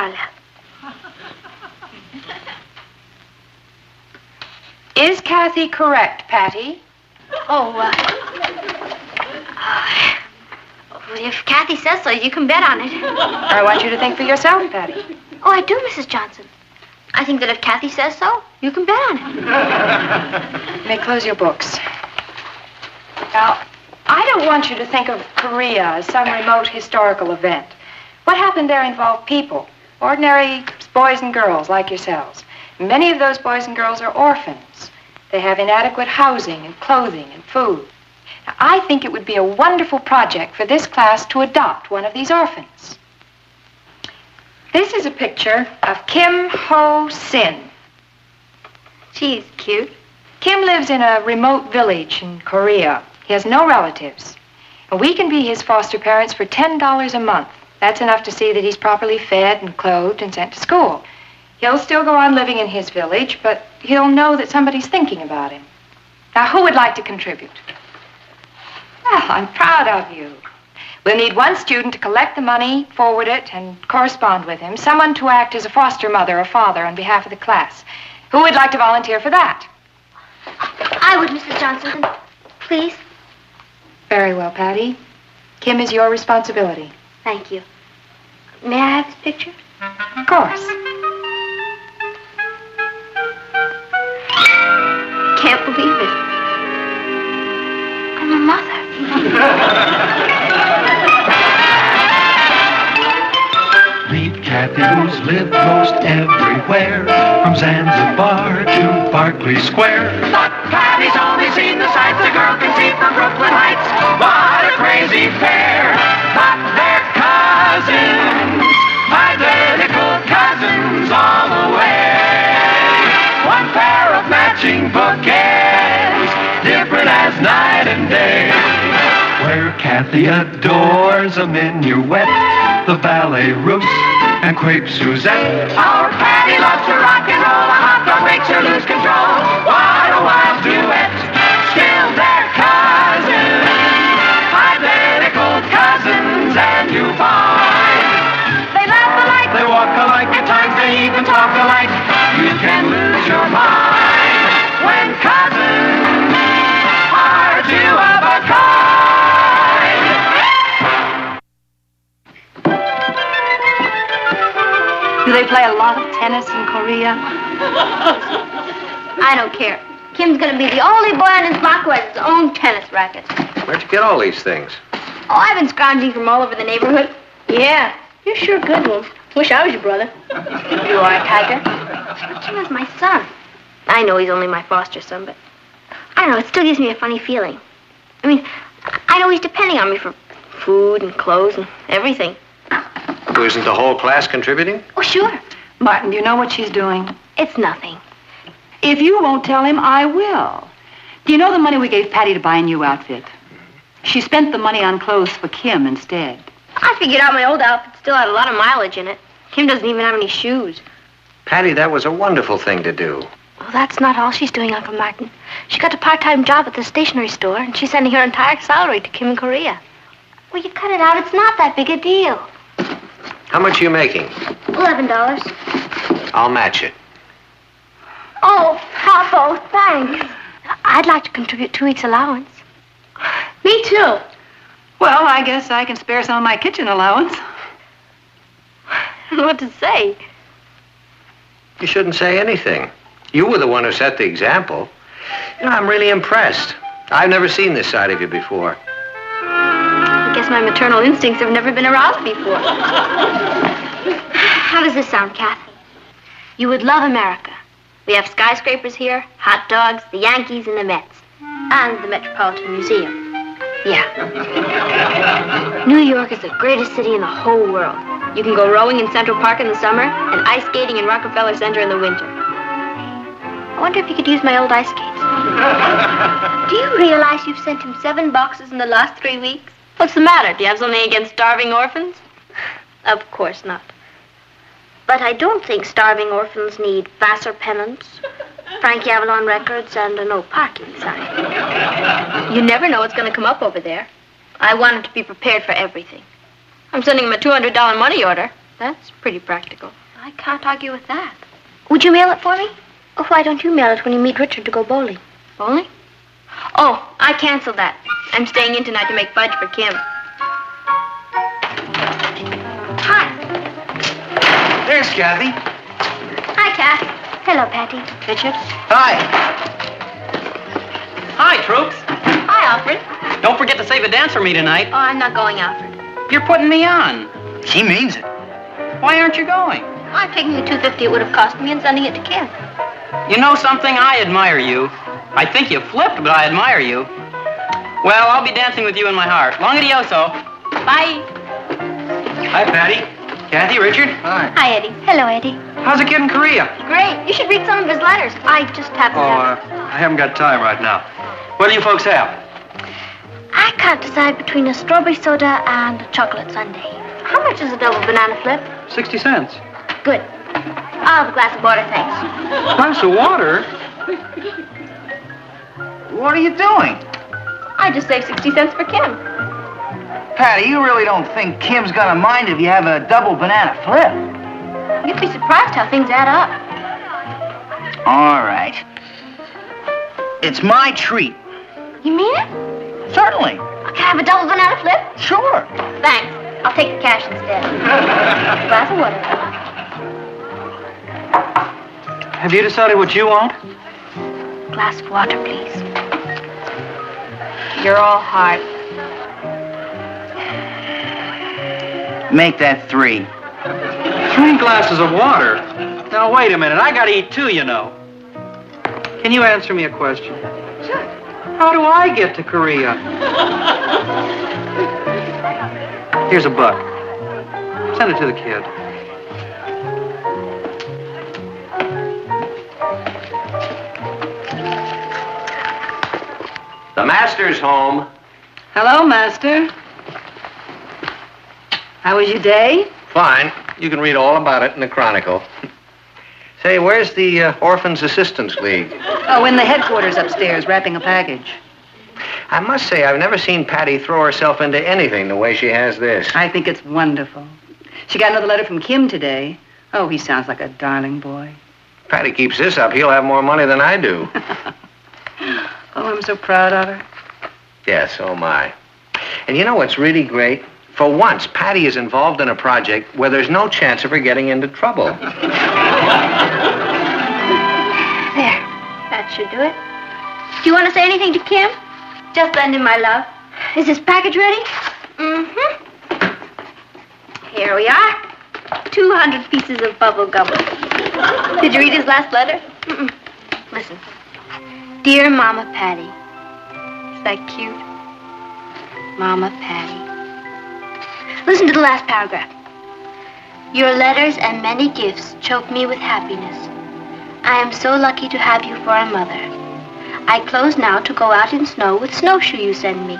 Carla. Is Kathy correct, Patty? Well, if Kathy says so, you can bet on it. I want you to think for yourself, Patty. Oh, I do, Mrs. Johnson. I think that if Kathy says so, you can bet on it. You may close your books. Now, I don't want you to think of Korea as some remote historical event. What happened there involved people, ordinary boys and girls like yourselves. Many of those boys and girls are orphans. They have inadequate housing and clothing and food. Now, I think it would be a wonderful project for this class to adopt one of these orphans. This is a picture of Kim Ho Sin. She's cute. Kim lives in a remote village in Korea. He has no relatives. And we can be his foster parents for $10 a month. That's enough to see that he's properly fed and clothed and sent to school. He'll still go on living in his village, but he'll know that somebody's thinking about him. Now, who would like to contribute? Well, I'm proud of you. We'll need one student to collect the money, forward it, and correspond with him. Someone to act as a foster mother or father on behalf of the class. Who would like to volunteer for that? I would, Mrs. Johnson. Please. Very well, Patty. Kim is your responsibility. Thank you. May I have this picture? Of course. Can't believe it. I'm a mother. Meet Kathy, who's lived most everywhere, from Zanzibar to Berkeley Square. But Patty's only seen the sights a girl can see from Brooklyn Heights. What a crazy pair! But they're cousins, identical cousins all the way. One pair of matching bouquets, different as night and day. Where Kathy adores a minuet, the ballet russe, and crepe Suzette. Our Patty loves to rock and roll, a hot dog makes her lose control. What a wild duet, still they're cousins, identical cousins, and you find they laugh alike, they walk alike, at times they even talk alike. You can lose your mind when cousins are two of a kind. Do they play a lot of tennis in Korea? I don't care. Kim's gonna be the only boy on his block who has his own tennis racket. Where'd you get all these things? Oh, I've been scrounging from all over the neighborhood. Yeah, you're sure good, Wolf. Wish I was your brother. You are, Tiger. Kim is my son. I know he's only my foster son, but I don't know, it still gives me a funny feeling. I mean, I know he's depending on me for food and clothes and everything. So isn't the whole class contributing? Oh, sure. Martin, do you know what she's doing? It's nothing. If you won't tell him, I will. Do you know the money we gave Patty to buy a new outfit? She spent the money on clothes for Kim instead. I figured out my old outfit still had a lot of mileage in it. Kim doesn't even have any shoes. Patty, that was a wonderful thing to do. Well, that's not all she's doing, Uncle Martin. She got a part-time job at the stationery store, and she's sending her entire salary to Kim in Korea. Well, you cut it out. It's not that big a deal. How much are you making? $11. I'll match it. Oh, Papa, thanks. I'd like to contribute 2 weeks' allowance. Me too. Well, I guess I can spare some of my kitchen allowance. I don't know what to say. You shouldn't say anything. You were the one who set the example. You know, I'm really impressed. I've never seen this side of you before. I guess my maternal instincts have never been aroused before. How does this sound, Kath? You would love America. We have skyscrapers here, hot dogs, the Yankees, and the Mets. And the Metropolitan Museum. Yeah. New York is the greatest city in the whole world. You can go rowing in Central Park in the summer and ice skating in Rockefeller Center in the winter. I wonder if you could use my old ice skates. Do you realize you've sent him 7 boxes in the last 3 weeks? What's the matter? Do you have something against starving orphans? Of course not. But I don't think starving orphans need Vassar pennants, Frankie Avalon records, and a no parking sign. You never know what's going to come up over there. I wanted to be prepared for everything. I'm sending him a $200 money order. That's pretty practical. I can't argue with that. Would you mail it for me? Or why don't you mail it when you meet Richard to go bowling? Bowling? Oh, I canceled that. I'm staying in tonight to make fudge for Kim. Hi. There's Kathy. Hi, Kath. Hello, Patty. Richard? Hi. Hi, Troops. Hi, Alfred. Don't forget to save a dance for me tonight. Oh, I'm not going, Alfred. You're putting me on. She means it. Why aren't you going? I'm taking the $250 it would have cost me and sending it to Kim. You know something? I admire you. I think you flipped, but I admire you. Well, I'll be dancing with you in my heart. Long adioso. Bye. Hi, Patty. Kathy, Richard. Hi. Hi, Eddie. Hello, Eddie. How's it get in Korea? Great. You should read some of his letters. I just haven't I haven't got time right now. What do you folks have? I can't decide between a strawberry soda and a chocolate sundae. How much is a double banana flip? 60 cents. Good. I'll have a glass of water, thanks. Glass of water? What are you doing? I just saved 60 cents for Kim. Patty, you really don't think Kim's gonna mind if you have a double banana flip? You'd be surprised how things add up. All right. It's my treat. You mean it? Certainly. Can I have a double banana flip? Sure. Thanks. I'll take the cash instead. Glass of water. Have you decided what you want? Glass of water, please. You're all heart. Make that 3. 3 glasses of water? Now, wait a minute. I gotta eat too, you know. Can you answer me a question? Sure. How do I get to Korea? Here's $1. Send it to the kid. The master's home. Hello, Master. How was your day? Fine. You can read all about it in the Chronicle. Say, where's the Orphans Assistance League? Oh, in the headquarters upstairs, wrapping a package. I must say, I've never seen Patty throw herself into anything the way she has this. I think it's wonderful. She got another letter from Kim today. Oh, he sounds like a darling boy. Patty keeps this up, he'll have more money than I do. Oh, I'm so proud of her. Yes, so am I. And you know what's really great? For once, Patty is involved in a project where there's no chance of her getting into trouble. There. That should do it. Do you want to say anything to Kim? Just send him my love. Is his package ready? Mm-hmm. Here we are. 200 pieces of bubble gum. Did you read his last letter? Mm-mm. Listen. Dear Mama Patty. Is that cute? Mama Patty. Listen to the last paragraph. Your letters and many gifts choke me with happiness. I am so lucky to have you for a mother. I close now to go out in snow with snowshoe you send me.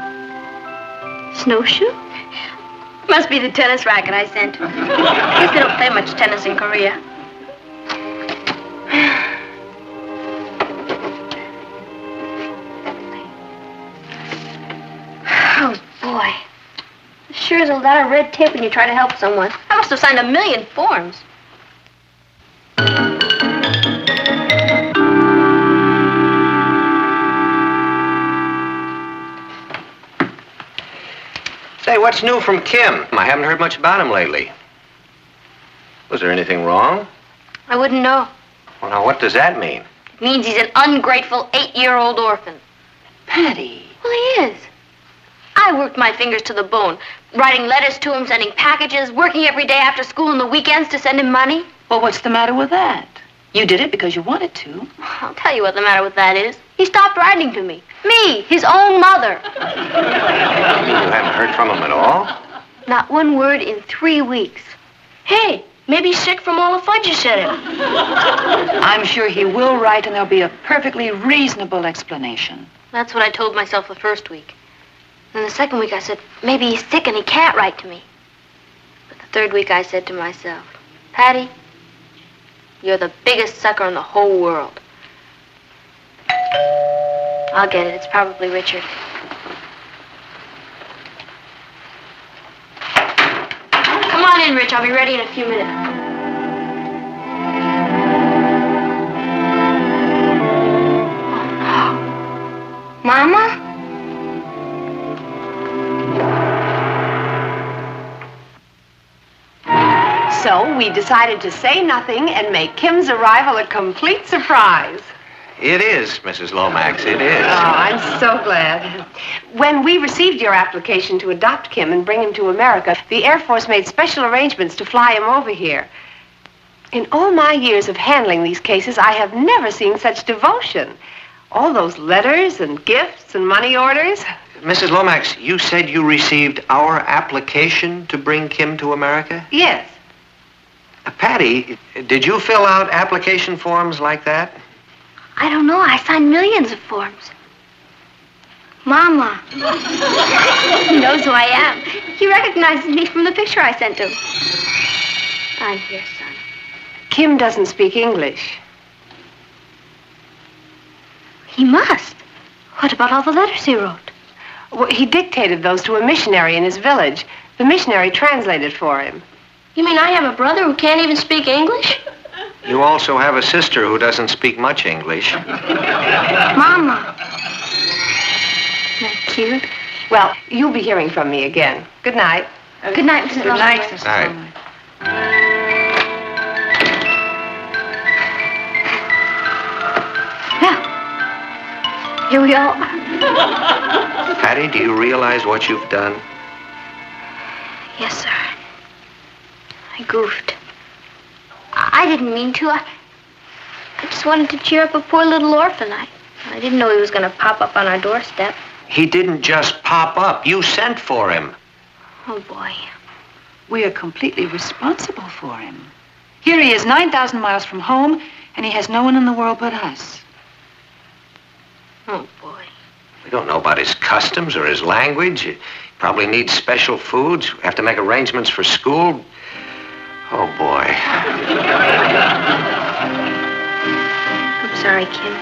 Snowshoe? Must be the tennis racket I sent. Guess they don't play much tennis in Korea. Oh, boy. Sure is a lot of red tape when you try to help someone. I must have signed 1,000,000 forms. Say, what's new from Kim? I haven't heard much about him lately. Was there anything wrong? I wouldn't know. Well, now, what does that mean? It means he's an ungrateful 8-year-old orphan. Patty. Well, he is. I worked my fingers to the bone, writing letters to him, sending packages, working every day after school and the weekends to send him money. Well, what's the matter with that? You did it because you wanted to. I'll tell you what the matter with that is. He stopped writing to me. Me, his own mother. You haven't heard from him at all? Not one word in 3 weeks. Hey, maybe he's sick from all the fudge you sent him. I'm sure he will write, and there'll be a perfectly reasonable explanation. That's what I told myself the first week. Then the second week I said, maybe he's sick and he can't write to me. But the third week I said to myself, Patty, you're the biggest sucker in the whole world. I'll get it. It's probably Richard. Come on in, fine, Rich. I'll be ready in a few minutes. Mama? So we decided to say nothing and make Kim's arrival a complete surprise. It is, Mrs. Lomax, it is. Oh, I'm so glad. When we received your application to adopt Kim and bring him to America, the Air Force made special arrangements to fly him over here. In all my years of handling these cases, I have never seen such devotion. All those letters and gifts and money orders. Mrs. Lomax, you said you received our application to bring Kim to America? Yes. Patty, did you fill out application forms like that? I don't know. I signed millions of forms. Mama. He knows who I am. He recognizes me from the picture I sent him. I'm here, son. Kim doesn't speak English. He must. What about all the letters he wrote? Well, he dictated those to a missionary in his village. The missionary translated for him. You mean I have a brother who can't even speak English? You also have a sister who doesn't speak much English. Mama. Isn't that cute? Well, you'll be hearing from me again. Good night. Good night, Mrs. Good night, Lomax. Mrs. All right. Lomax. Now, here we are. Patty, do you realize what you've done? Yes, sir. I goofed. I didn't mean to. I just wanted to cheer up a poor little orphan. I didn't know he was going to pop up on our doorstep. He didn't just pop up. You sent for him. Oh, boy. We are completely responsible for him. Here he is, 9,000 miles from home, and he has no one in the world but us. Oh, boy. We don't know about his customs or his language. He probably needs special foods. We have to make arrangements for school. Oh, boy. I'm sorry, Kim.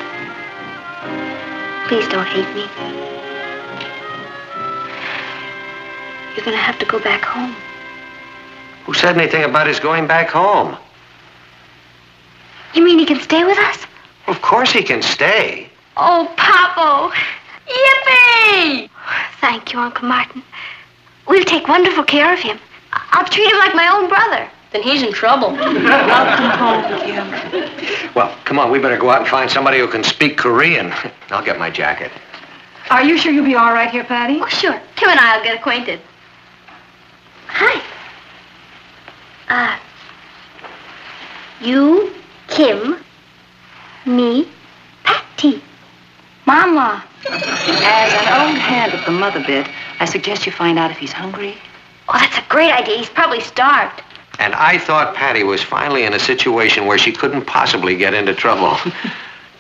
Please don't hate me. You're going to have to go back home. Who said anything about his going back home? You mean he can stay with us? Of course he can stay. Oh, Papo! Yippee! Thank you, Uncle Martin. We'll take wonderful care of him. I'll treat him like my own brother. Then he's in trouble. Welcome home, Kim. Well, come on, we better go out and find somebody who can speak Korean. I'll get my jacket. Are you sure you'll be all right here, Patty? Oh, sure. Kim and I'll get acquainted. Hi. You, Kim, me, Patty. Mama. As an old hand at the mother bit, I suggest you find out if he's hungry. Oh, that's a great idea. He's probably starved. And I thought Patty was finally in a situation where she couldn't possibly get into trouble.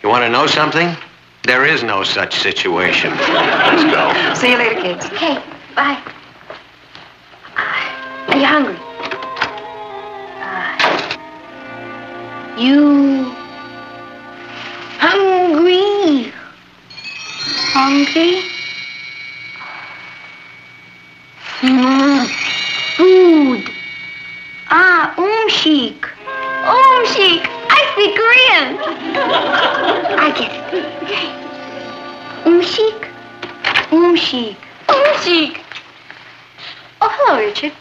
You want to know something? There is no such situation. Let's go. See you later, kids. Okay, bye. Are you hungry? You hungry? Hungry? Food. Umshik. Umshik. I speak Korean. I get it. Umshik. Umshik. Umshik. Oh, hello, Richard.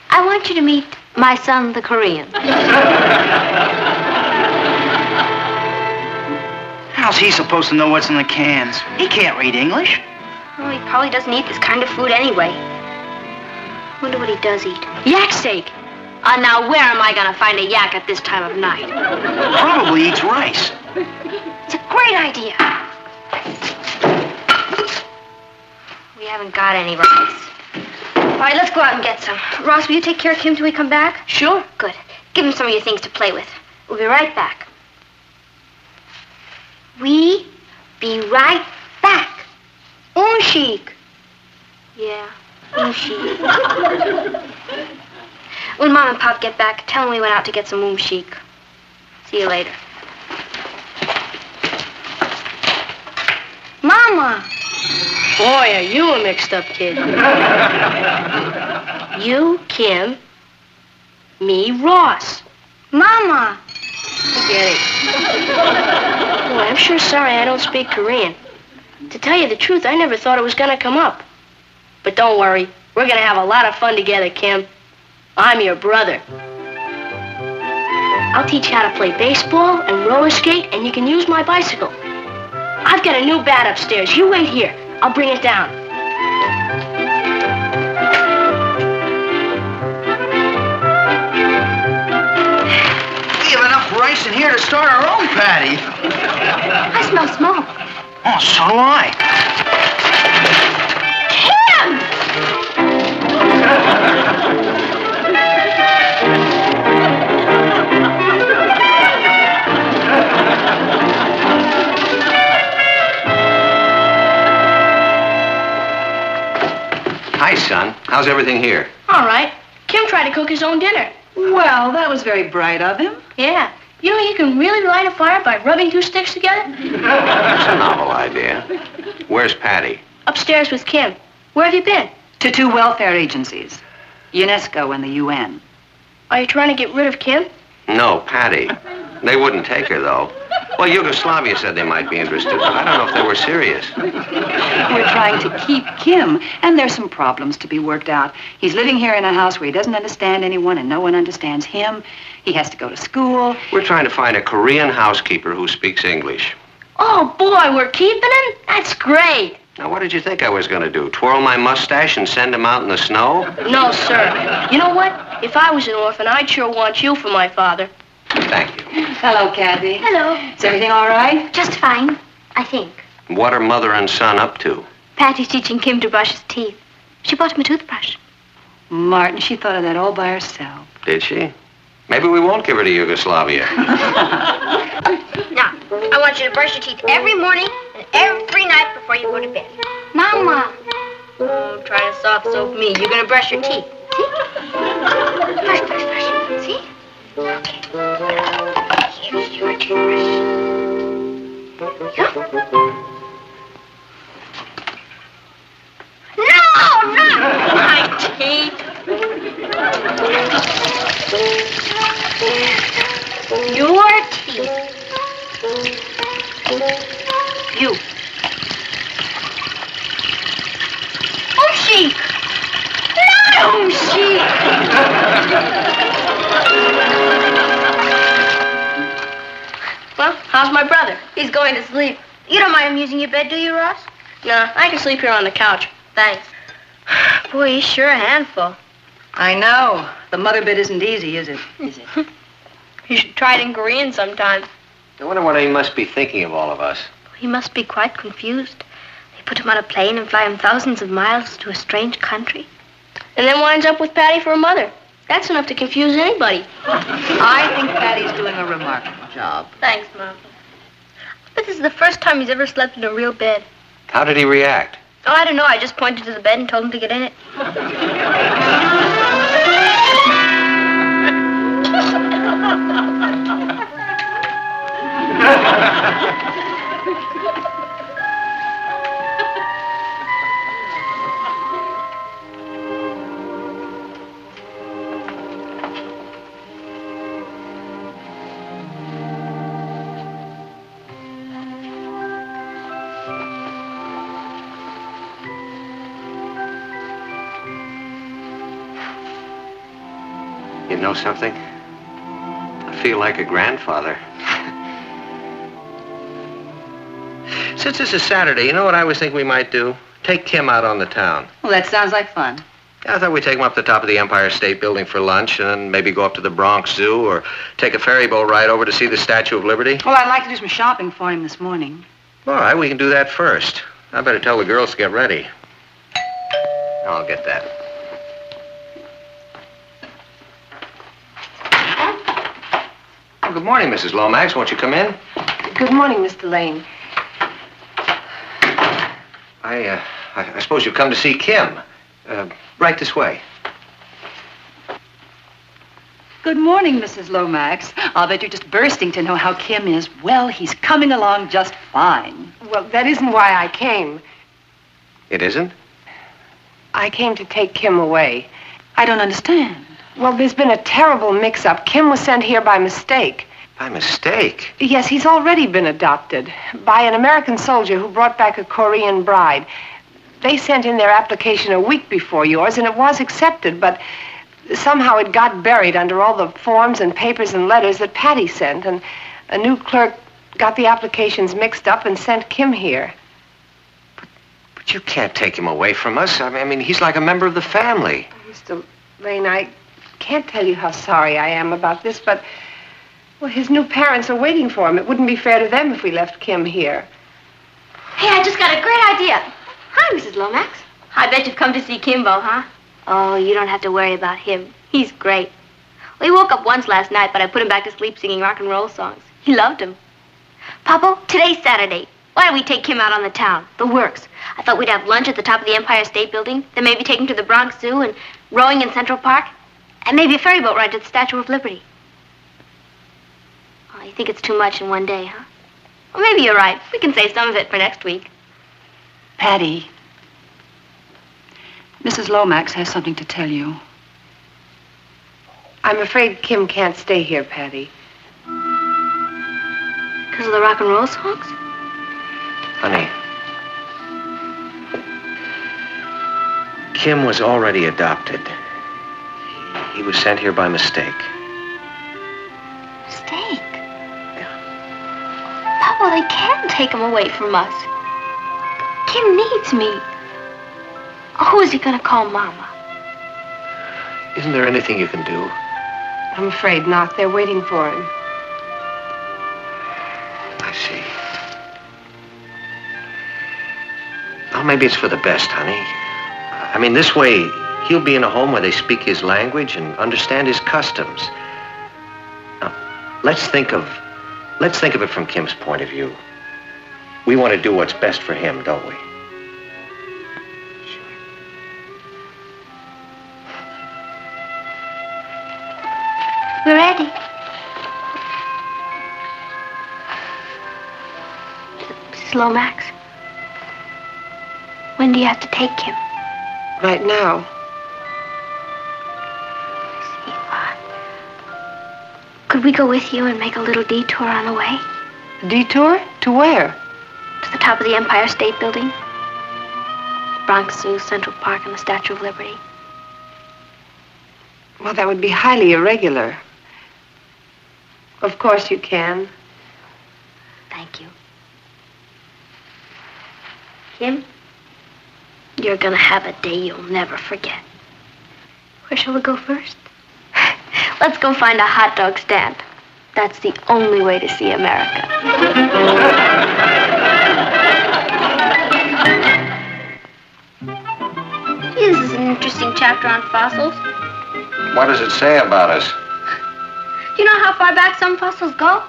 I want you to meet my son, the Korean. How's he supposed to know what's in the cans? He can't read English. Well, he probably doesn't eat this kind of food anyway. Wonder what he does eat. Yak steak. Now where am I going to find a yak at this time of night? Probably eats rice. It's a great idea. We haven't got any rice. All right, let's go out and get some. Ross, will you take care of Kim till we come back? Sure. Good. Give him some of your things to play with. We'll be right back. We be right back. Umshik. Yeah, umshik. When Mom and Pop get back, tell them we went out to get some umshik. See you later. Mama. Boy, are you a mixed-up kid. You, Kim, Me, Ross. Mama. Forget it. Boy, I'm sure sorry I don't speak Korean. To tell you the truth, I never thought it was going to come up. But don't worry. We're going to have a lot of fun together, Kim. I'm your brother. I'll teach you how to play baseball and roller skate, and you can use my bicycle. I've got a new bat upstairs. You wait here. I'll bring it down. We have enough rice in here to start our own patty. I smell smoke. Oh, so do I. Hi, son. How's everything here? All right. Kim tried to cook his own dinner. Well, that was very bright of him. Yeah. You know you can really light a fire by rubbing two sticks together? That's a novel idea. Where's Patty? Upstairs with Kim. Where have you been? To 2 welfare agencies. UNESCO and the UN. Are you trying to get rid of Kim? No, Patty. They wouldn't take her, though. Well, Yugoslavia said they might be interested, but I don't know if they were serious. We're trying to keep Kim, and there's some problems to be worked out. He's living here in a house where he doesn't understand anyone and no one understands him. He has to go to school. We're trying to find a Korean housekeeper who speaks English. Oh, boy, we're keeping him? That's great. Now, what did you think I was going to do? Twirl my mustache and send him out in the snow? No, sir. You know what? If I was an orphan, I'd sure want you for my father. Thank you. Hello, Kathy. Hello. Is everything all right? Just fine, I think. What are mother and son up to? Patty's teaching Kim to brush his teeth. She bought him a toothbrush. Martin, she thought of that all by herself. Did she? Maybe we won't give her to Yugoslavia. Now, I want you to brush your teeth every morning and every night before you go to bed. Mama. Oh, trying to soft soap me. You're going to brush your teeth. See? Brush, brush, brush. See? Okay. Here's your toothbrush. Yeah. No, not my teeth. Your teeth. You. Oopsie! Not Oopsie! Well, how's my brother? He's going to sleep. You don't mind him using your bed, do you, Ross? Nah, I can sleep here on the couch. Thanks. Boy, he's sure a handful. I know. The mother bit isn't easy, is it? You should try it in Korean sometime. I wonder what he must be thinking of all of us. He must be quite confused. They put him on a plane and fly him thousands of miles to a strange country. And then winds up with Patty for a mother. That's enough to confuse anybody. I think Patty's doing a remarkable job. Thanks, Mom. But this is the first time he's ever slept in a real bed. How did he react? Oh, I don't know. I just pointed to the bed and told him to get in it. You know something? I feel like a grandfather. Since this is Saturday, you know what I was thinking we might do? Take Kim out on the town. Well, that sounds like fun. I thought we'd take him up to the top of the Empire State Building for lunch, and then maybe go up to the Bronx Zoo, or take a ferry boat ride over to see the Statue of Liberty. Well, I'd like to do some shopping for him this morning. All right, we can do that first. I better tell the girls to get ready. I'll get that. Well, good morning, Mrs. Lomax. Won't you come in? Good morning, Mr. Lane. I suppose you've come to see Kim. Right this way. Good morning, Mrs. Lomax. I'll bet you're just bursting to know how Kim is. Well, he's coming along just fine. Well, that isn't why I came. It isn't? I came to take Kim away. I don't understand. Well, there's been a terrible mix-up. Kim was sent here by mistake. By mistake? Yes, he's already been adopted by an American soldier who brought back a Korean bride. They sent in their application a week before yours, and it was accepted, but somehow it got buried under all the forms and papers and letters that Patty sent, and a new clerk got the applications mixed up and sent Kim here. But you can't take him away from us. I mean, he's like a member of the family. Mr. Lane, I can't tell you how sorry I am about this, but, well, his new parents are waiting for him. It wouldn't be fair to them if we left Kim here. Hey, I just got a great idea. Hi, Mrs. Lomax. I bet you've come to see Kimbo, huh? Oh, you don't have to worry about him. He's great. Well, he woke up once last night, but I put him back to sleep singing rock and roll songs. He loved him. Papa, today's Saturday. Why don't we take Kim out on the town, the works? I thought we'd have lunch at the top of the Empire State Building, then maybe take him to the Bronx Zoo and rowing in Central Park, and maybe a ferry boat ride to the Statue of Liberty. Oh, you think it's too much in one day, huh? Well, maybe you're right. We can save some of it for next week. Patty, Mrs. Lomax has something to tell you. I'm afraid Kim can't stay here, Patty. Because of the rock and roll songs? Honey, Kim was already adopted. He was sent here by mistake. Mistake? Yeah. Papa, they can't take him away from us. Kim needs me. Who is he going to call Mama? Isn't there anything you can do? I'm afraid not. They're waiting for him. I see. Well, maybe it's for the best, honey. I mean, this way, he'll be in a home where they speak his language and understand his customs. Now, let's think of it from Kim's point of view. We want to do what's best for him, don't we? We're ready. Mrs. Lomax, when do you have to take Kim? Right now. Could we go with you and make a little detour on the way? Detour? To where? To the top of the Empire State Building. Bronx Zoo, Central Park, and the Statue of Liberty. Well, that would be highly irregular. Of course you can. Thank you. Kim, you're gonna have a day you'll never forget. Where shall we go first? Let's go find a hot dog stand. That's the only way to see America. This is an interesting chapter on fossils. What does it say about us? You know how far back some fossils go?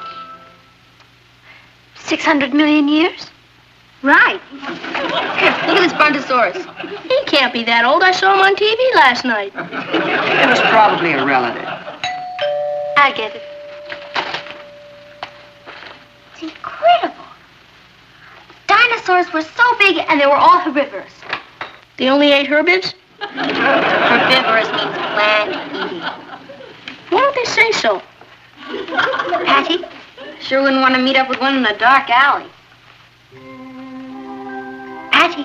600 million years? Right. Here, look at this Brontosaurus. He can't be that old. I saw him on TV last night. It was probably a relative. I get it. It's incredible. Dinosaurs were so big and they were all herbivorous. They only ate herbivores? Herbivorous means plant-eating. Why don't they say so? Patty, sure wouldn't want to meet up with one in a dark alley. Patty.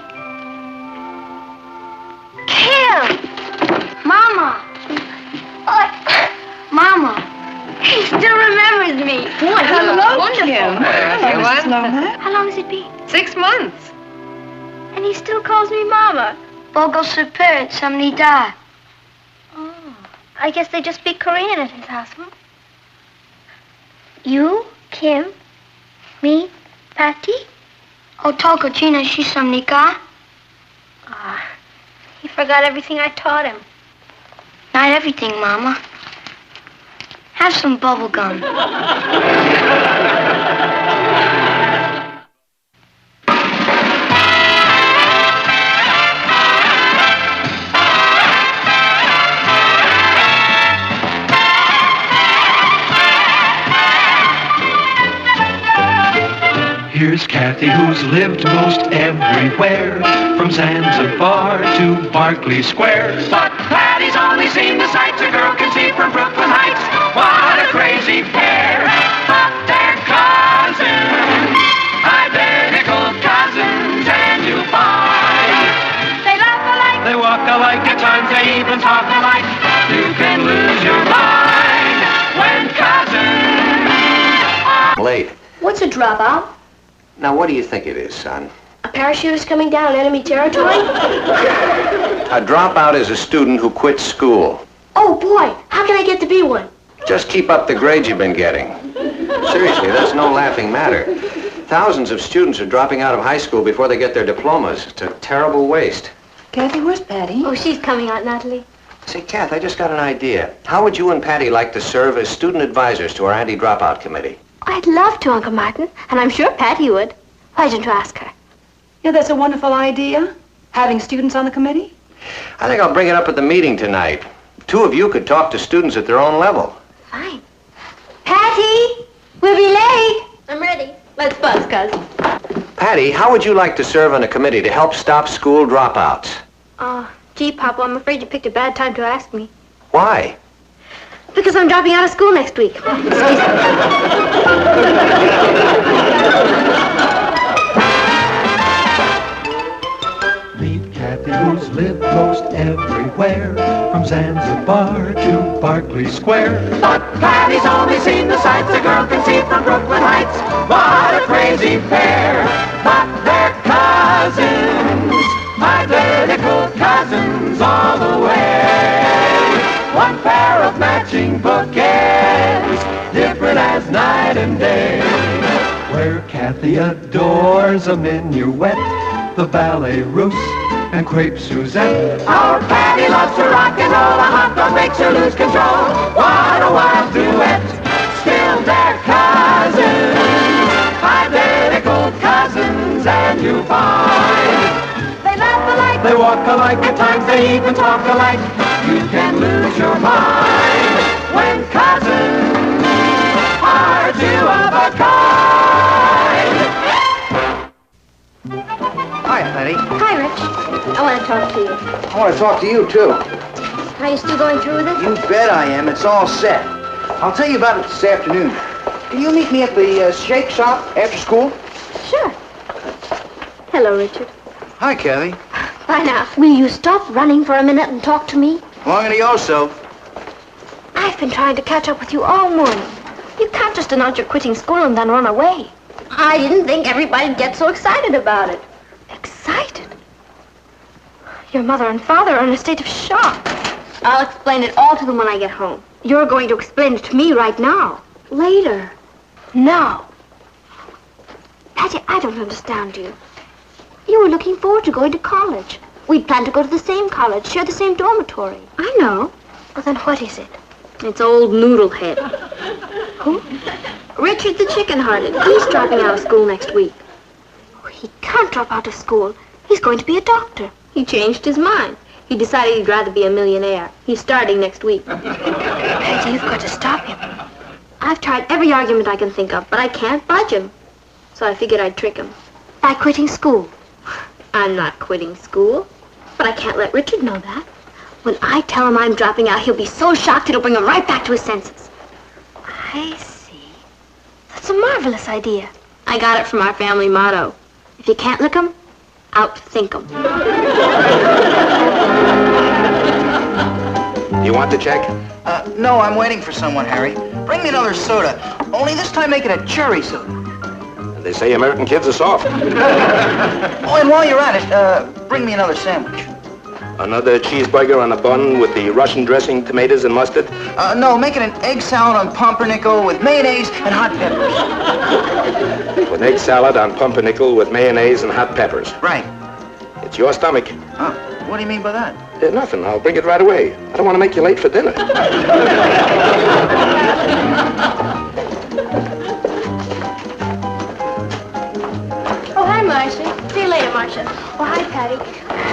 Kim! Mama! Mama! He still remembers me. Boy, Hello, wonderful. Kim. How long has it been? 6 months. And he still calls me Mama. Bogo Super, Samnida. Oh, I guess they just speak Korean at his house, huh? You, Kim, me, Patty. Oh, Toko China, she's Samnika. He forgot everything I taught him. Not everything, Mama. Have some bubble gum. Here's Kathy, who's lived most everywhere, from Zanzibar to Berkeley Square. But Patty's only seen the sights a girl can see from Brooklyn Heights. What a crazy pair, but they're cousins, identical cousins, and you'll find They laugh alike. they walk alike, at times they even talk alike. You can lose your mind when cousins are Late. What's a dropout? Now, what do you think it is, son? A parachutist coming down enemy territory? A dropout is a student who quits school. Oh, boy. How can I get to be one? Just keep up the grades you've been getting. Seriously, that's no laughing matter. Thousands of students are dropping out of high school before they get their diplomas. It's a terrible waste. Kathy, where's Patty? Oh, she's coming out, Natalie. Say, Kath, I just got an idea. How would you and Patty like to serve as student advisors to our anti-dropout committee? I'd love to, Uncle Martin, and I'm sure Patty would. Why don't you ask her? Yeah, that's a wonderful idea. Having students on the committee? I think I'll bring it up at the meeting tonight. Two of you could talk to students at their own level. Fine. Patty! We'll be late. I'm ready. Let's buzz, cousin. Patty, how would you like to serve on a committee to help stop school dropouts? Gee, Papa, I'm afraid you picked a bad time to ask me. Why? Because I'm dropping out of school next week. Excuse Meet Kathy, who's lived most everywhere, from Zanzibar to Berkeley Square. But Patty's only seen the sights a girl can see from Brooklyn Heights. What a crazy pair, but they're cousins, identical cousins all the way. One pair of matching bookends, different as night and day. Where Kathy adores a minuet, the ballet russe, and crepe Suzette. Our Patty loves to rock and roll, a hot dog makes her lose control. What a wild duet, still they're cousins, identical cousins, and you find They laugh alike. they walk alike, at times they even talk alike. You can lose your mind when cousins are two of a kind. Hi, Patty. Hi, Rich. I want to talk to you. I want to talk to you, too. Are you still going through with it? You bet I am. It's all set. I'll tell you about it this afternoon. Can you meet me at the shake shop after school? Sure. Hello, Richard. Hi, Kathy. Bye now. Will you stop running for a minute and talk to me? Long to go, so. I've been trying to catch up with you all morning. You can't just announce you're quitting school and then run away. I didn't think everybody'd get so excited about it. Excited? Your mother and father are in a state of shock. I'll explain it all to them when I get home. You're going to explain it to me right now. Later. Now. Patty, I don't understand you. You were looking forward to going to college. We'd planned to go to the same college, share the same dormitory. I know. Well, then what is it? It's old Noodlehead. Who? Richard the Chicken-Hearted. He's dropping out of school next week. Oh, he can't drop out of school. He's going to be a doctor. He changed his mind. He decided he'd rather be a millionaire. He's starting next week. Patty, you've got to stop him. I've tried every argument I can think of, but I can't budge him. So I figured I'd trick him. By quitting school. I'm not quitting school, but I can't let Richard know that. When I tell him I'm dropping out, he'll be so shocked it'll bring him right back to his senses. I see. That's a marvelous idea. I got it from our family motto. If you can't lick 'em, outthink 'em. You want the check? No, I'm waiting for someone, Harry. Bring me another soda. Only this time make it a cherry soda. They say American kids are soft. Oh, and while you're at it, bring me another sandwich. Another cheeseburger on a bun with the Russian dressing, tomatoes, and mustard? No, make it an egg salad on pumpernickel with mayonnaise and hot peppers. With egg salad on pumpernickel with mayonnaise and hot peppers. Right. It's your stomach. Huh. What do you mean by that? Nothing. I'll bring it right away. I don't want to make you late for dinner. Oh, hi, Marcia. See you later, Marcia. Oh, hi, Patty.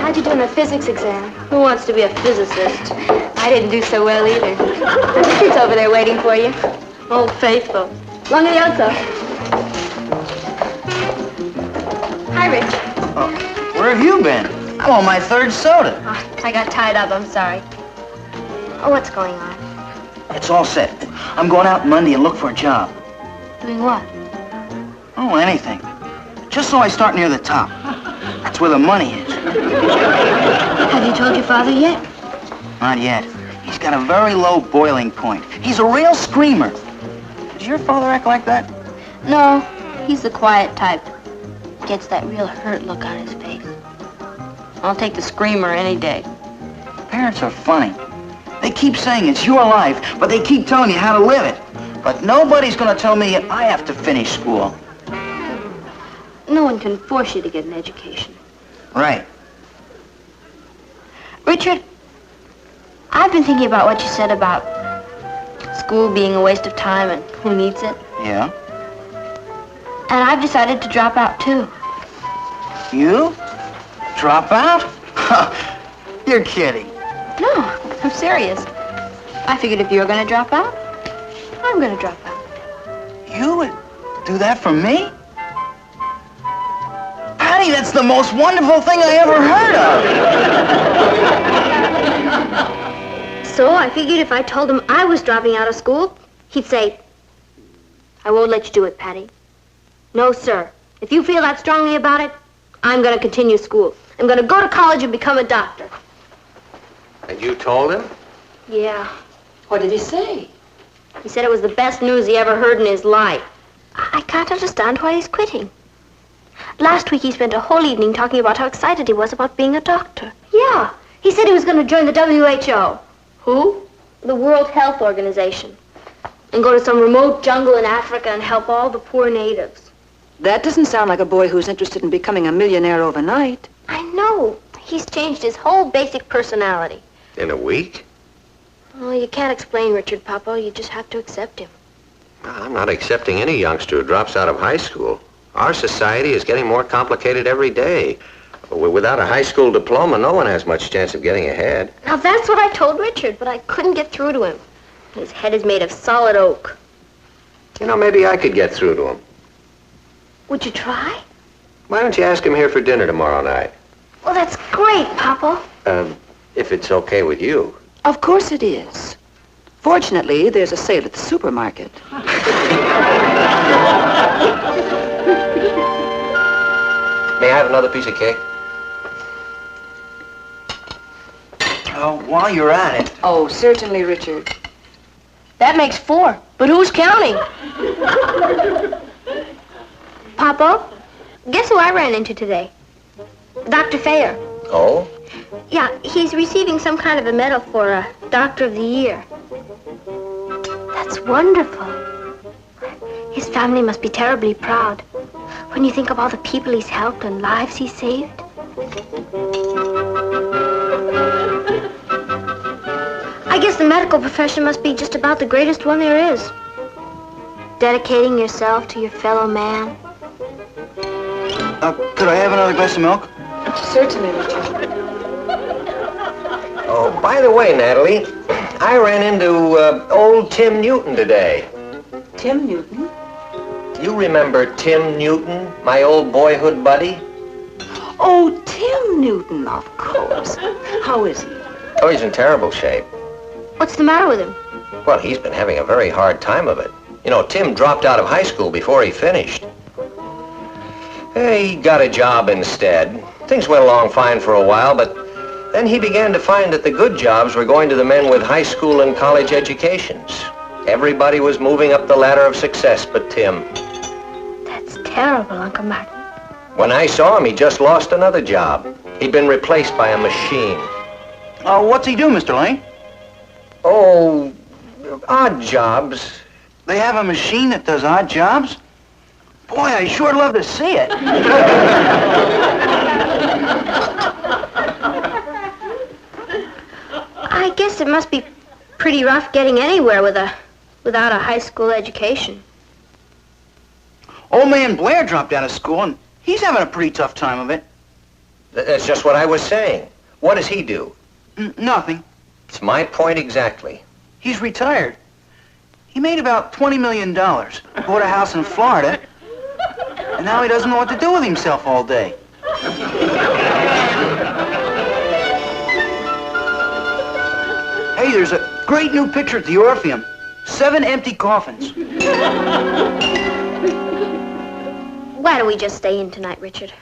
How'd you do in the physics exam? Who wants to be a physicist? I didn't do so well either. Richard's over there waiting for you. Old faithful. Long adios. Hi, Rich. Oh, where have you been? I'm on my third soda. Oh, I got tied up. I'm sorry. Oh, what's going on? It's all set. I'm going out Monday and look for a job. Doing what? Oh, anything. Just so I start near the top. That's where the money is. Have you told your father yet? Not yet. He's got a very low boiling point. He's a real screamer. Does your father act like that? No, he's the quiet type. Gets that real hurt look on his face. I'll take the screamer any day. Parents are funny. They keep saying it's your life, but they keep telling you how to live it. But nobody's going to tell me I have to finish school. No one can force you to get an education. Right. Richard, I've been thinking about what you said about school being a waste of time and who needs it. Yeah? And I've decided to drop out, too. You? Drop out? You're kidding. No, I'm serious. I figured if you're going to drop out, I'm going to drop out. You would do that for me? Patty, that's the most wonderful thing I ever heard of. So I figured if I told him I was dropping out of school, he'd say, I won't let you do it, Patty. No, sir. If you feel that strongly about it, I'm going to continue school. I'm going to go to college and become a doctor. And you told him? Yeah. What did he say? He said it was the best news he ever heard in his life. I can't understand why he's quitting. Last week he spent a whole evening talking about how excited he was about being a doctor. Yeah. He said he was going to join the WHO. Who? The World Health Organization. And go to some remote jungle in Africa and help all the poor natives. That doesn't sound like a boy who's interested in becoming a millionaire overnight. I know. He's changed his whole basic personality. In a week? Oh, you can't explain Richard, Papa. You just have to accept him. I'm not accepting any youngster who drops out of high school. Our society is getting more complicated every day. Without a high school diploma, no one has much chance of getting ahead. Now, that's what I told Richard, but I couldn't get through to him. His head is made of solid oak. You know, maybe I could get through to him. Would you try? Why don't you ask him here for dinner tomorrow night? Well, that's great, Papa. If it's okay with you. Of course it is. Fortunately, there's a sale at the supermarket. May I have another piece of cake? While you're at it. Oh, certainly, Richard. That makes 4, but who's counting? Papa, guess who I ran into today? Dr. Thayer. Oh? Yeah, he's receiving some kind of a medal for a Doctor of the Year. That's wonderful. His family must be terribly proud when you think of all the people he's helped and lives he's saved. I guess the medical profession must be just about the greatest one there is. Dedicating yourself to your fellow man. Could I have another glass of milk? Certainly, Richard. Oh, by the way, Natalie, I ran into old Tim Newton today. Tim Newton? You remember Tim Newton, my old boyhood buddy? Oh, Tim Newton, of course. How is he? Oh, he's in terrible shape. What's the matter with him? Well, he's been having a very hard time of it. You know, Tim dropped out of high school before he finished. He got a job instead. Things went along fine for a while, but then he began to find that the good jobs were going to the men with high school and college educations. Everybody was moving up the ladder of success but Tim. That's terrible, Uncle Martin. When I saw him, he just lost another job. He'd been replaced by a machine. What's he do, Mr. Lane? Oh, odd jobs. They have a machine that does odd jobs? Boy, I sure love to see it. I guess it must be pretty rough getting anywhere without a high school education. Old man Blair dropped out of school, and he's having a pretty tough time of it. That's just what I was saying. What does he do? Nothing. It's my point exactly. He's retired. He made about $20 million, bought a house in Florida, and now he doesn't know what to do with himself all day. Hey, there's a great new picture at the Orpheum. 7 empty coffins. Why don't we just stay in tonight, Richard?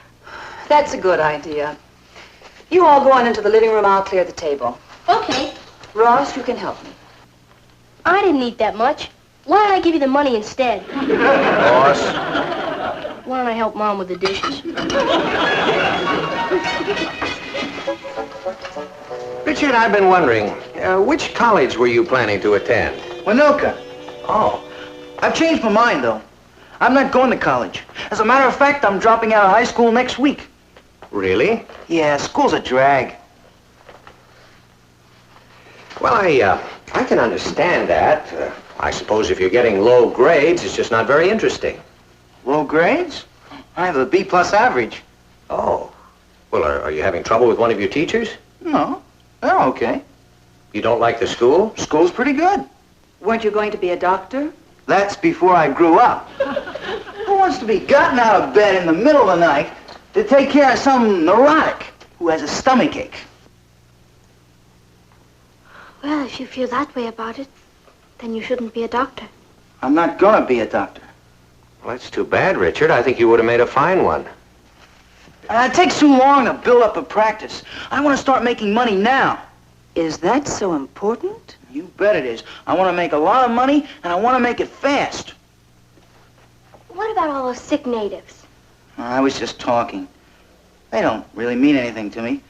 That's a good idea. You all go on into the living room. I'll clear the table. Okay. Ross, you can help me. I didn't eat that much. Why don't I give you the money instead? Boss. Why don't I help Mom with the dishes? Richard, I've been wondering, which college were you planning to attend? Winoka. Oh. I've changed my mind, though. I'm not going to college. As a matter of fact, I'm dropping out of high school next week. Really? Yeah, school's a drag. Well, I can understand that. I suppose if you're getting low grades, it's just not very interesting. Low grades? I have a B+ average. Oh. Well, are you having trouble with one of your teachers? No, they're okay. You don't like the school? School's pretty good. Weren't you going to be a doctor? That's before I grew up. Who wants to be gotten out of bed in the middle of the night to take care of some neurotic who has a stomachache? Well, if you feel that way about it, then you shouldn't be a doctor. I'm not gonna be a doctor. Well, that's too bad, Richard. I think you would have made a fine one. It takes too long to build up a practice. I want to start making money now. Is that so important? You bet it is. I want to make a lot of money, and I want to make it fast. What about all those sick natives? I was just talking. They don't really mean anything to me.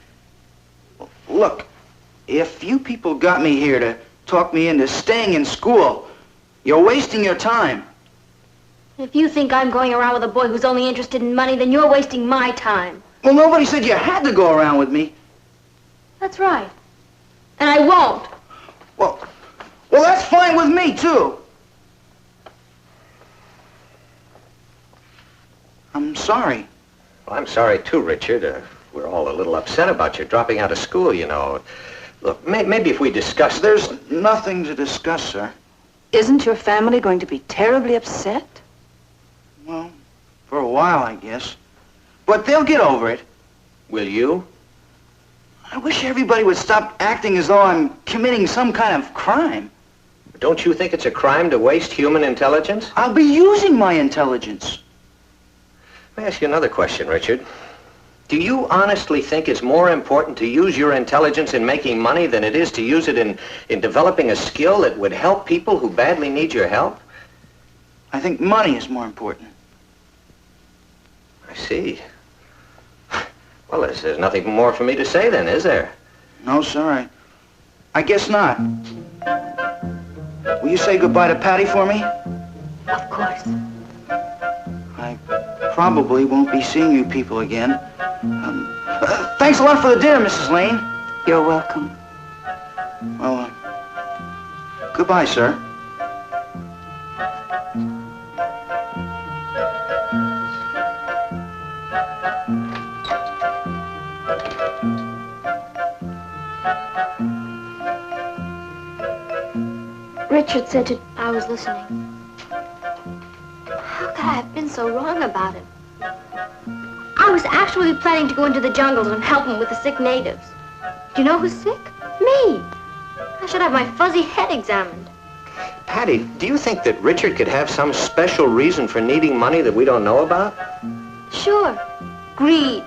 Look, if you people got me here to talk me into staying in school, you're wasting your time. If you think I'm going around with a boy who's only interested in money, then you're wasting my time. Well, nobody said you had to go around with me. That's right. And I won't. Well, that's fine with me, too. I'm sorry. Well, I'm sorry, too, Richard. We're all a little upset about you dropping out of school, you know. Look, maybe if we discuss... There's nothing to discuss, sir. Isn't your family going to be terribly upset? Well, for a while, I guess. But they'll get over it. Will you? I wish everybody would stop acting as though I'm committing some kind of crime. Don't you think it's a crime to waste human intelligence? I'll be using my intelligence. Let me ask you another question, Richard. Do you honestly think it's more important to use your intelligence in making money than it is to use it in developing a skill that would help people who badly need your help? I think money is more important. I see. Well, there's nothing more for me to say then, is there? No, sir, I guess not. Will you say goodbye to Patty for me? Of course. I probably won't be seeing you people again. Thanks a lot for the dinner, Mrs. Lane. You're welcome. Well, goodbye, sir. Richard said I was listening. How could I have been so wrong about him? I was actually planning to go into the jungles and help him with the sick natives. Do you know who's sick? Me. I should have my fuzzy head examined. Patty, do you think that Richard could have some special reason for needing money that we don't know about? Sure. Greed.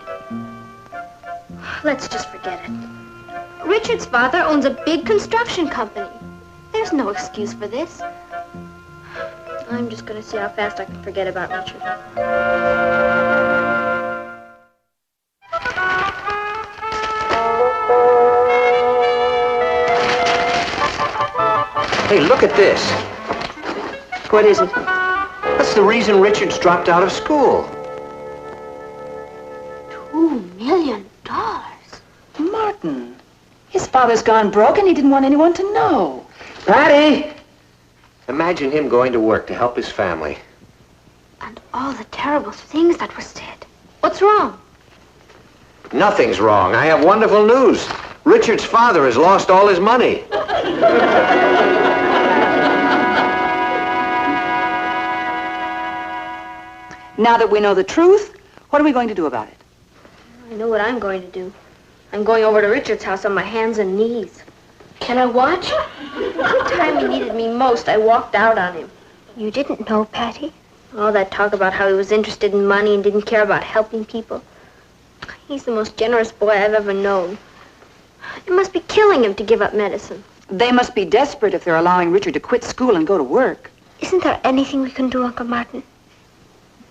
Let's just forget it. Richard's father owns a big construction company. There's no excuse for this. I'm just going to see how fast I can forget about Richard. Hey, look at this. What is it? That's the reason Richard's dropped out of school. $2 million. Martin, his father's gone broke and he didn't want anyone to know. Patty! Imagine him going to work to help his family. And all the terrible things that were said. What's wrong? Nothing's wrong. I have wonderful news. Richard's father has lost all his money. Now that we know the truth, what are we going to do about it? I know what I'm going to do. I'm going over to Richard's house on my hands and knees. Can I watch? The time he needed me most, I walked out on him. You didn't know, Patty? All that talk about how he was interested in money and didn't care about helping people. He's the most generous boy I've ever known. It must be killing him to give up medicine. They must be desperate if they're allowing Richard to quit school and go to work. Isn't there anything we can do, Uncle Martin?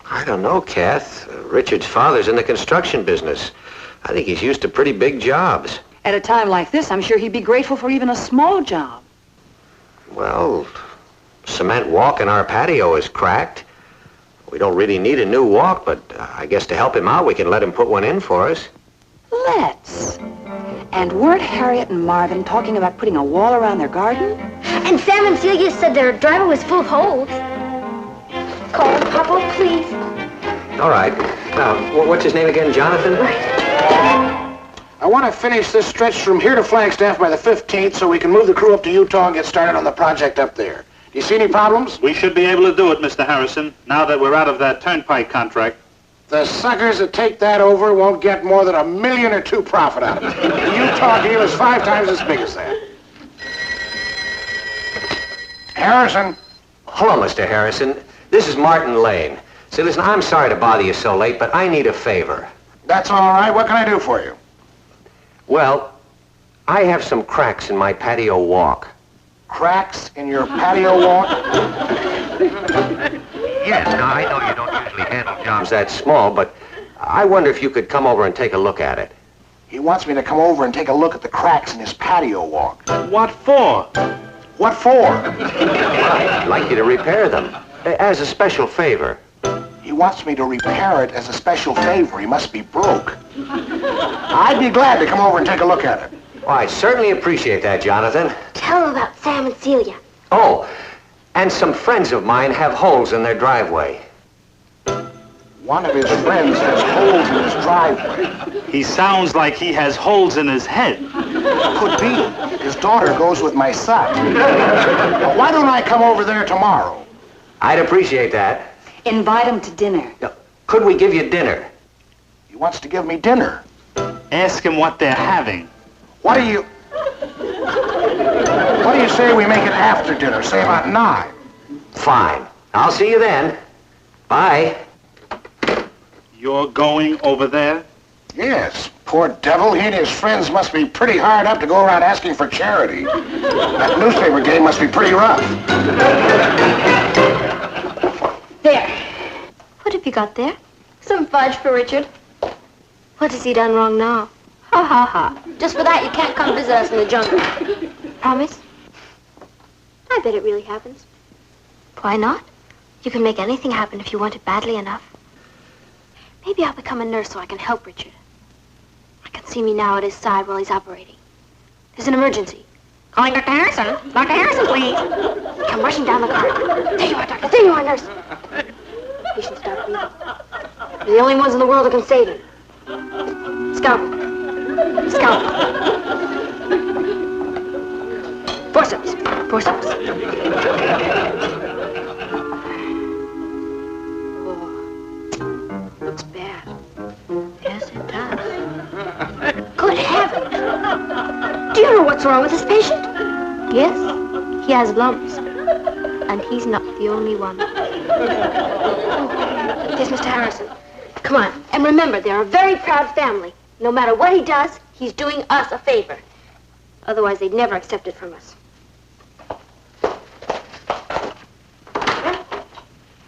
I don't know, Kath. Richard's father's in the construction business. I think he's used to pretty big jobs. At a time like this, I'm sure he'd be grateful for even a small job. Well, cement walk in our patio is cracked. We don't really need a new walk, but I guess to help him out, we can let him put one in for us. Let's. And weren't Harriet and Marvin talking about putting a wall around their garden? And Sam and Celia said their driveway was full of holes. Call him, Papa, please. All right. Now, what's his name again? Jonathan? I want to finish this stretch from here to Flagstaff by the 15th so we can move the crew up to Utah and get started on the project up there. Do you see any problems? We should be able to do it, Mr. Harrison, now that we're out of that turnpike contract. The suckers that take that over won't get more than $1 million or $2 profit out of it. The Utah deal is 5 times as big as that. Harrison. Hello, Mr. Harrison. This is Martin Lane. Say, listen, I'm sorry to bother you so late, but I need a favor. That's all right. What can I do for you? Well, I have some cracks in my patio walk. Cracks in your patio walk? Yes, now I know you don't usually handle jobs that small, but I wonder if you could come over and take a look at it. He wants me to come over and take a look at the cracks in his patio walk. What for? What for? I'd like you to repair them, as a special favor. He wants me to repair it as a special favor. He must be broke. I'd be glad to come over and take a look at it. Well, I certainly appreciate that, Jonathan. Tell him about Sam and Celia. Oh, and some friends of mine have holes in their driveway. One of his friends has holes in his driveway. He sounds like he has holes in his head. Could be. His daughter goes with my son. Now, why don't I come over there tomorrow? I'd appreciate that. Invite him to dinner. Now, could we give you dinner? He wants to give me dinner. Ask him what they're having. What do you say we make it after dinner? Say about 9. Fine. I'll see you then. Bye. You're going over there? Yes. Poor devil. He and his friends must be pretty hard up to go around asking for charity. That newspaper game must be pretty rough. There. What have you got there? Some fudge for Richard. What has he done wrong now? Ha ha ha. Just for that, you can't come visit us in the jungle. Promise? I bet it really happens. Why not? You can make anything happen if you want it badly enough. Maybe I'll become a nurse so I can help Richard. I can see me now at his side while he's operating. There's an emergency. Calling Dr. Harrison. Dr. Harrison, please. Come rushing down the corridor. There you are, Doctor. There you are, nurse. Patient stop breathing. We're the only ones in the world who can save him. Scalpel. Scalpel. Forceps. Forceps. Oh, looks bad. Yes, it does. Good heavens. Do you know what's wrong with this patient? Yes, he has lumps. And he's not the only one. Yes, Mr. Harrison. Come on. And remember, they're a very proud family. No matter what he does, he's doing us a favor. Otherwise, they'd never accept it from us.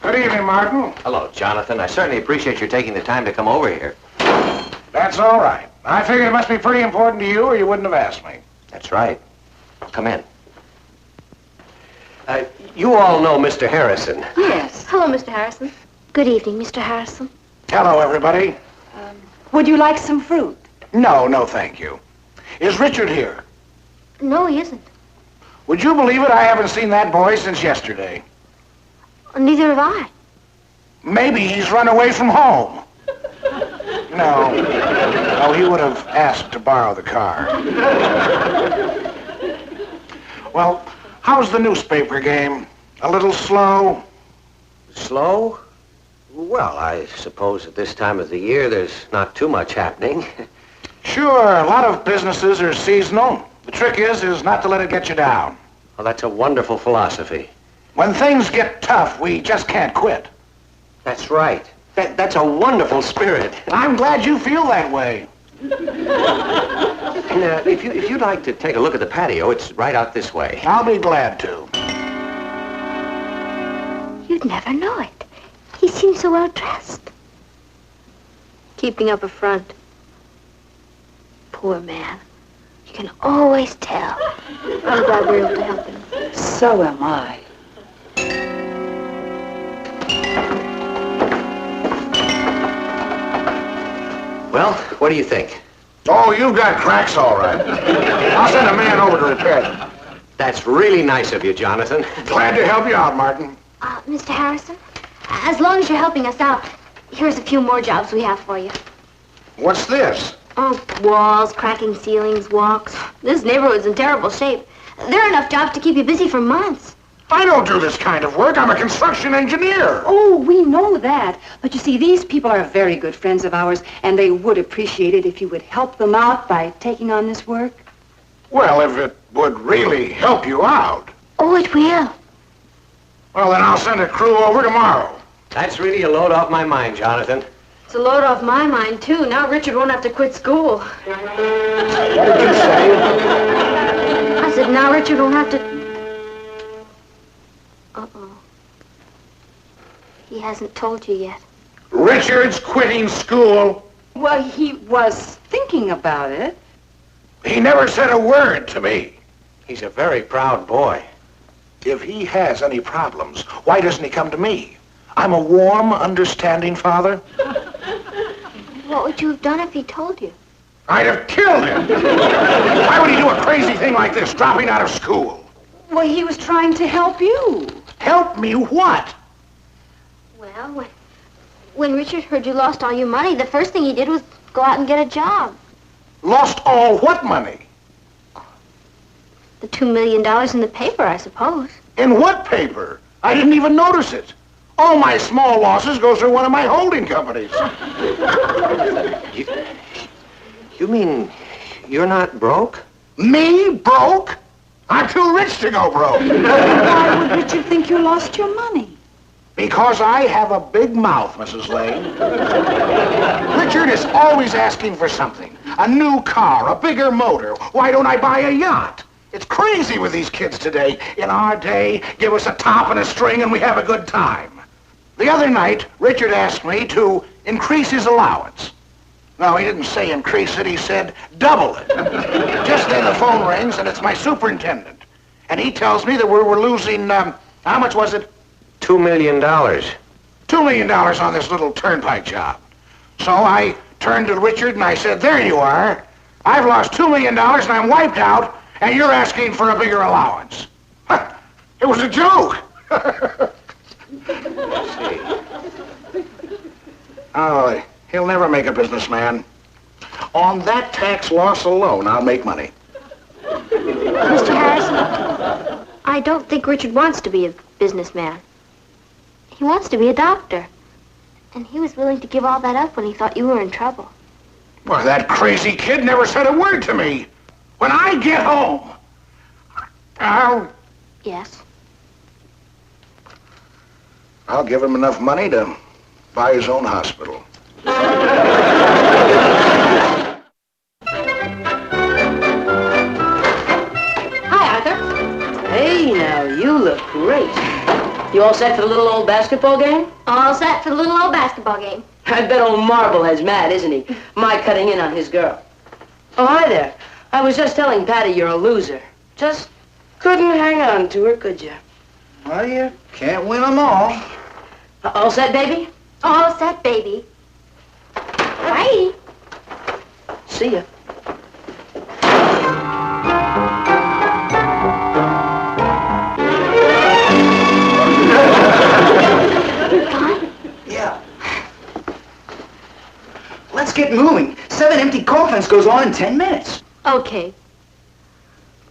Good evening, Martin. Hello, Jonathan. I certainly appreciate your taking the time to come over here. That's all right. I figured it must be pretty important to you or you wouldn't have asked me. That's right. Come in. You all know Mr. Harrison. Yes. Hello, Mr. Harrison. Good evening, Mr. Harrison. Hello, everybody. Would you like some fruit? No, thank you. Is Richard here? No, he isn't. Would you believe it? I haven't seen that boy since yesterday. Neither have I. Maybe he's run away from home. No, he would have asked to borrow the car. Well, how's the newspaper game? A little slow? Slow? Well, I suppose at this time of the year there's not too much happening. Sure, a lot of businesses are seasonal. The trick is not to let it get you down. Well, that's a wonderful philosophy. When things get tough, we just can't quit. That's right. That's a wonderful spirit. I'm glad you feel that way. And, if you'd like to take a look at the patio, it's right out this way. I'll be glad to. You'd never know it. He seems so well dressed. Keeping up a front. Poor man. You can always tell. I'm glad we're able to help him. So am I. Well, what do you think? Oh, you've got cracks all right. I'll send a man over to repair them. That's really nice of you, Jonathan. Glad to help you out, Martin. Mr. Harrison, as long as you're helping us out, here's a few more jobs we have for you. What's this? Oh, walls, cracking ceilings, walks. This neighborhood's in terrible shape. There are enough jobs to keep you busy for months. I don't do this kind of work. I'm a construction engineer. Oh, we know that. But you see, these people are very good friends of ours, and they would appreciate it if you would help them out by taking on this work. Well, if it would really help you out. Oh, it will. Well, then I'll send a crew over tomorrow. That's really a load off my mind, Jonathan. It's a load off my mind, too. Now Richard won't have to quit school. What did you say? I said, now Richard won't have to... Uh-oh. He hasn't told you yet. Richard's quitting school. Well, he was thinking about it. He never said a word to me. He's a very proud boy. If he has any problems, why doesn't he come to me? I'm a warm, understanding father. What would you have done if he told you? I'd have killed him. Why would he do a crazy thing like this, dropping out of school? Well, he was trying to help you. Help me what? Well, when Richard heard you lost all your money, the first thing he did was go out and get a job. Lost all what money? The $2 million in the paper, I suppose. In what paper? I didn't even notice it. All my small losses go through one of my holding companies. You mean you're not broke? Me? Broke? I'm too rich to go broke. Why would Richard think you lost your money? Because I have a big mouth, Mrs. Lane. Richard is always asking for something. A new car, a bigger motor. Why don't I buy a yacht? It's crazy with these kids today. In our day, give us a top and a string and we have a good time. The other night, Richard asked me to increase his allowance. No, he didn't say increase it, he said double it. Just then the phone rings and it's my superintendent. And he tells me that we were losing, how much was it? $2 million. $2 million on this little turnpike job. So I turned to Richard and I said, there you are. I've lost $2 million and I'm wiped out, and you're asking for a bigger allowance. It was a joke. Oh, he'll never make a businessman. On that tax loss alone, I'll make money. Mr. Harrison, I don't think Richard wants to be a businessman. He wants to be a doctor. And he was willing to give all that up when he thought you were in trouble. Well, that crazy kid never said a word to me. When I get home, Yes? I'll give him enough money to buy his own hospital. Hi, Arthur. Hey, now, you look great. You all set for the little old basketball game? All set for the little old basketball game. I bet old Marblehead's mad, isn't he? My cutting in on his girl. Oh, hi there. I was just telling Patty you're a loser. Just couldn't hang on to her, could you? Well, you can't win them all. All set, baby? All set, baby. Bye. See ya. Yeah. Let's get moving. 7 empty coffins goes on in 10 minutes. Okay.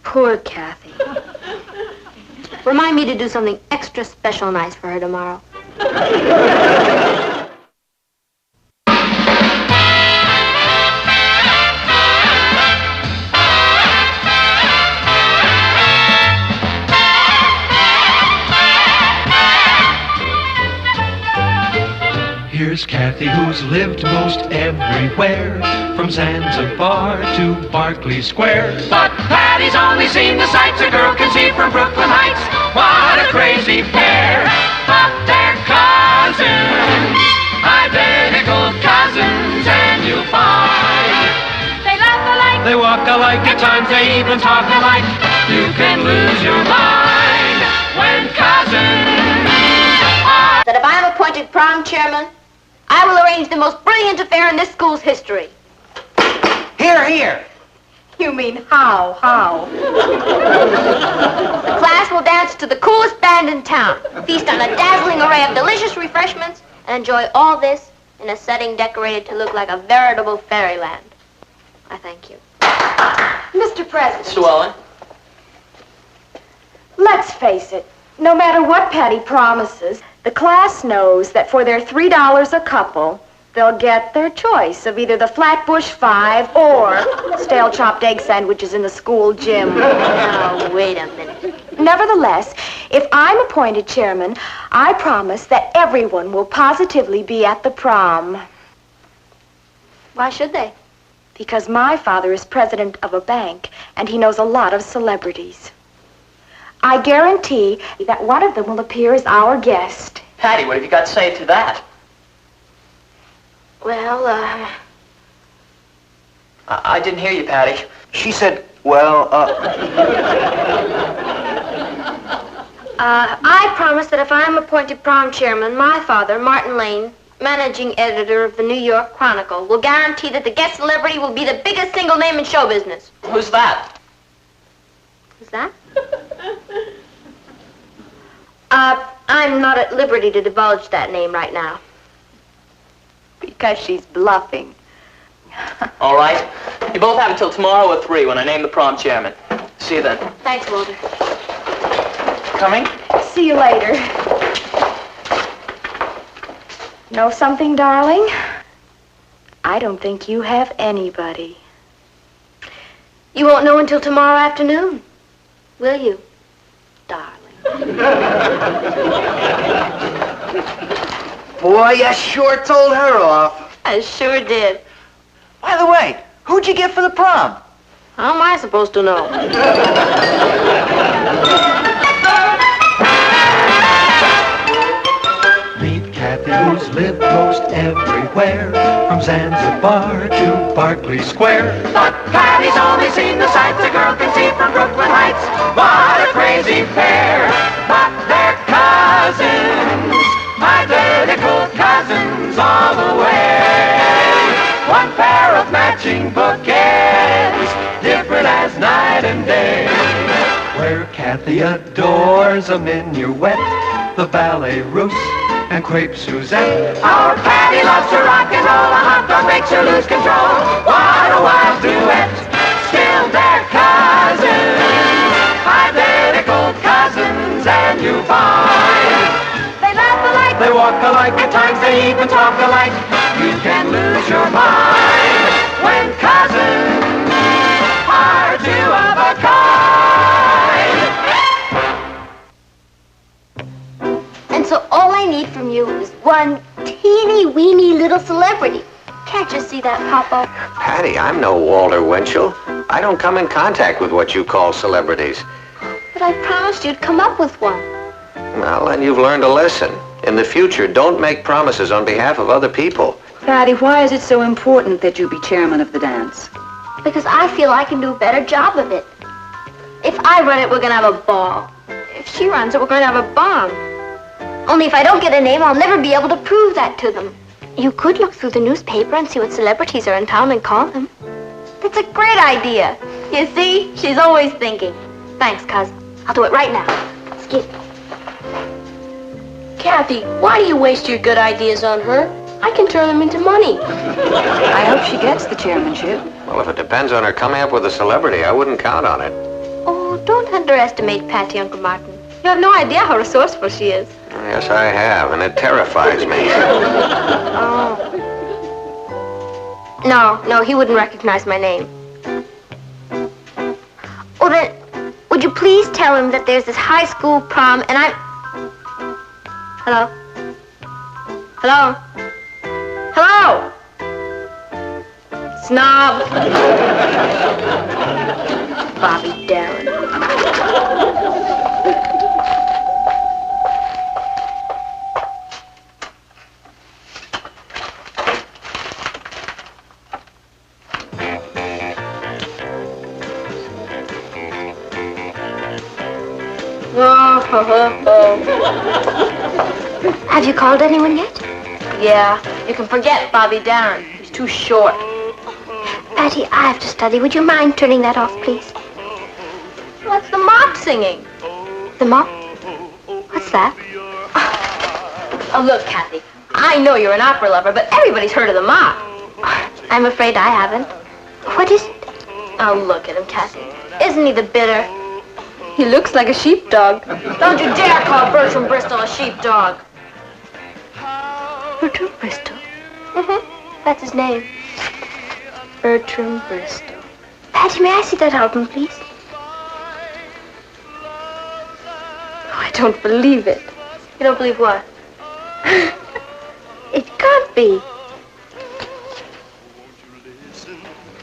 Poor Kathy. Remind me to do something extra special nice for her tomorrow. Here's Kathy, who's lived most everywhere, from Zanzibar to Berkeley Square. But Patty's only seen the sights a girl can see from Brooklyn Heights. What a crazy pair, but they're cousins, identical cousins, and you'll find they laugh alike, They walk alike, at times they even talk alike. You can lose your mind when cousins are. That if I am appointed prom chairman, I will arrange the most brilliant affair in this school's history. Here, here. You mean how? The class will dance to the coolest band in town, feast on a dazzling array of delicious refreshments, and enjoy all this in a setting decorated to look like a veritable fairyland. I thank you. Mr. President, Sue Ellen? let's face it. No matter what Patty promises, the class knows that for their $3 a couple, they'll get their choice of either the Flatbush 5 or stale chopped egg sandwiches in the school gym. Now, wait a minute. Nevertheless, if I'm appointed chairman, I promise that everyone will positively be at the prom. Why should they? Because my father is president of a bank, and he knows a lot of celebrities. I guarantee that one of them will appear as our guest. Patty, what have you got to say to that? Well, I didn't hear you, Patty. She said, well, I promise that if I am appointed prom chairman, my father, Martin Lane, managing editor of the New York Chronicle, will guarantee that the guest celebrity will be the biggest single name in show business. Who's that? Is that? I'm not at liberty to divulge that name right now. Because she's bluffing. All right. You both have until tomorrow at 3 when I name the prom chairman. See you then. Thanks, Walter. Coming? See you later. Know something, darling? I don't think you have anybody. You won't know until tomorrow afternoon, will you, darling? boy, you sure told her off. I sure did. By the way, who'd you get for the prom? How am I supposed to know? Meet Kathy, who's lived most everywhere, from Zanzibar to Berkeley Square. But Patty's only seen the sights a girl can see from Brooklyn Heights. What a crazy pair, but they're cousins, identical cousins all the way. One pair of matching bookends, different as night and day. Where Kathy adores a minuet, the ballet russe, and crepe Suzette. Our Patty loves to rock and roll, a hot dog makes her lose control. What a wild duet, still they're cousins, identical cousins, and you find they laugh alike, They walk alike, at times they even talk alike. You can lose your mind when cousins are two of a kind. And so all I need from you is one teeny weeny little celebrity. Can't you see that, Papa? Patty, I'm no Walter Winchell. I don't come in contact with what you call celebrities. But I promised you'd come up with one. Well, then you've learned a lesson. In the future, don't make promises on behalf of other people. Patty, why is it so important that you be chairman of the dance? Because I feel I can do a better job of it. If I run it, we're going to have a ball. If she runs it, we're going to have a bomb. Only if I don't get a name, I'll never be able to prove that to them. You could look through the newspaper and see what celebrities are in town and call them. That's a great idea. You see, she's always thinking. Thanks, cousin. I'll do it right now. Excuse me. Kathy, why do you waste your good ideas on her? I can turn them into money. I hope she gets the chairmanship. Well, if it depends on her coming up with a celebrity, I wouldn't count on it. Oh, don't underestimate Patty, Uncle Martin. You have no idea how resourceful she is. Yes, I have, and it terrifies me. Oh. No, he wouldn't recognize my name. Oh, then, would you please tell him that there's this high school prom and I'm... Hello? Hello? Hello? Snob. Bobby Darin. Have you called anyone yet? Yeah, you can forget Bobby Darin. He's too short. Patty, I have to study. Would you mind turning that off, please? What's the mop singing? The mop? What's that? Oh, look, Kathy. I know you're an opera lover, but everybody's heard of the mop. I'm afraid I haven't. What is it? Oh, look at him, Kathy. Isn't he the bitter? He looks like a sheepdog. Don't you dare call Bertram Bristol a sheepdog. Bertram Bristol? Mm-hmm. That's his name. Bertram Bristol. Patty, may I see that album, please? Oh, I don't believe it. You don't believe what? It can't be.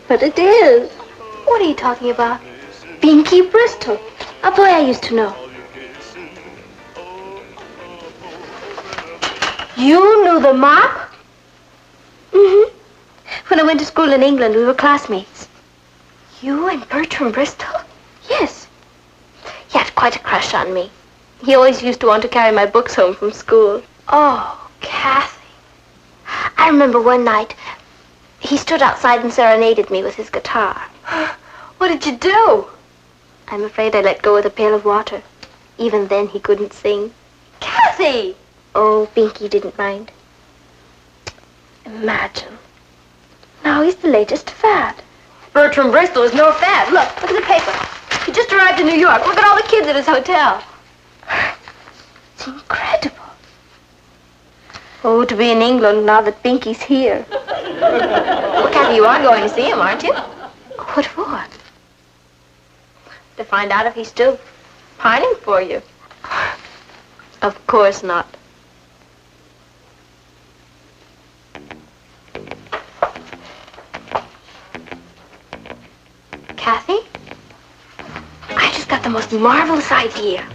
But it is. What are you talking about? Binky Bristol. A boy I used to know. You knew the mop? Mm-hmm. When I went to school in England, we were classmates. You and Bertram Bristol? Yes. He had quite a crush on me. He always used to want to carry my books home from school. Oh, Kathy. I remember one night, he stood outside and serenaded me with his guitar. What did you do? I'm afraid I let go of the pail of water. Even then, he couldn't sing. Kathy! Oh, Binky didn't mind. Imagine. Now he's the latest fad. Bertram Bristol is no fad. Look at the paper. He just arrived in New York. Look at all the kids at his hotel. It's incredible. Oh, to be in England now that Binky's here. Well, Kathy, you are going to see him, aren't you? What for? To find out if he's still pining for you. Of course not. Kathy? I just got the most marvelous idea.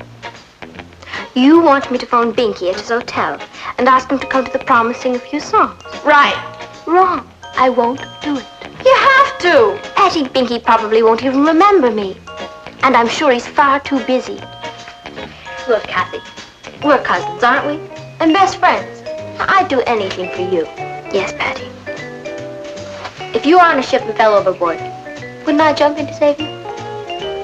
You want me to phone Binky at his hotel and ask him to come to the prom and sing a few songs. Right. Wrong. I won't do it. You have to. Patty, Binky probably won't even remember me. And I'm sure he's far too busy. Look, Kathy, We're cousins, aren't we? And best friends. I'd do anything for you. Yes, Patty. If you were on a ship and fell overboard, wouldn't I jump in to save you?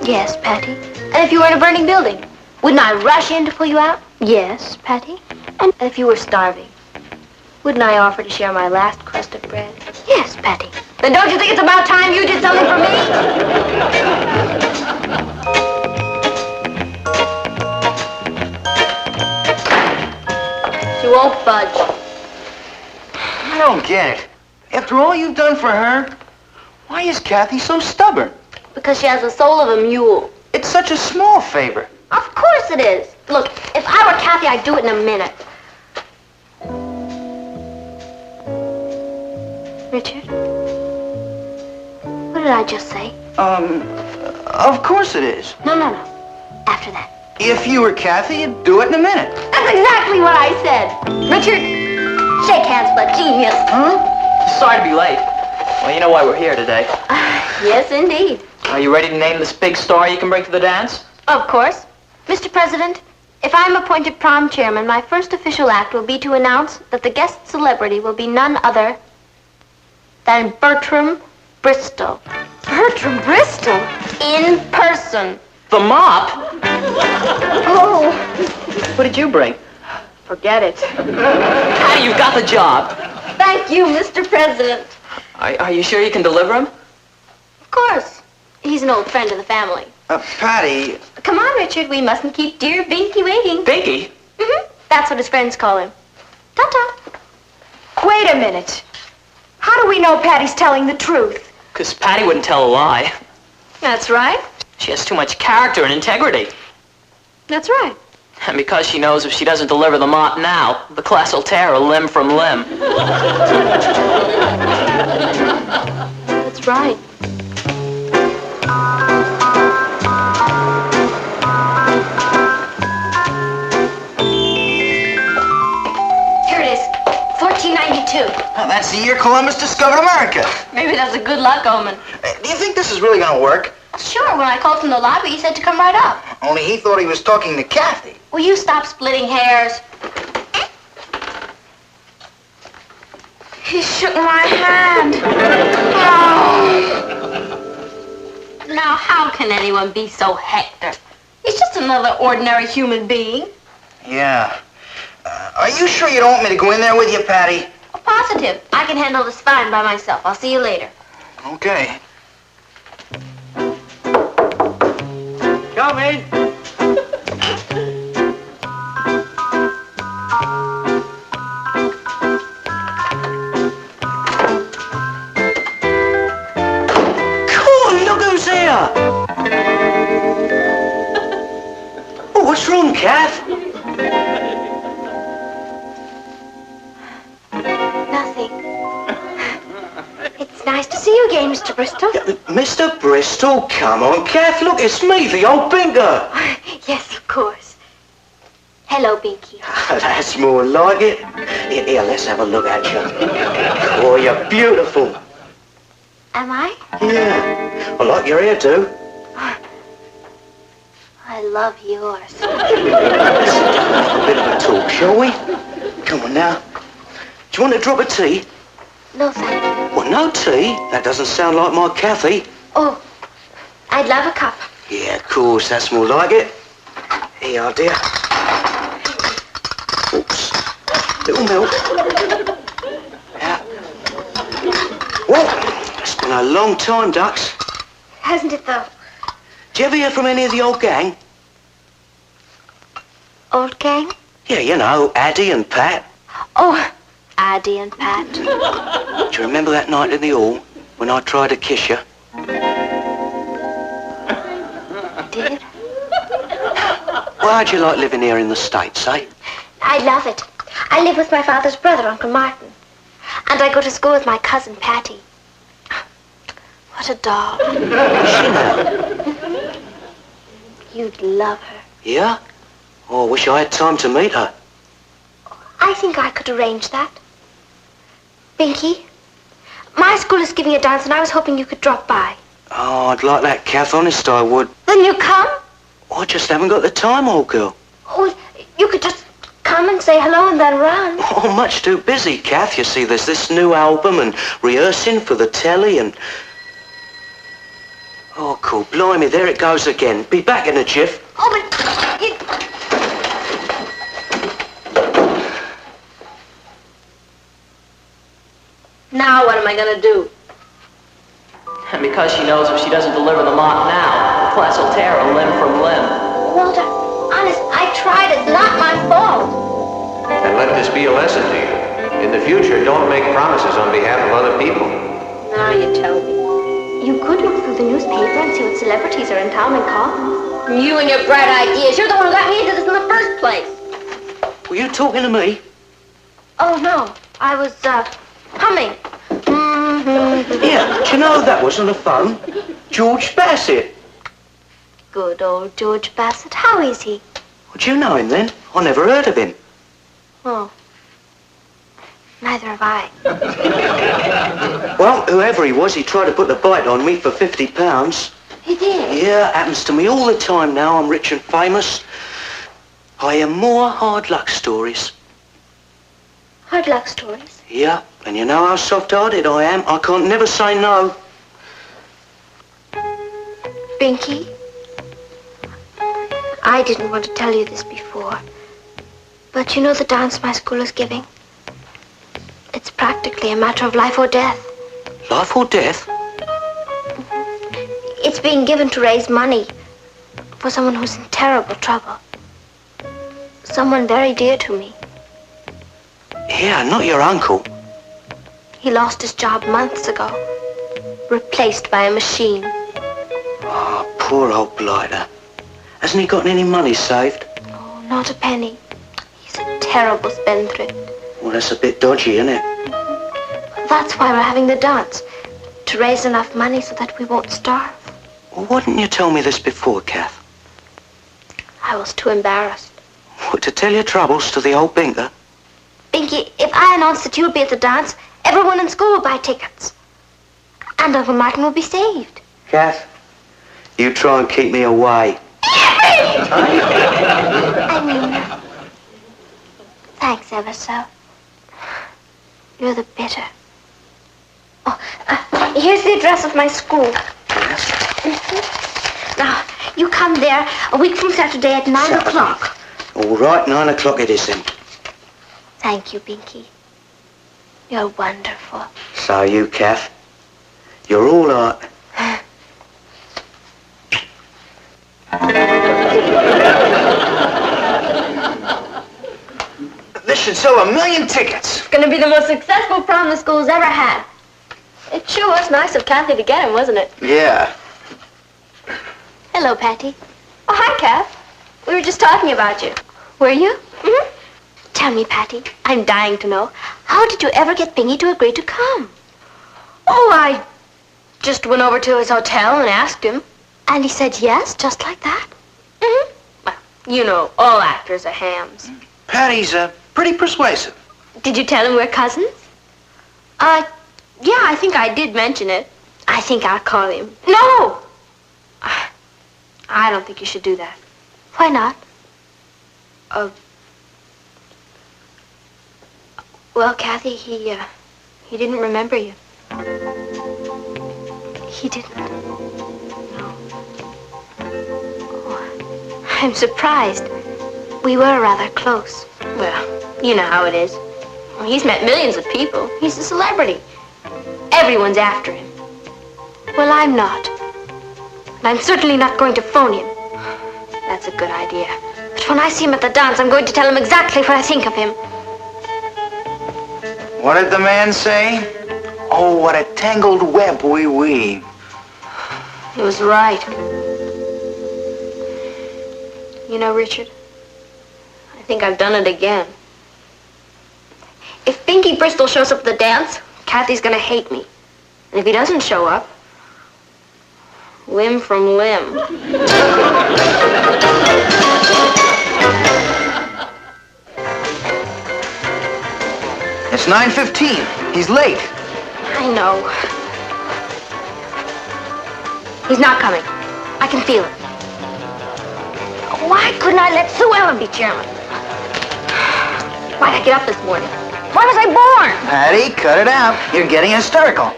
Yes, Patty. And if you were in a burning building, wouldn't I rush in to pull you out? Yes, Patty. And if you were starving, wouldn't I offer to share my last crust of bread? Yes, Patty. Then don't you think it's about time you did something for me? She won't budge. I don't get it. After all you've done for her, why is Kathy so stubborn? Because she has the soul of a mule. It's such a small favor. Of course it is. Look, if I were Kathy, I'd do it in a minute. Richard? What did I just say? Of course it is. No. After that. If you were Kathy, you'd do it in a minute. That's exactly what I said. Richard, shake hands with a genius. Huh? Sorry to be late. Well, you know why we're here today. Yes, indeed. Are you ready to name this big star you can bring to the dance? Of course. Mr. President, if I'm appointed prom chairman, my first official act will be to announce that the guest celebrity will be none other than Bertram Bristol. Bertram Bristol? In person. The mop? Oh. What did you bring? Forget it. Patty, you've got the job. Thank you, Mr. President. Are you sure you can deliver him? Of course. He's an old friend of the family. Patty. Come on, Richard. We mustn't keep dear Binky waiting. Binky? Mm-hmm. That's what his friends call him. Ta-ta. Wait a minute. How do we know Patty's telling the truth? Because Patty wouldn't tell a lie. That's right. She has too much character and integrity. That's right. And because she knows if she doesn't deliver the mop now, the class will tear her limb from limb. That's right. Here it is. 1492. Well, that's the year Columbus discovered America. Maybe that's a good luck omen. Do you think this is really gonna work? Sure, when I called from the lobby, he said to come right up. Only he thought he was talking to Kathy. Will you stop splitting hairs? He shook my hand. Oh. Now, how can anyone be so hectic? He's just another ordinary human being. Yeah. Are you sure you don't want me to go in there with you, Patty? Oh, positive. I can handle this fine by myself. I'll see you later. Okay. Come in. Oh, what's wrong, Kath? Nothing. It's nice to see you again, Mr. Bristol. Mr. Bristol, come on, Kath. Look, it's me, the old Bingo. Yes, of course. Hello, Binky. That's more like it. Here, let's have a look at you. Oh, you're beautiful. Am I? Yeah. I like your hair, too. I love yours. Let's have a bit of a talk, shall we? Come on now. Do you want a drop of tea? No, thank you. Well, no tea? That doesn't sound like my Kathy. Oh, I'd love a cup. Yeah, of course. That's more like it. Here you are, dear. Oops. Little milk. Yeah. Well, it's been a long time, Ducks. Hasn't it, though? Do you ever hear from any of the old gang? Old gang? Yeah, you know, Addie and Pat. Oh, Addie and Pat. Do you remember that night in the hall when I tried to kiss you? Did? Well, how'd you like living here in the States, eh? I love it. I live with my father's brother, Uncle Martin. And I go to school with my cousin, Patty. What a doll. What's she now? You'd love her. Yeah? Oh, I wish I had time to meet her. I think I could arrange that. Binky, my school is giving a dance and I was hoping you could drop by. Oh, I'd like that, Kath. Honest, I would. Then you come? Oh, I just haven't got the time, old girl. Oh, you could just come and say hello and then run. Oh, much too busy, Kath. You see, there's this new album and rehearsing for the telly and... Oh, cool. Blimey, there it goes again. Be back in a jiff. Oh, but... Now what am I going to do? And because she knows if she doesn't deliver the mop now, the class will tear her limb from limb. Walter, honest, I tried. It's not my fault. And let this be a lesson to you. In the future, don't make promises on behalf of other people. Now you tell me. You could look through the newspaper and see what celebrities are in town and call. You and your bright ideas. You're the one who got me into this in the first place. Were you talking to me? Oh, no. I was, humming. Yeah, do you know that was on the phone? George Bassett. Good old George Bassett. How is he? Well, do you know him then? I never heard of him. Oh. Neither have I. Well, whoever he was, he tried to put the bite on me for £50. He did? Yeah, happens to me all the time now. I'm rich and famous. I hear more hard luck stories. Hard luck stories? Yeah, and you know how soft-hearted I am. I can't never say no. Binky, I didn't want to tell you this before, but you know the dance my school is giving? It's practically a matter of life or death. Life or death? It's being given to raise money for someone who's in terrible trouble. Someone very dear to me. Yeah, not your uncle. He lost his job months ago, replaced by a machine. Oh, poor old blighter. Hasn't he got any money saved? Oh, Not a penny. He's a terrible spendthrift. Well, that's a bit dodgy, isn't it? That's why we're having the dance. To raise enough money so that we won't starve. Well, why didn't you tell me this before, Kath? I was too embarrassed. What, to tell your troubles to the old binker? Binky, if I announced that you'd be at the dance, everyone in school would buy tickets. And Uncle Martin would be saved. Kath, you try and keep me away. I mean, thanks ever so. You're the bitter. Oh, here's the address of my school. Now, you come there a week from Saturday at 9 o'clock. All right, 9 o'clock it is then. Thank you, Binky. You're wonderful. So are you, Kath. You're all right. This should sell 1 million tickets. It's going to be the most successful prom the school's ever had. It sure was nice of Kathy to get him, wasn't it? Yeah. Hello, Patty. Oh, hi, Kath. We were just talking about you. Were you? Mm-hmm. Tell me, Patty, I'm dying to know, how did you ever get Bingy to agree to come? Oh, I just went over to his hotel and asked him. And he said yes, just like that? Mm-hmm. Well, you know, all actors are hams. Patty's pretty persuasive. Did you tell him we're cousins? Yeah, I think I did mention it. I think I'll call him. No! I don't think you should do that. Why not? Well, Kathy, he didn't remember you. He didn't? No. Oh, I'm surprised. We were rather close. Well, you know how it is. Well, he's met millions of people. He's a celebrity. Everyone's after him. Well, I'm not. And I'm certainly not going to phone him. That's a good idea. But when I see him at the dance, I'm going to tell him exactly what I think of him. What did the man say? Oh, what a tangled web we weave. He was right. You know, Richard, I think I've done it again. If Binky Bristol shows up at the dance, Kathy's gonna hate me. And if he doesn't show up, limb from limb. It's 9:15. He's late. I know. He's not coming. I can feel it. Why couldn't I let Sue Ellen be chairman? Why'd I get up this morning? Why was I born? Patty, cut it out. You're getting hysterical.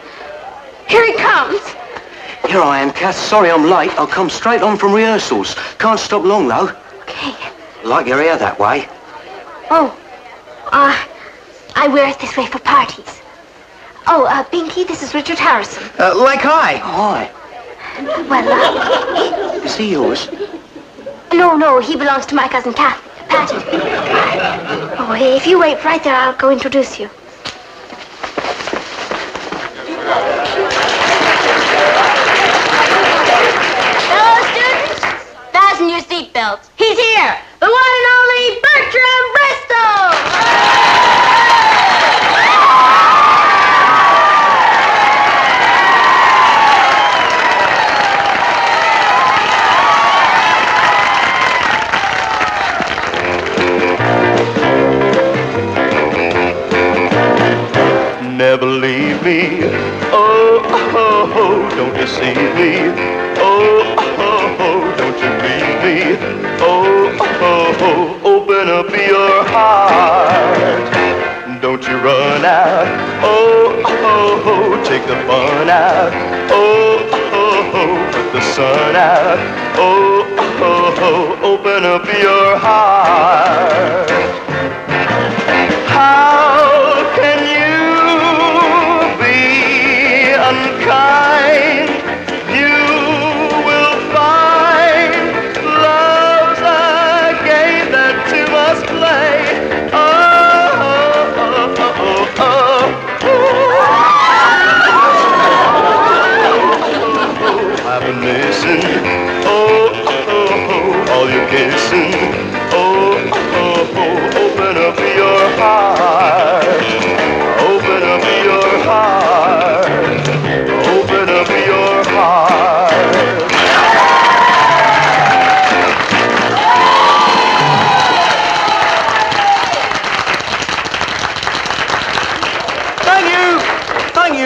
Here he comes. Here I am, Kath. Sorry I'm late. I'll come straight on from rehearsals. Can't stop long, though. Okay. Like your hair that way. Oh, I wear it this way for parties. Oh, Binky, this is Richard Harrison. Like I. Hi. Well, Is he yours? No, he belongs to my cousin Patty. Oh, if you wait right there, I'll go introduce you. Fellow students, fasten your seatbelts. He's here, the one and only Bertram Bristol! Never leave me. Oh, oh, oh, don't deceive me. Oh, oh, oh, don't you leave me. Oh, oh, oh, open up your heart. Don't you run out. Oh, oh, oh, take the fun out. Oh, oh, oh, put the sun out. Oh, oh, oh, open up your heart. How can you be unkind? You will find love's a game that two must play. Oh, oh, oh, oh, oh. Have a listen. Oh, oh, oh, all your kissing. Oh,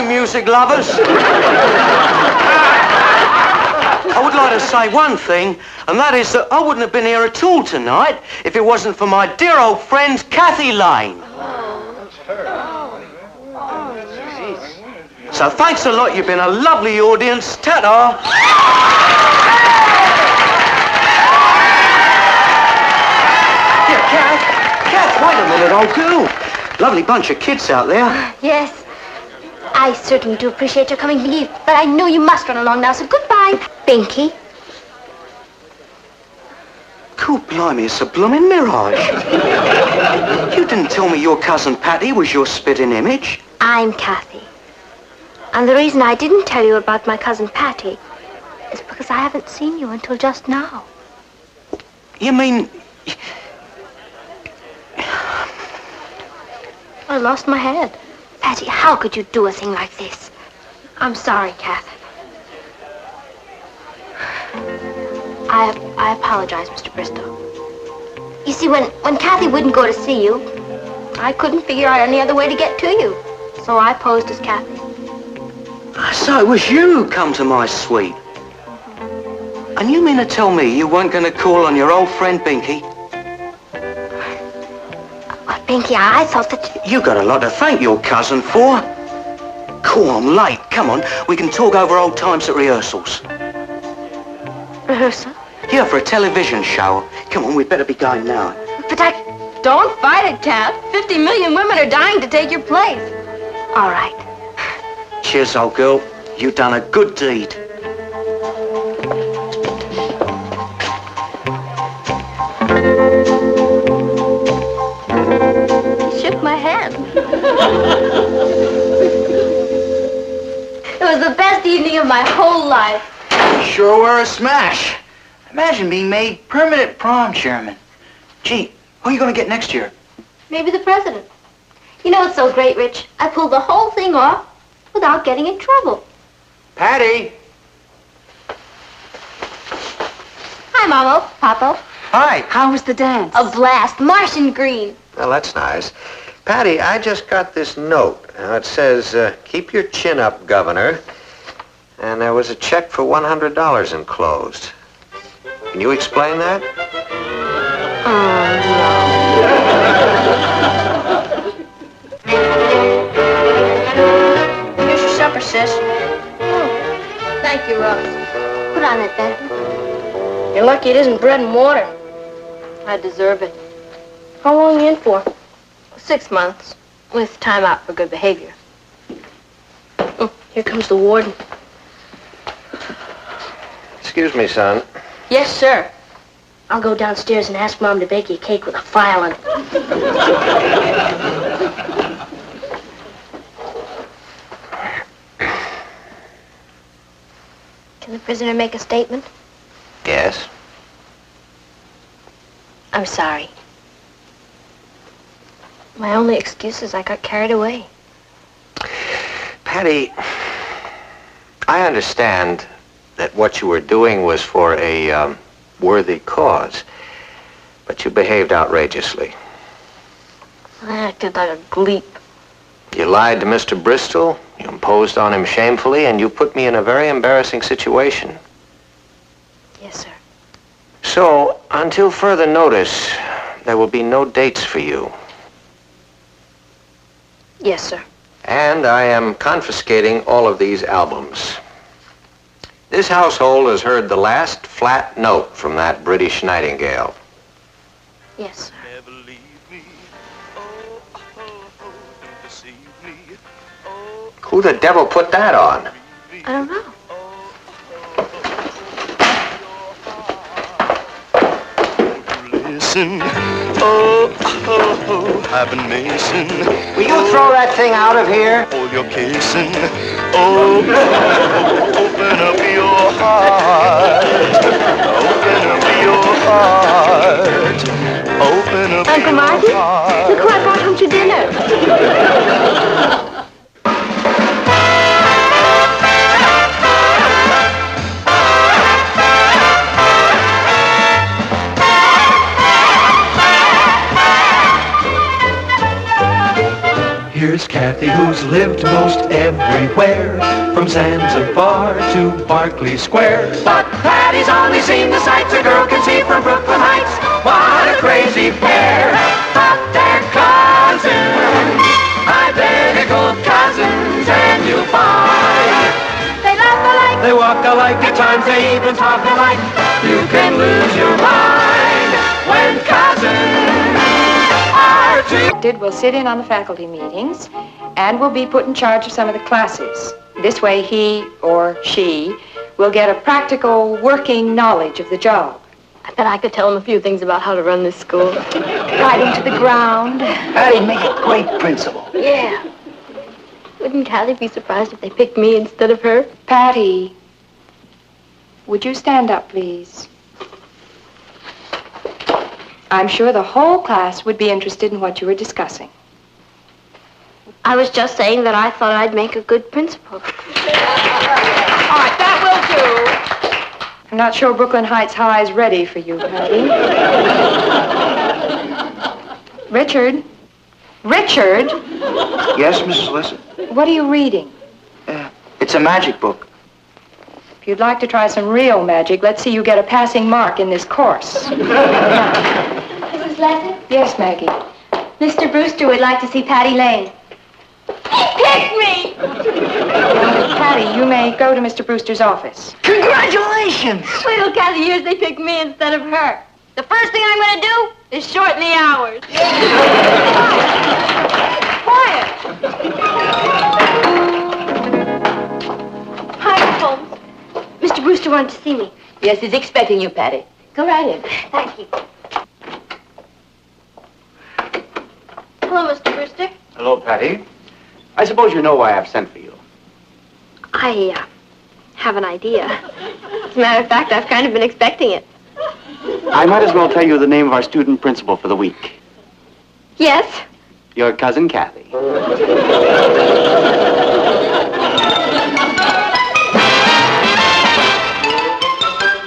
music lovers. I would like to say one thing, and that is that I wouldn't have been here at all tonight if it wasn't for my dear old friend, Kathy Lane. So thanks a lot, you've been a lovely audience. Ta-ta! Kath, wait a minute, old girl. Lovely bunch of kids out there. Yes. I certainly do appreciate your coming, Binky, but I know you must run along now, so goodbye, Binky. Cool, blimey, it's a blooming mirage. You didn't tell me your cousin Patty was your spitting image. I'm Kathy. And the reason I didn't tell you about my cousin Patty is because I haven't seen you until just now. You mean... I lost my head. Patty, how could you do a thing like this? I'm sorry, Kath. I apologize, Mr. Bristow. You see, when Kathy wouldn't go to see you, I couldn't figure out any other way to get to you. So I posed as Kathy. So it was you who come to my suite? And you mean to tell me you weren't going to call on your old friend Binky? Binky, I thought that... You got a lot to thank your cousin for. Cool, I'm late. Come on, we can talk over old times at rehearsals. Rehearsal? Yeah, for a television show. Come on, we'd better be going now. But I... Don't fight it, Kath. 50 million women are dying to take your place. All right. Cheers, old girl. You've done a good deed. He shook my hand. It was the best evening of my whole life. Sure were a smash. Imagine being made permanent prom chairman. Gee, who are you going to get next year? Maybe the president. You know what's so great, Rich? I pulled the whole thing off without getting in trouble. Patty! Hi, Mamo. Papa. Hi. How was the dance? A blast. Martian green. Well, that's nice. Patty, I just got this note. Now, it says, keep your chin up, Governor. And there was a check for $100 enclosed. Can you explain that? Here's your supper, sis. Oh, thank you, Rose. Put on that, Benton. You're lucky it isn't bread and water. I deserve it. How long are you in for? 6 months, with time out for good behavior. Oh, here comes the warden. Excuse me, son. Yes, sir. I'll go downstairs and ask Mom to bake you a cake with a file on it. Can the prisoner make a statement? Yes? I'm sorry. My only excuse is I got carried away. Patty, I understand that what you were doing was for a worthy cause, but you behaved outrageously. I acted like a gleep. You lied to Mr. Bristol, you imposed on him shamefully, and you put me in a very embarrassing situation. Yes, sir. So, until further notice, there will be no dates for you. Yes, sir. And I am confiscating all of these albums. This household has heard the last flat note from that British nightingale. Yes, sir. Who the devil put that on? I don't know. Listen, oh, I've been missing. Will you throw that thing out of here? All your kissing, oh, open up your heart, open up your heart, open up Uncle your Martin, heart. look who I brought home to dinner. Here's Kathy, who's lived most everywhere, from Zanzibar to Berkeley Square. But Patty's only seen the sights a girl can see from Brooklyn Heights. What a crazy pair, but they're cousins, identical cousins, and you'll find they laugh alike, They walk alike, at times they even talk alike. You can lose your mind when cousins are two. Will sit in on the faculty meetings and will be put in charge of some of the classes. This way he or she will get a practical working knowledge of the job. I bet I could tell him a few things about how to run this school. Right into the ground. Patty'd make a great principal. Yeah. Wouldn't Callie be surprised if they picked me instead of her? Patty, would you stand up, please? I'm sure the whole class would be interested in what you were discussing. I was just saying that I thought I'd make a good principal. All right, that will do. I'm not sure Brooklyn Heights High is ready for you, Patty. Richard? Richard? Yes, Mrs. Listen? What are you reading? It's a magic book. If you'd like to try some real magic, let's see you get a passing mark in this course. Mrs. Lesson? Yes, Maggie. Mr. Brewster would like to see Patty Lane. Pick me! Patty, you may go to Mr. Brewster's office. Congratulations! Wait till Kathy hears they picked me instead of her. The first thing I'm going to do is shorten the hours. Quiet! Hi, Holmes. Mr. Brewster wanted to see me. Yes, he's expecting you, Patty. Go right in. Thank you. Hello, Mr. Brewster. Hello, Patty. I suppose you know why I've sent for you. I have an idea. As a matter of fact, I've kind of been expecting it. I might as well tell you the name of our student principal for the week. Yes? Your cousin Kathy.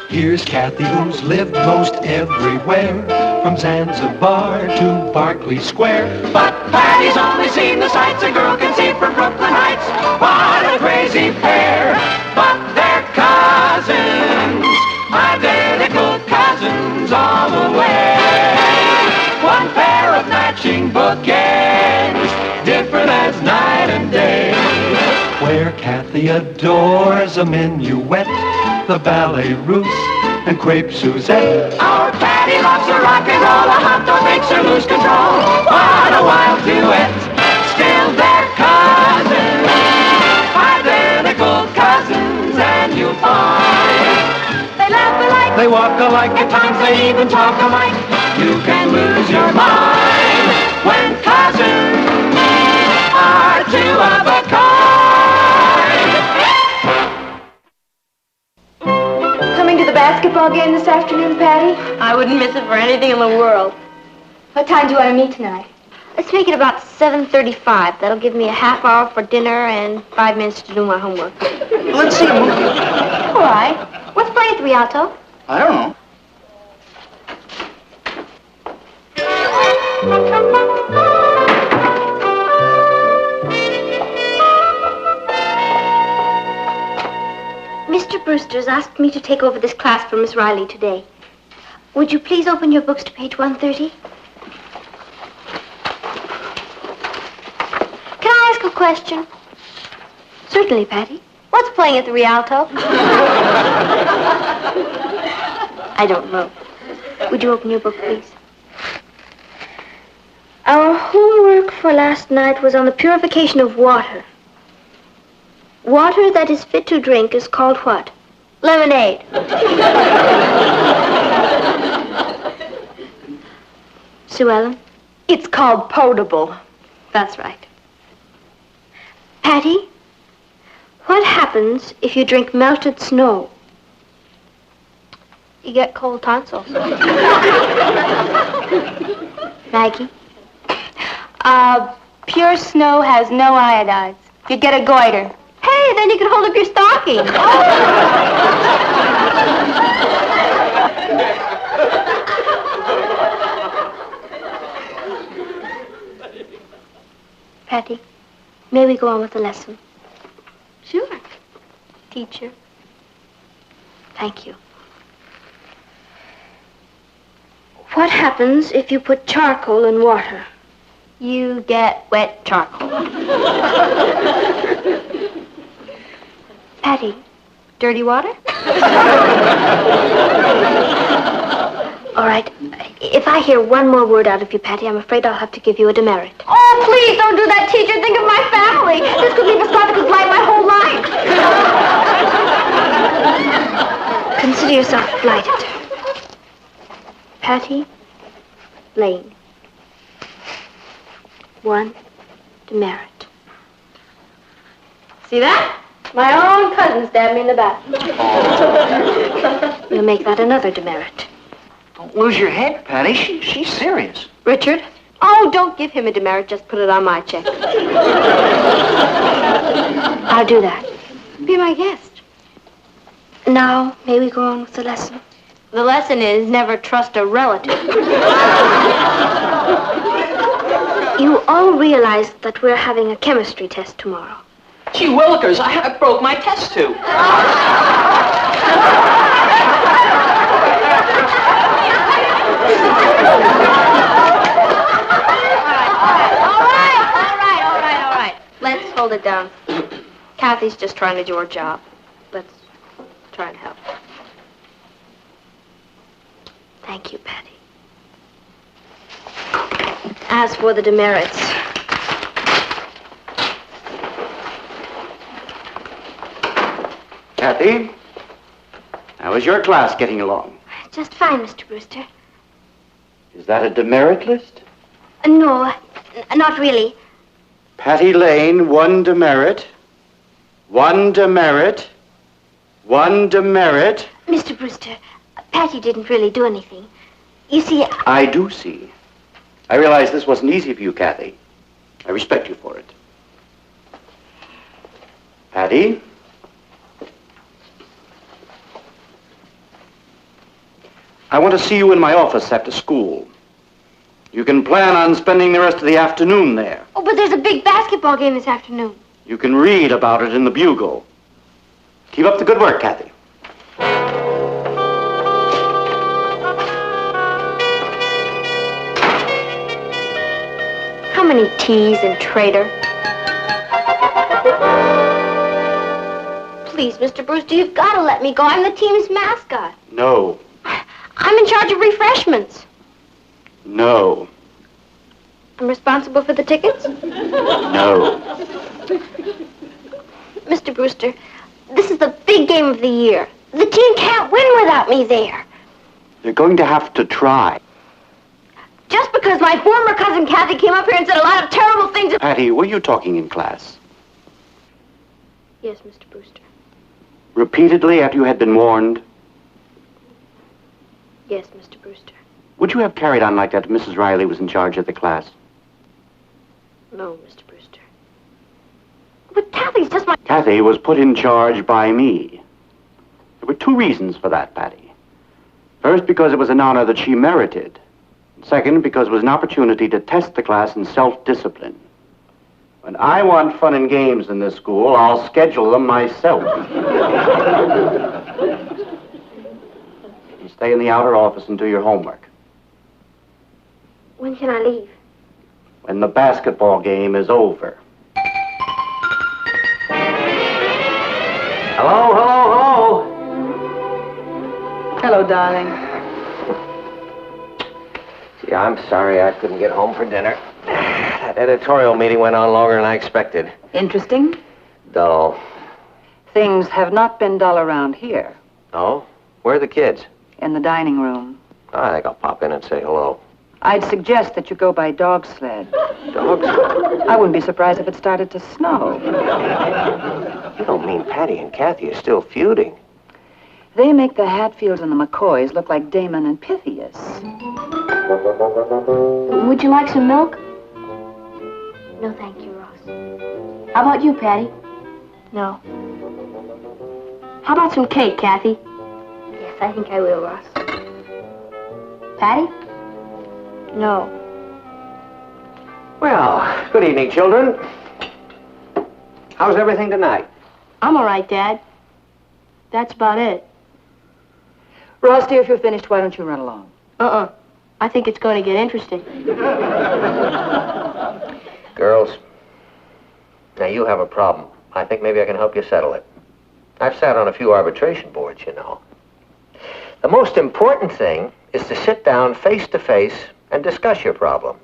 Here's Kathy, who's lived most everywhere, from Zanzibar to Berkeley Square. But Patty's only seen the sights a girl can see from Brooklyn Heights. What a crazy pair, but they're cousins, identical cousins all the way. One pair of matching bookends, different as night and day. Where Kathy adores a minuet, the ballet russe, and crepe Suzette. Our Patty loves her rock and roll, a hot dog makes her lose control. What a wild duet, still they're cousins, identical cousins, and you'll find they laugh alike, They walk alike, at times they even talk alike. You can lose your mind when cousins are two of a kind. Coming to the basketball game this afternoon, Patty? I wouldn't miss it for anything in the world. What time do you want to meet tonight? Let's make it about 7:35. That'll give me a half hour for dinner and 5 minutes to do my homework. Let's see a movie. All right. What's playing at the Rialto? I don't know. Mr. Brewster's asked me to take over this class for Miss Riley today. Would you please open your books to page 130? Can I ask a question? Certainly, Patty. What's playing at the Rialto? I don't know. Would you open your book, please? Our homework for last night was on the purification of water. Water that is fit to drink is called what? Lemonade. Sue Ellen? It's called potable. That's right. Patty, what happens if you drink melted snow? You get cold tonsils. Maggie? Pure snow has no iodides. You'd get a goiter. Hey, then you could hold up your stocking. Patty, may we go on with the lesson? Sure. Teacher. Thank you. What happens if you put charcoal in water? You get wet charcoal. Patty, dirty water? All right. If I hear one more word out of you, Patty, I'm afraid I'll have to give you a demerit. Oh, please don't do that, teacher. Think of my family. This could be the Spartacus life my whole life. Consider yourself blighted. Patty Lane. 1 demerit. See that? My own cousin stabbed me in the back. We'll make that another demerit. Don't lose your head, Patty. She's serious. Richard? Oh, don't give him a demerit. Just put it on my check. I'll do that. Be my guest. Now, may we go on with the lesson? The lesson is never trust a relative. You all realize that we're having a chemistry test tomorrow. Gee willikers, I broke my test tube. All right. Let's hold it down. Kathy's just trying to do her job. Let's try and help. Thank you, Patty. As for the demerits, Kathy, how is your class getting along? just fine, Mr. Brewster. Is that a demerit list? No, not really. Patty Lane, 1 demerit. 1 demerit. 1 demerit. Mr. Brewster, Patty didn't really do anything. You see, I do see. I realize this wasn't easy for you, Kathy. I respect you for it. Patty? I want to see you in my office after school. You can plan on spending the rest of the afternoon there. oh, but there's a big basketball game this afternoon. You can read about it in the Bugle. Keep up the good work, Kathy. How many T's in traitor? Please, Mr. Brewster, you've got to let me go. I'm the team's mascot. No. I'm in charge of refreshments. No. I'm responsible for the tickets? No. Mr. Brewster, this is the big game of the year. The team can't win without me there. They're going to have to try. Just because my former cousin Kathy came up here and said a lot of terrible things. Patty, were you talking in class? Yes, Mr. Brewster. Repeatedly after you had been warned? Yes, Mr. Brewster. Would you have carried on like that if Mrs. Riley was in charge of the class? No, Mr. Brewster. But Kathy's just my... Kathy was put in charge by me. There were 2 reasons for that, Patty. First, because it was an honor that she merited. Second, because it was an opportunity to test the class in self-discipline. When I want fun and games in this school, I'll schedule them myself. You stay in the outer office and do your homework. When can I leave? When the basketball game is over. Hello, hello, hello. Hello, darling. Gee, I'm sorry I couldn't get home for dinner. That editorial meeting went on longer than I expected. Interesting? Dull. Things have not been dull around here. Oh? Where are the kids? In the dining room. I think I'll pop in and say hello. I'd suggest that you go by dog sled. Dog sled? I wouldn't be surprised if it started to snow. You don't mean Patty and Kathy are still feuding? They make the Hatfields and the McCoys look like Damon and Pythias. Would you like some milk? No, thank you, Ross. How about you, Patty? No. How about some cake, Kathy? Yes, I think I will, Ross. Patty? No. Well, good evening, children. How's everything tonight? I'm all right, Dad. That's about it. Ross, dear, if you're finished, why don't you run along? I think it's going to get interesting. Girls, now you have a problem. I think maybe I can help you settle it. I've sat on a few arbitration boards, you know. The most important thing is to sit down face to face and discuss your problem.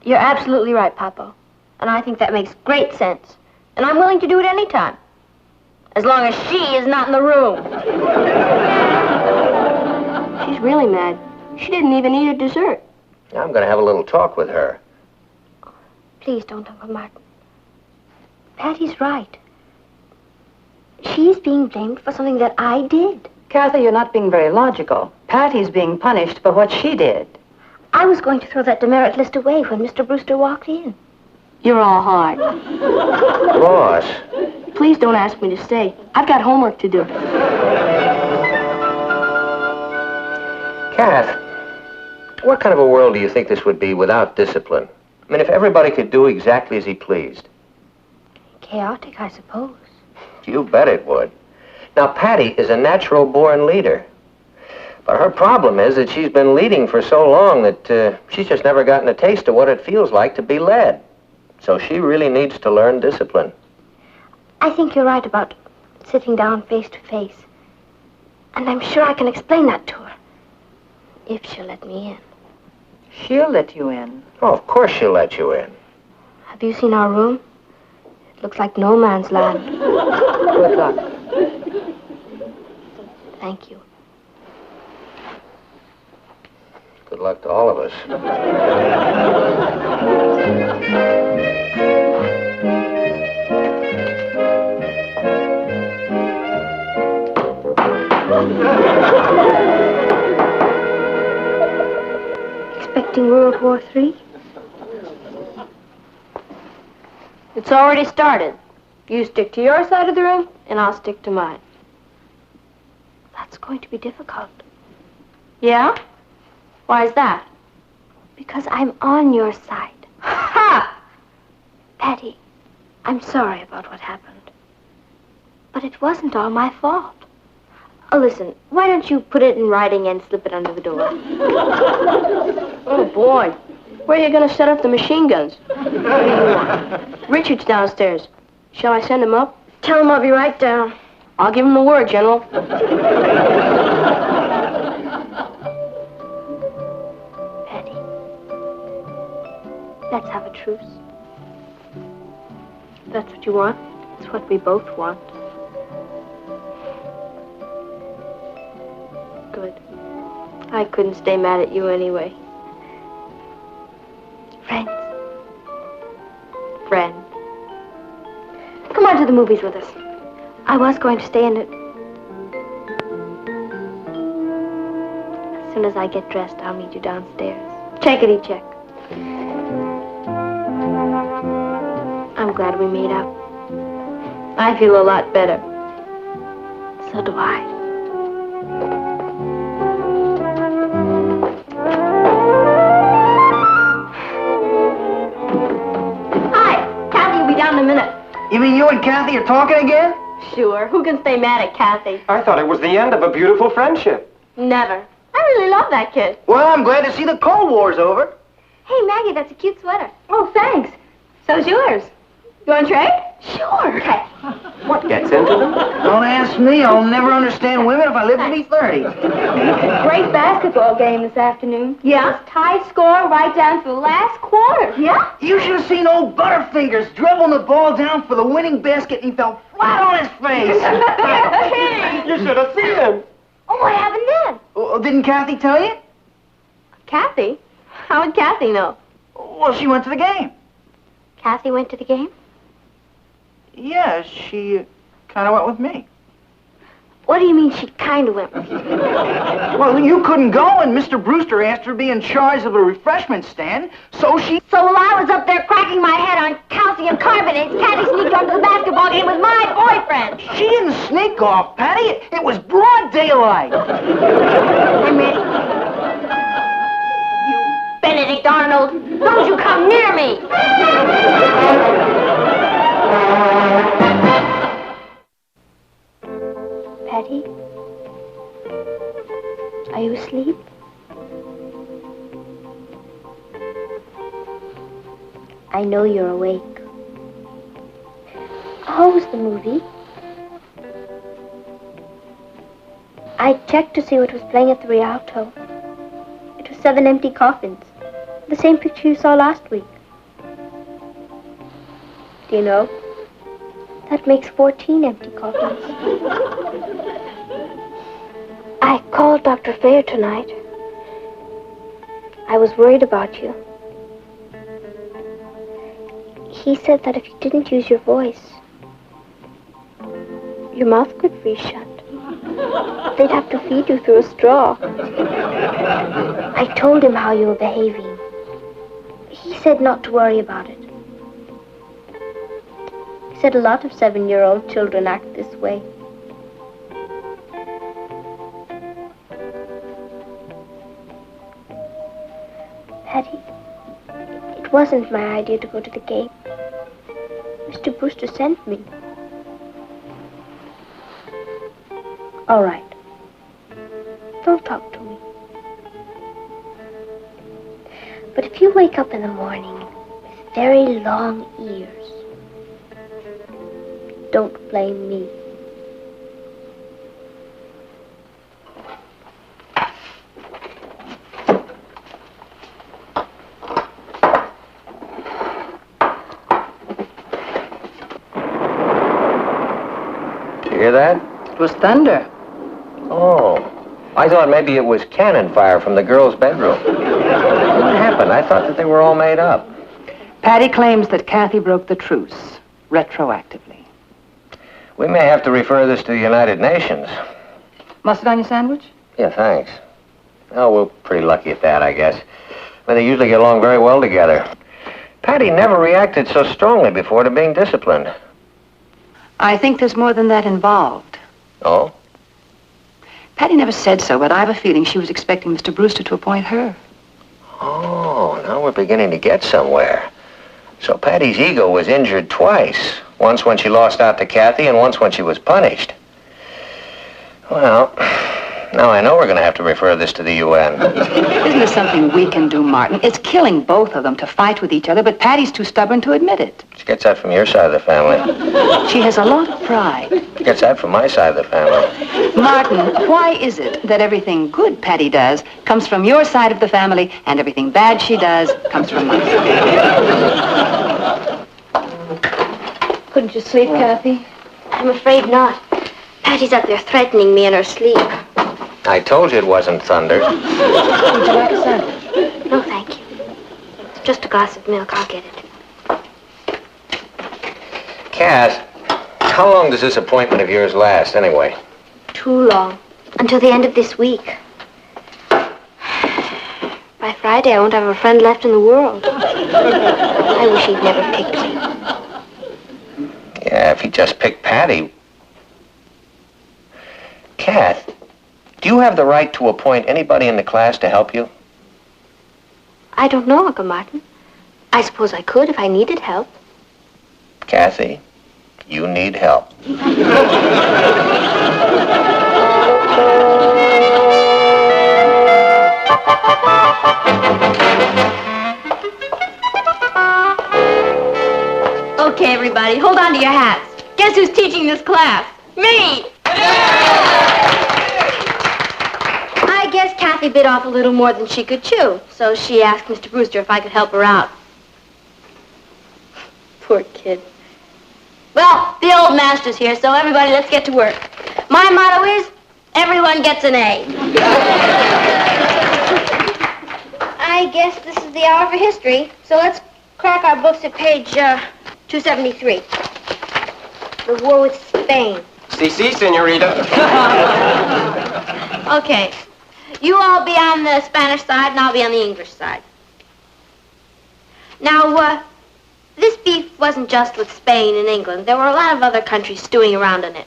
You're absolutely right, Papa. And I think that makes great sense. And I'm willing to do it any time. As long as she is not in the room. She's really mad. She didn't even eat her dessert. I'm going to have a little talk with her. Please don't, Uncle Martin. Patty's right. She's being blamed for something that I did. Kathy, you're not being very logical. Patty's being punished for what she did. I was going to throw that demerit list away when Mr. Brewster walked in. You're all hard. Ross. Please don't ask me to stay. I've got homework to do. Kath, what kind of a world do you think this would be without discipline? I mean, if everybody could do exactly as he pleased. Chaotic, I suppose. You bet it would. Now, Patty is a natural-born leader. But her problem is that she's been leading for so long that she's just never gotten a taste of what it feels like to be led. So she really needs to learn discipline. I think you're right about sitting down face to face. And I'm sure I can explain that to her. If she'll let me in. She'll let you in. Oh, of course she'll let you in. Have you seen our room? It looks like no man's land. Good luck. Thank you. Good luck to all of us. Expecting World War III? It's already started. You stick to your side of the room, and I'll stick to mine. That's going to be difficult. Yeah? Why is that? Because I'm on your side. Ha! Patty, I'm sorry about what happened. But it wasn't all my fault. Oh, listen, why don't you put it in writing and slip it under the door? Oh, boy. Where are you going to set up the machine guns? What do you want? Richard's downstairs. Shall I send him up? Tell him I'll be right down. I'll give him the word, General. Patty, let's have a truce. That's what you want? It's what we both want. Good. I couldn't stay mad at you anyway. Friends. Friend. Come on to the movies with us. I was going to stay in it. As soon as I get dressed, I'll meet you downstairs. Checkity check. I'm glad we made up. I feel a lot better. So do I. Hi, Kathy will be down in a minute. You mean you and Kathy are talking again? Sure. Who can stay mad at Kathy? I thought it was the end of a beautiful friendship. Never. I really love that kid. Well, I'm glad to see the Cold War's over. Hey, Maggie, that's a cute sweater. Oh, thanks. So's yours. You want to trade? Sure. Okay. What gets into them? Don't ask me. I'll never understand women if I live to be 30. Great basketball game this afternoon. Yeah? It was tie score right down to the last quarter. Yeah? You should have seen old Butterfingers dribbling the ball down for the winning basket and he fell flat on his face. You should have seen him. Oh, what happened then? Oh, didn't Kathy tell you? Kathy? How would Kathy know? Well, she went to the game. Kathy went to the game? Yeah, she kind of went with me. What do you mean she kind of went with you? Well, you couldn't go, and Mr. Brewster asked her to be in charge of a refreshment stand, so she... So while I was up there cracking my head on calcium carbonates, Kathy sneaked onto the basketball game with my boyfriend. She didn't sneak off, Patty. It was broad daylight. I'm ready. You Benedict Arnold. Don't you come near me. Patty? Are you asleep? I know you're awake. How was the movie? I checked to see what was playing at the Rialto. It was 7 empty coffins. The same picture you saw last week. Do you know? That makes 14 empty coffins. I called Dr. Fair tonight. I was worried about you. He said that if you didn't use your voice, your mouth could freeze shut. They'd have to feed you through a straw. I told him how you were behaving. He said not to worry about it. He said a lot of 7-year-old children act this way. Patty, it wasn't my idea to go to the game. Mr. Brewster sent me. All right. Don't talk to me. But if you wake up in the morning with very long ears, don't blame me. Did you hear that? It was thunder. Oh, I thought maybe it was cannon fire from the girls' bedroom. What happened? I thought that they were all made up. Patty claims that Kathy broke the truce, retroactively. We may have to refer this to the United Nations. Mustard on your sandwich? Yeah, thanks. Oh, we're pretty lucky at that, I guess. But they usually get along very well together. Patty never reacted so strongly before to being disciplined. I think there's more than that involved. Oh? Patty never said so, but I have a feeling she was expecting Mr. Brewster to appoint her. Oh, now we're beginning to get somewhere. So Patty's ego was injured twice. Once when she lost out to Kathy, and once when she was punished. Well, now I know we're going to have to refer this to the UN. Isn't there something we can do, Martin? It's killing both of them to fight with each other, but Patty's too stubborn to admit it. She gets that from your side of the family. She has a lot of pride. She gets that from my side of the family. Martin, why is it that everything good Patty does comes from your side of the family, and everything bad she does comes from mine? Couldn't you sleep, Kathy? I'm afraid not. Patty's up there threatening me in her sleep. I told you it wasn't thunder. Would you like a sandwich? No, thank you. It's just a glass of milk. I'll get it. Cass, how long does this appointment of yours last, anyway? Too long. Until the end of this week. By Friday, I won't have a friend left in the world. I wish he'd never picked me. Yeah, if he just picked Patty. Kath, do you have the right to appoint anybody in the class to help you? I don't know, Uncle Martin. I suppose I could if I needed help. Kathy, you need help. Okay, everybody, hold on to your hats. Guess who's teaching this class? Me! I guess Kathy bit off a little more than she could chew, so she asked Mr. Brewster if I could help her out. Poor kid. Well, the old master's here, so everybody, let's get to work. My motto is, everyone gets an A. I guess this is the hour for history, so let's crack our books at page 273. The war with Spain. Si, senorita. Okay. You all be on the Spanish side, and I'll be on the English side. Now, this beef wasn't just with Spain and England. There were a lot of other countries stewing around in it.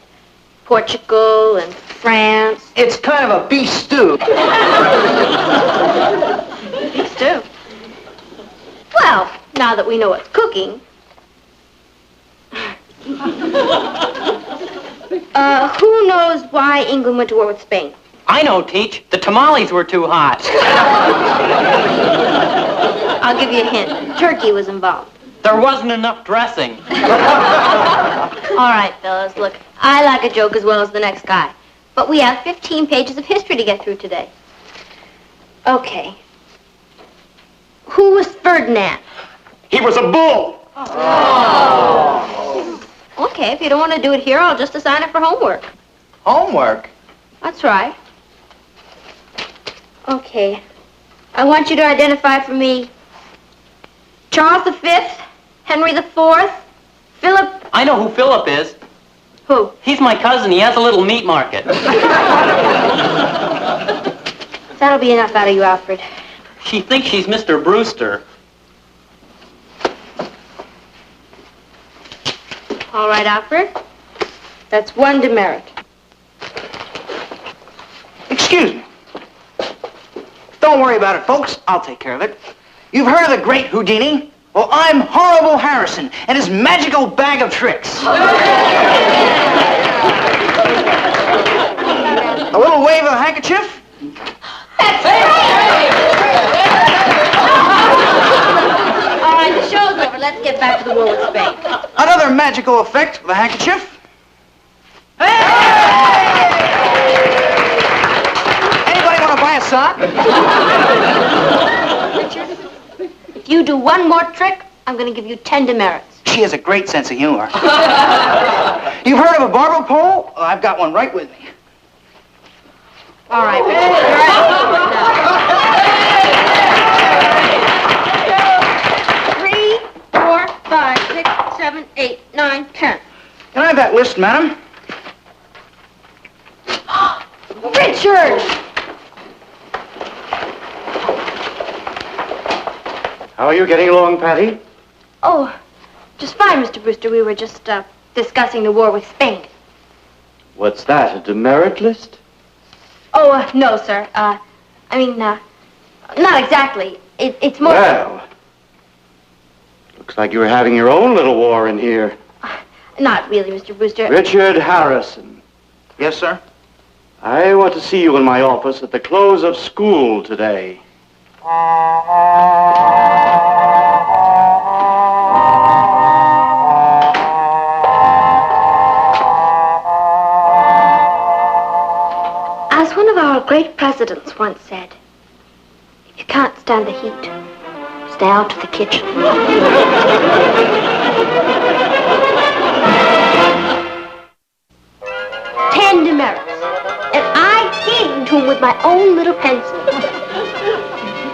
Portugal and France. It's kind of a beef stew. Beef stew. Well, now that we know what's cooking. Who knows why England went to war with Spain? I know, Teach. The tamales were too hot. I'll give you a hint. Turkey was involved. There wasn't enough dressing. All right, fellas, look, I like a joke as well as the next guy. But we have 15 pages of history to get through today. Okay. Who was Ferdinand? He was a bull. Oh. Okay, if you don't want to do it here, I'll just assign it for homework. Homework? That's right. Okay. I want you to identify for me Charles V, Henry IV, Philip... I know who Philip is. Who? He's my cousin. He has a little meat market. That'll be enough out of you, Alfred. She thinks she's Mr. Brewster. All right, Alfred. That's one demerit. Excuse me. Don't worry about it, folks. I'll take care of it. You've heard of the great Houdini? Well, I'm Horrible Harrison and his magical bag of tricks. A little wave of the handkerchief? All right, the show's over. Let's get back to the war with Spain. Another magical effect of the handkerchief? Anybody want to buy a sock? Richard, if you do one more trick, I'm going to give you 10 demerits. She has a great sense of humor. You've heard of a barber pole? Well, I've got one right with me. All right, Richard. Three, 4, 5, 6, 7, 8, 9, 10. Can I have that list, madam? Richard! How are you getting along, Patty? Oh, just fine, Mr. Brewster. We were just discussing the war with Spain. What's that, a demerit list? Oh, no, sir. Not exactly. It's more... Well, looks like you were having your own little war in here. Not really, Mr. Brewster. Richard Harrison. Yes, sir? I want to see you in my office at the close of school today. As one of our great presidents once said, if you can't stand the heat, stay out of the kitchen. 10 demerits. And I gave them to him with my own little pencil.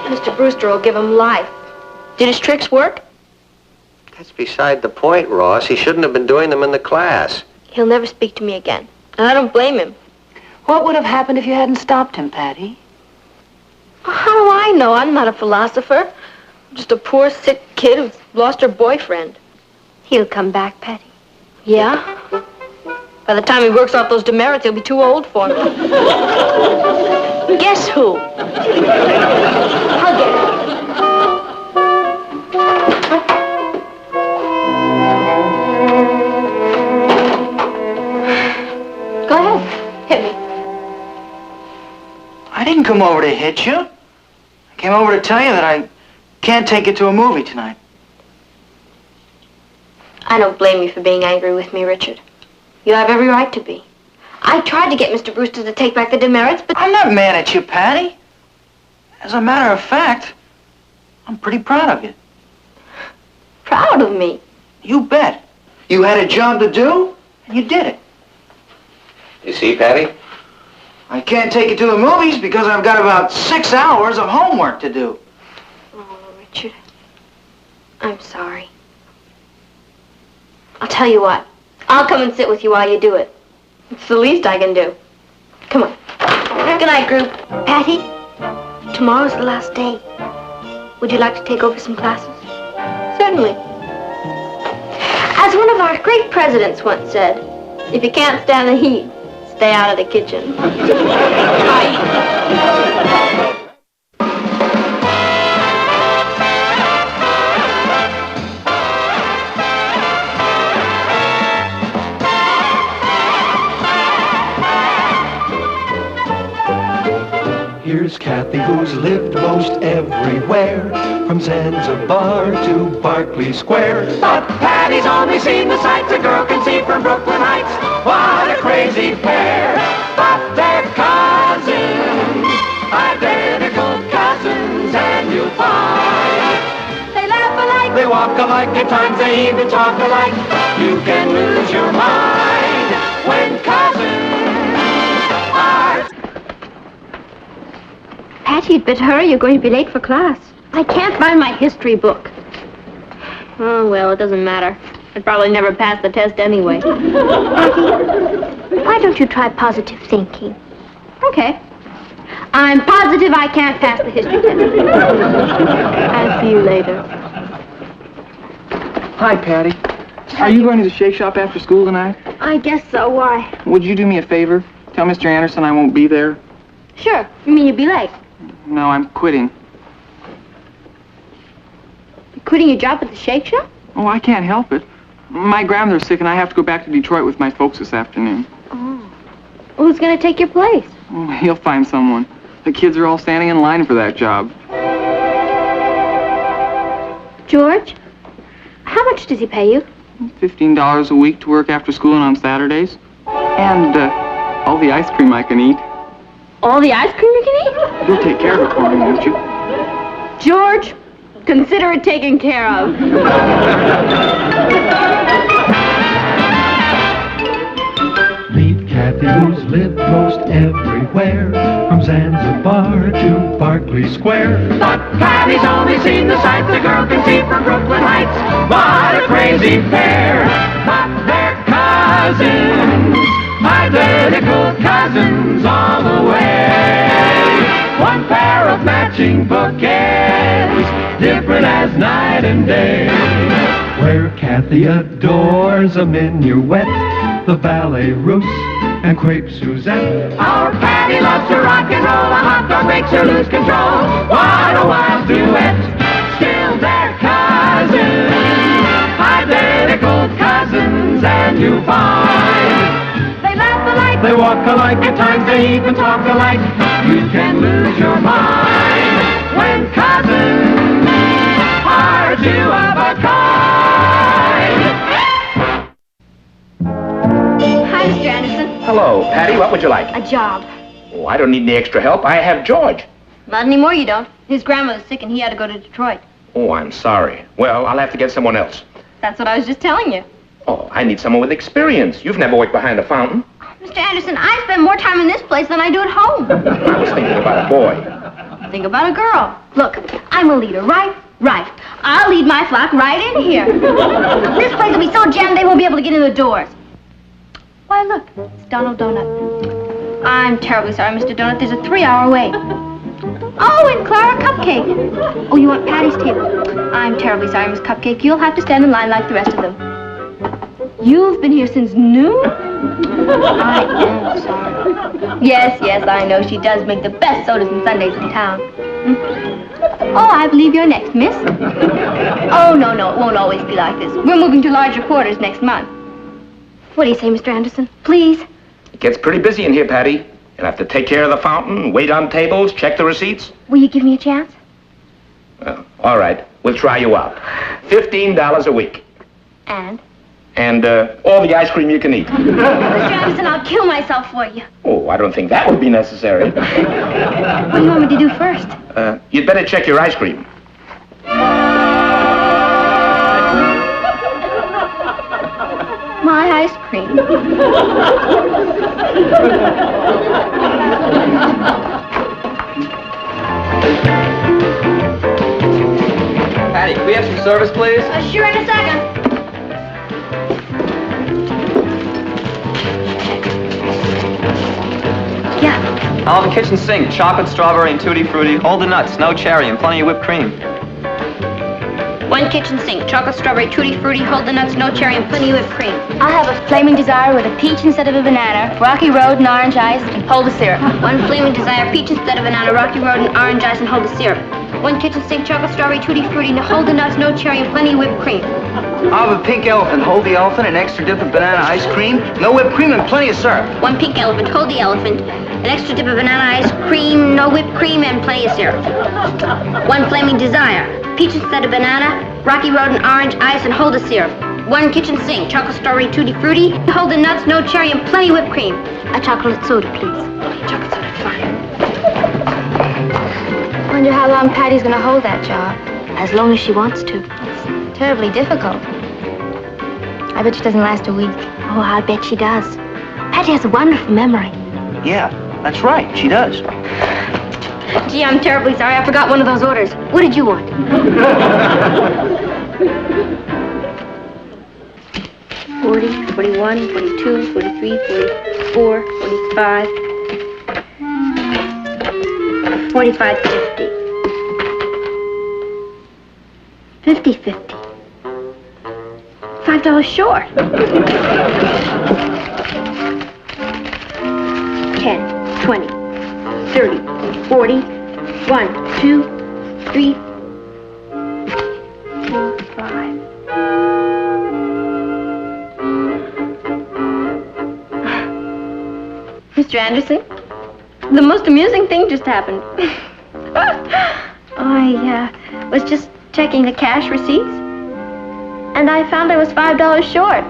Mr. Brewster will give him life. Did his tricks work? That's beside the point, Ross. He shouldn't have been doing them in the class. He'll never speak to me again. And I don't blame him. What would have happened if you hadn't stopped him, Patty? How do I know? I'm not a philosopher. I'm just a poor, sick kid who's lost her boyfriend. He'll come back, Patty. Yeah? By the time he works off those demerits, he'll be too old for me. Guess who? I'll get it. Go ahead. Hit me. I didn't come over to hit you. I came over to tell you that I can't take you to a movie tonight. I don't blame you for being angry with me, Richard. You have every right to be. I tried to get Mr. Brewster to take back the demerits, but... I'm not mad at you, Patty. As a matter of fact, I'm pretty proud of you. Proud of me? You bet. You had a job to do, and you did it. You see, Patty? I can't take you to the movies because I've got about 6 hours of homework to do. Oh, Richard. I'm sorry. I'll tell you what. I'll come and sit with you while you do it. It's the least I can do. Come on. Good night, group. Patty, tomorrow's the last day. Would you like to take over some classes? Certainly. As one of our great presidents once said, if you can't stand the heat, stay out of the kitchen. Bye. Here's Kathy, who's lived most everywhere, from Zanzibar to Berkeley Square. But Patty's only seen the sights a girl can see from Brooklyn Heights. What a crazy pair. But they're cousins, identical cousins, and you'll find they laugh alike, they walk alike, at times they even talk alike. You can lose your mind when cousins are... Patty, you'd better hurry. You're going to be late for class. I can't find my history book. Oh, well, it doesn't matter. I'd probably never pass the test anyway. Patty, why don't you try positive thinking? Okay. I'm positive I can't pass the history test. I'll see you later. Hi, Patty. Are you going to the Shake Shop after school tonight? I guess so. Why? Would you do me a favor? Tell Mr. Anderson I won't be there. Sure. You mean you'd be late? No, I'm quitting. You're quitting your job at the Shake Shop? Oh, I can't help it. My grandmother's sick, and I have to go back to Detroit with my folks this afternoon. Oh. Well, who's going to take your place? Oh, he'll find someone. The kids are all standing in line for that job. George, how much does he pay you? $15 a week to work after school and on Saturdays. And all the ice cream I can eat. All the ice cream you can eat? You'll take care of it for me, won't you? George, consider it taken care of. Meet Kathy, who's lived most everywhere, from Zanzibar to Berkeley Square. But Patty's only seen the sights a girl can see from Brooklyn Heights. What a crazy pair. But they're cousins, identical cousins all the way. One pair of matching bouquets, different as night and day. Where Kathy adores a minuet, the ballet russe, and crepe Suzette. Our Patty loves to rock and roll, a hot dog makes her lose control. What a wild duet, still they're cousins, identical cousins, and you find they laugh alike, they walk alike, at times they even talk alike. You can lose your mind when cousins are two of a kind. Hi, Mr. Anderson. Hello, Patty. What would you like? A job. Oh, I don't need any extra help. I have George. Not anymore, you don't. His grandmother's sick and he had to go to Detroit. Oh, I'm sorry. Well, I'll have to get someone else. That's what I was just telling you. Oh, I need someone with experience. You've never worked behind a fountain. Mr. Anderson, I spend more time in this place than I do at home. I was thinking about a boy. Think about a girl. Look, I'm a leader, right? Right. I'll lead my flock right in here. This place will be so jammed they won't be able to get in the doors. Why, look, it's Donald Donut. I'm terribly sorry, Mr. Donut. There's a 3-hour wait. Oh, and Clara Cupcake. Oh, you want Patty's table? I'm terribly sorry, Miss Cupcake. You'll have to stand in line like the rest of them. You've been here since noon? I am sorry. Yes, I know. She does make the best sodas and sundaes in town. Oh, I believe you're next, miss. Oh, no, it won't always be like this. We're moving to larger quarters next month. What do you say, Mr. Anderson? Please? It gets pretty busy in here, Patty. You'll have to take care of the fountain, wait on tables, check the receipts. Will you give me a chance? Well, all right. We'll try you out. $15 a week. And? And all the ice cream you can eat. Mr. Anderson, I'll kill myself for you. Oh, I don't think that would be necessary. What do you want me to do first? You'd better check your ice cream. My ice cream. Patty, can we have some service, please? Sure, in a second. Yeah. I'll have a kitchen sink, chocolate, strawberry, and tutti frutti, all the nuts, no cherry, and plenty of whipped cream. One kitchen sink, chocolate, strawberry, tutti frutti, hold the nuts, no cherry, and plenty of whipped cream. I'll have a flaming desire with a peach instead of a banana, rocky road and orange ice, and hold the syrup. One flaming desire, peach instead of banana, rocky road and orange ice, and hold the syrup. One kitchen sink, chocolate, strawberry, tutti frutti, hold the nuts, no cherry, and plenty of whipped cream. I'll have a pink elephant. Hold the elephant, an extra dip of banana ice cream, no whipped cream, and plenty of syrup. One pink elephant, hold the elephant. An extra dip of banana ice cream, no whipped cream, and plenty of syrup. One flaming desire. Peach instead of banana, Rocky Road and orange ice, and hold the syrup. One kitchen sink, chocolate strawberry tutti frutti, hold the nuts, no cherry, and plenty whipped cream. A chocolate soda, please. Chocolate soda, fine. Wonder how long Patty's gonna hold that job. As long as she wants to. It's terribly difficult. I bet she doesn't last a week. Oh, I bet she does. Patty has a wonderful memory. Yeah, that's right. She does. Gee, I'm terribly sorry. I forgot one of those orders. What did you want? 40, 41, 42, 43, 44, 45, 45, 50. 50, 50. $5 short. 10, 20, 30, 40, 1, 2, 3, 4, 5. Mr. Anderson, the most amusing thing just happened. I was just checking the cash receipts, and I found I was $5 short.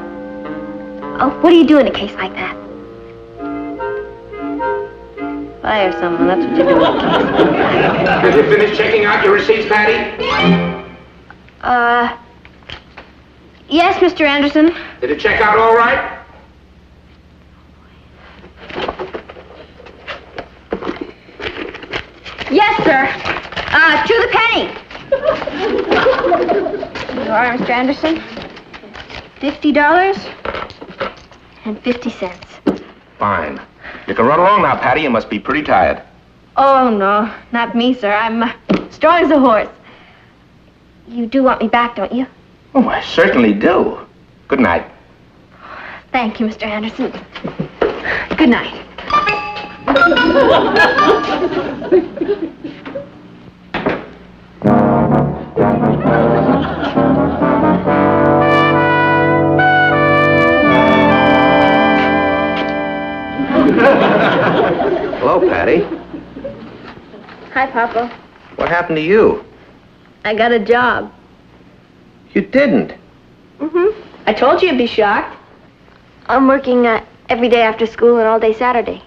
Oh, what do you do in a case like that? Fire someone, that's what you do in a case. Did you finish checking out your receipts, Patty? Yes, Mr. Anderson. Did it check out all right? Yes, sir. To the penny. You are, Mr. Anderson. $50.50. Fine. You can run along now, Patty. You must be pretty tired. Oh, no, not me, sir. I'm strong as a horse. You do want me back, don't you? Oh, I certainly do. Good night. Thank you, Mr. Anderson. Good night. Hello, Patty. Hi, Papa. What happened to you? I got a job. You didn't. I told you you'd be shocked. I'm working every day after school and all day Saturday.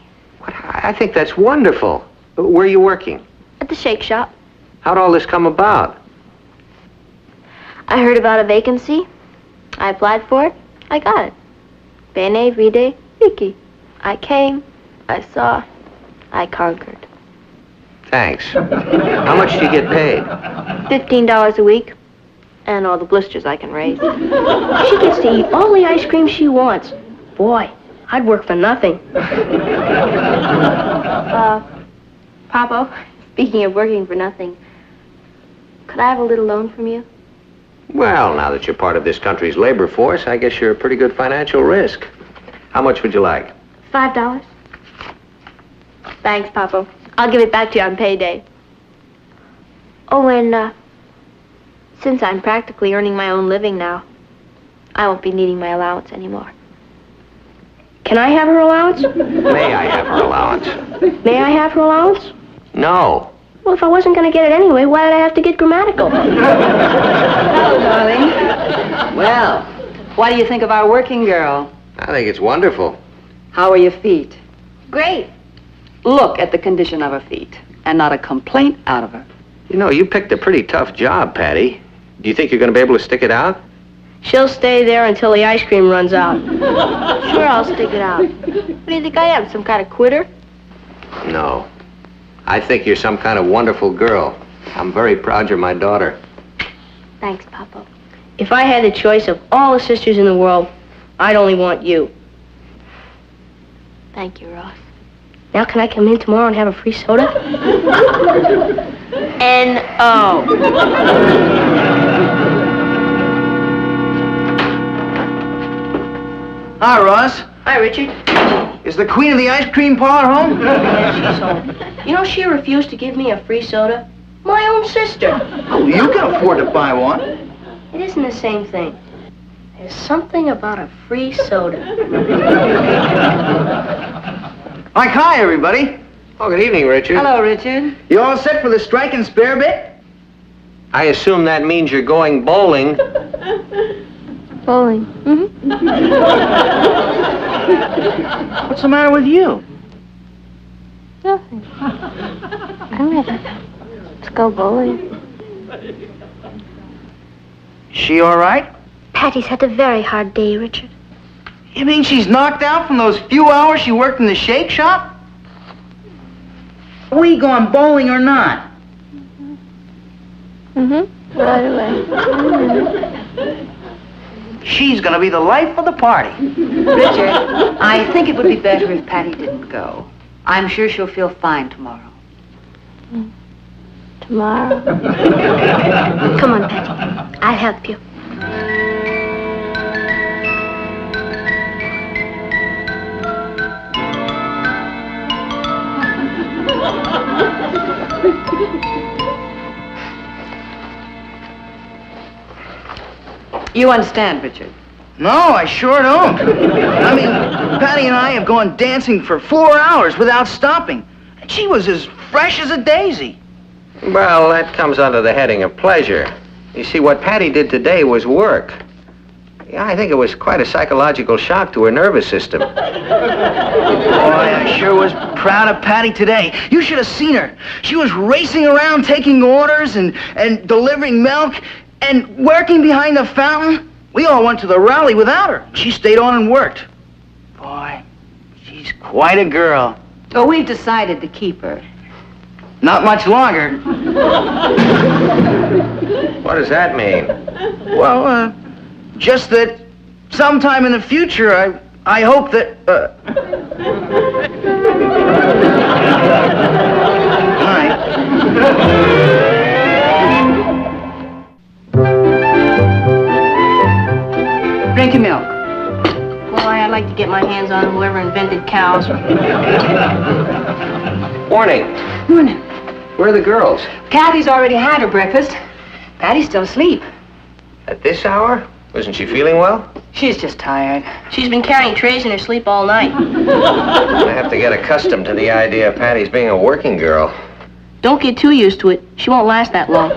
I think that's wonderful. Where are you working? At the shake shop. How'd all this come about? I heard about a vacancy. I applied for it. I got it. Bene, vide, vici. I came. I saw. I conquered. Thanks. How much do you get paid? $15 a week. And all the blisters I can raise. She gets to eat all the ice cream she wants. Boy, I'd work for nothing. Papa, speaking of working for nothing, could I have a little loan from you? Well, now that you're part of this country's labor force, I guess you're a pretty good financial risk. How much would you like? $5. Thanks, Papa. I'll give it back to you on payday. Oh, and, since I'm practically earning my own living now, I won't be needing my allowance anymore. Can I have her allowance? May I have her allowance? May I have her allowance? No. Well, if I wasn't going to get it anyway, why did I have to get grammatical? Hello, darling. Well, what do you think of our working girl? I think it's wonderful. How are your feet? Great. Look at the condition of her feet, and not a complaint out of her. You know, you picked a pretty tough job, Patty. Do you think you're going to be able to stick it out? She'll stay there until the ice cream runs out. Sure, I'll stick it out. What do you think I am, some kind of quitter? No. I think you're some kind of wonderful girl. I'm very proud you're my daughter. Thanks, Papa. If I had the choice of all the sisters in the world, I'd only want you. Thank you, Ross. Now can I come in tomorrow and have a free soda? N-O. Hi, Ross. Hi, Richard. Is the queen of the ice cream parlor home? Yeah, she's home. You know, she refused to give me a free soda. My own sister. Oh, you can afford to buy one. It isn't the same thing. There's something about a free soda. Mike, hi, everybody. Oh, good evening, Richard. Hello, Richard. You all set for the strike and spare bit? I assume that means you're going bowling. Bowling. Mm-hmm. What's the matter with you? Nothing. I'm ready. Let's go bowling. She all right? Patty's had a very hard day, Richard. You mean she's knocked out from those few hours she worked in the shake shop? Are we going bowling or not? Mm-hmm. Right away. She's gonna be the life of the party. Richard, I think it would be better if Patty didn't go. I'm sure she'll feel fine tomorrow. Tomorrow. Come on, Patty. I'll help you. You understand, Richard? No, I sure don't. I mean, Patty and I have gone dancing for 4 hours without stopping. And she was as fresh as a daisy. Well, that comes under the heading of pleasure. You see, what Patty did today was work. Yeah, I think it was quite a psychological shock to her nervous system. Boy, I sure was proud of Patty today. You should have seen her. She was racing around taking orders and delivering milk and working behind the fountain. We all went to the rally without her. She stayed on and worked. Boy, she's quite a girl. Well, we've decided to keep her. Not much longer. What does that mean? Well, just that sometime in the future, I hope that, Hi. Drink your milk. Boy, I'd like to get my hands on whoever invented cows. Morning. Morning. Where are the girls? Kathy's already had her breakfast. Patty's still asleep. At this hour? Wasn't she feeling well? She's just tired. She's been carrying trays in her sleep all night. I have to get accustomed to the idea of Patty's being a working girl. Don't get too used to it. She won't last that long.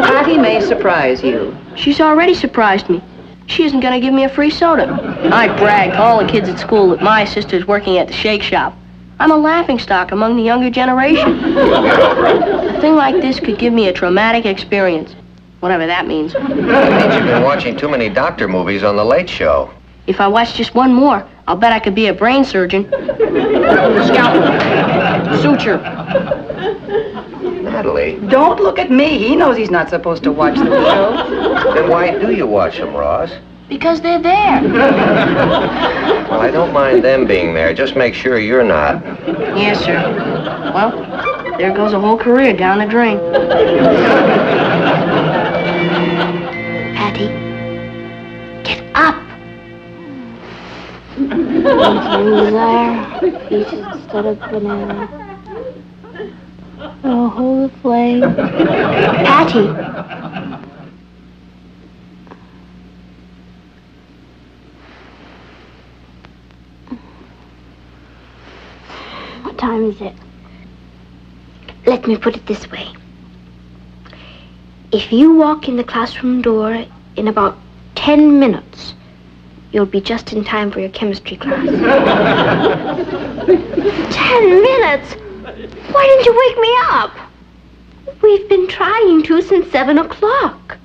Patty may surprise you. She's already surprised me. She isn't going to give me a free soda. I bragged to all the kids at school that my sister's working at the shake shop. I'm a laughingstock among the younger generation. A thing like this could give me a traumatic experience. Whatever that means. That means you've been watching too many doctor movies on The Late Show. If I watch just one more, I'll bet I could be a brain surgeon. Scalpel. Suture. Natalie. Don't look at me. He knows he's not supposed to watch the show. Then why do you watch them, Ross? Because they're there. Well, I don't mind them being there. Just make sure you're not. Yes, sir. Well, there goes a whole career down the drain. Patty, get up. Desire, pieces instead of banana. Oh, hold the flame. Patty. What time is it? Let me put it this way. If you walk in the classroom door in about 10 minutes, you'll be just in time for your chemistry class. 10 minutes? Why didn't you wake me up? We've been trying to since 7 o'clock.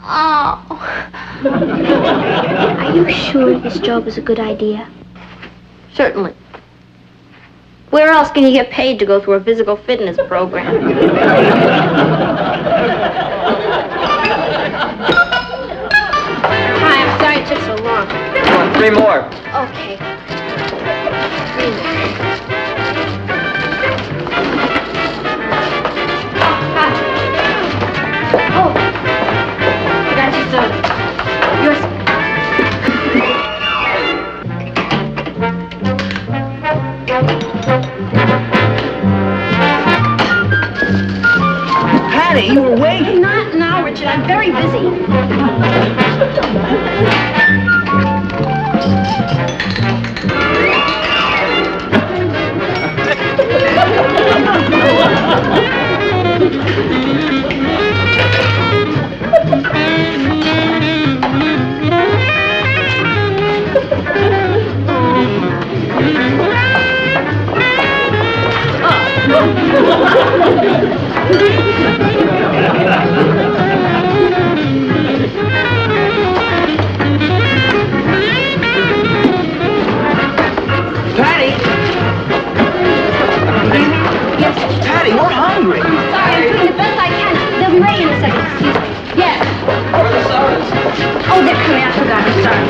Oh. Are you sure this job is a good idea? Certainly. Where else can you get paid to go through a physical fitness program? Hi, I'm sorry it took so long. Come on, 3 more. Okay. Oh, I got you soda. Yours. Patty, you were waiting. Not now, Richard. I Patty, we're hungry. Sorry, I'm doing the best I can. They'll be ready in a second. Excuse me. Yes. Where are the sodas? Oh, they're coming. I forgot. I'm sorry.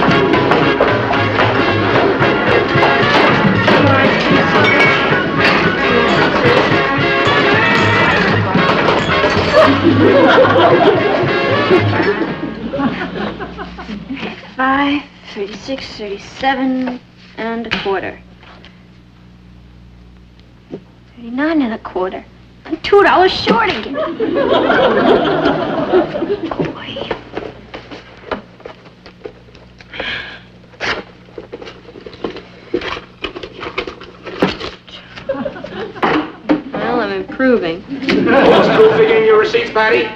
$5, 36, 37 and a quarter. 39 and a quarter. I'm $2 short again. Boy. Well, I'm improving. Almost through figuring your receipts, Patty?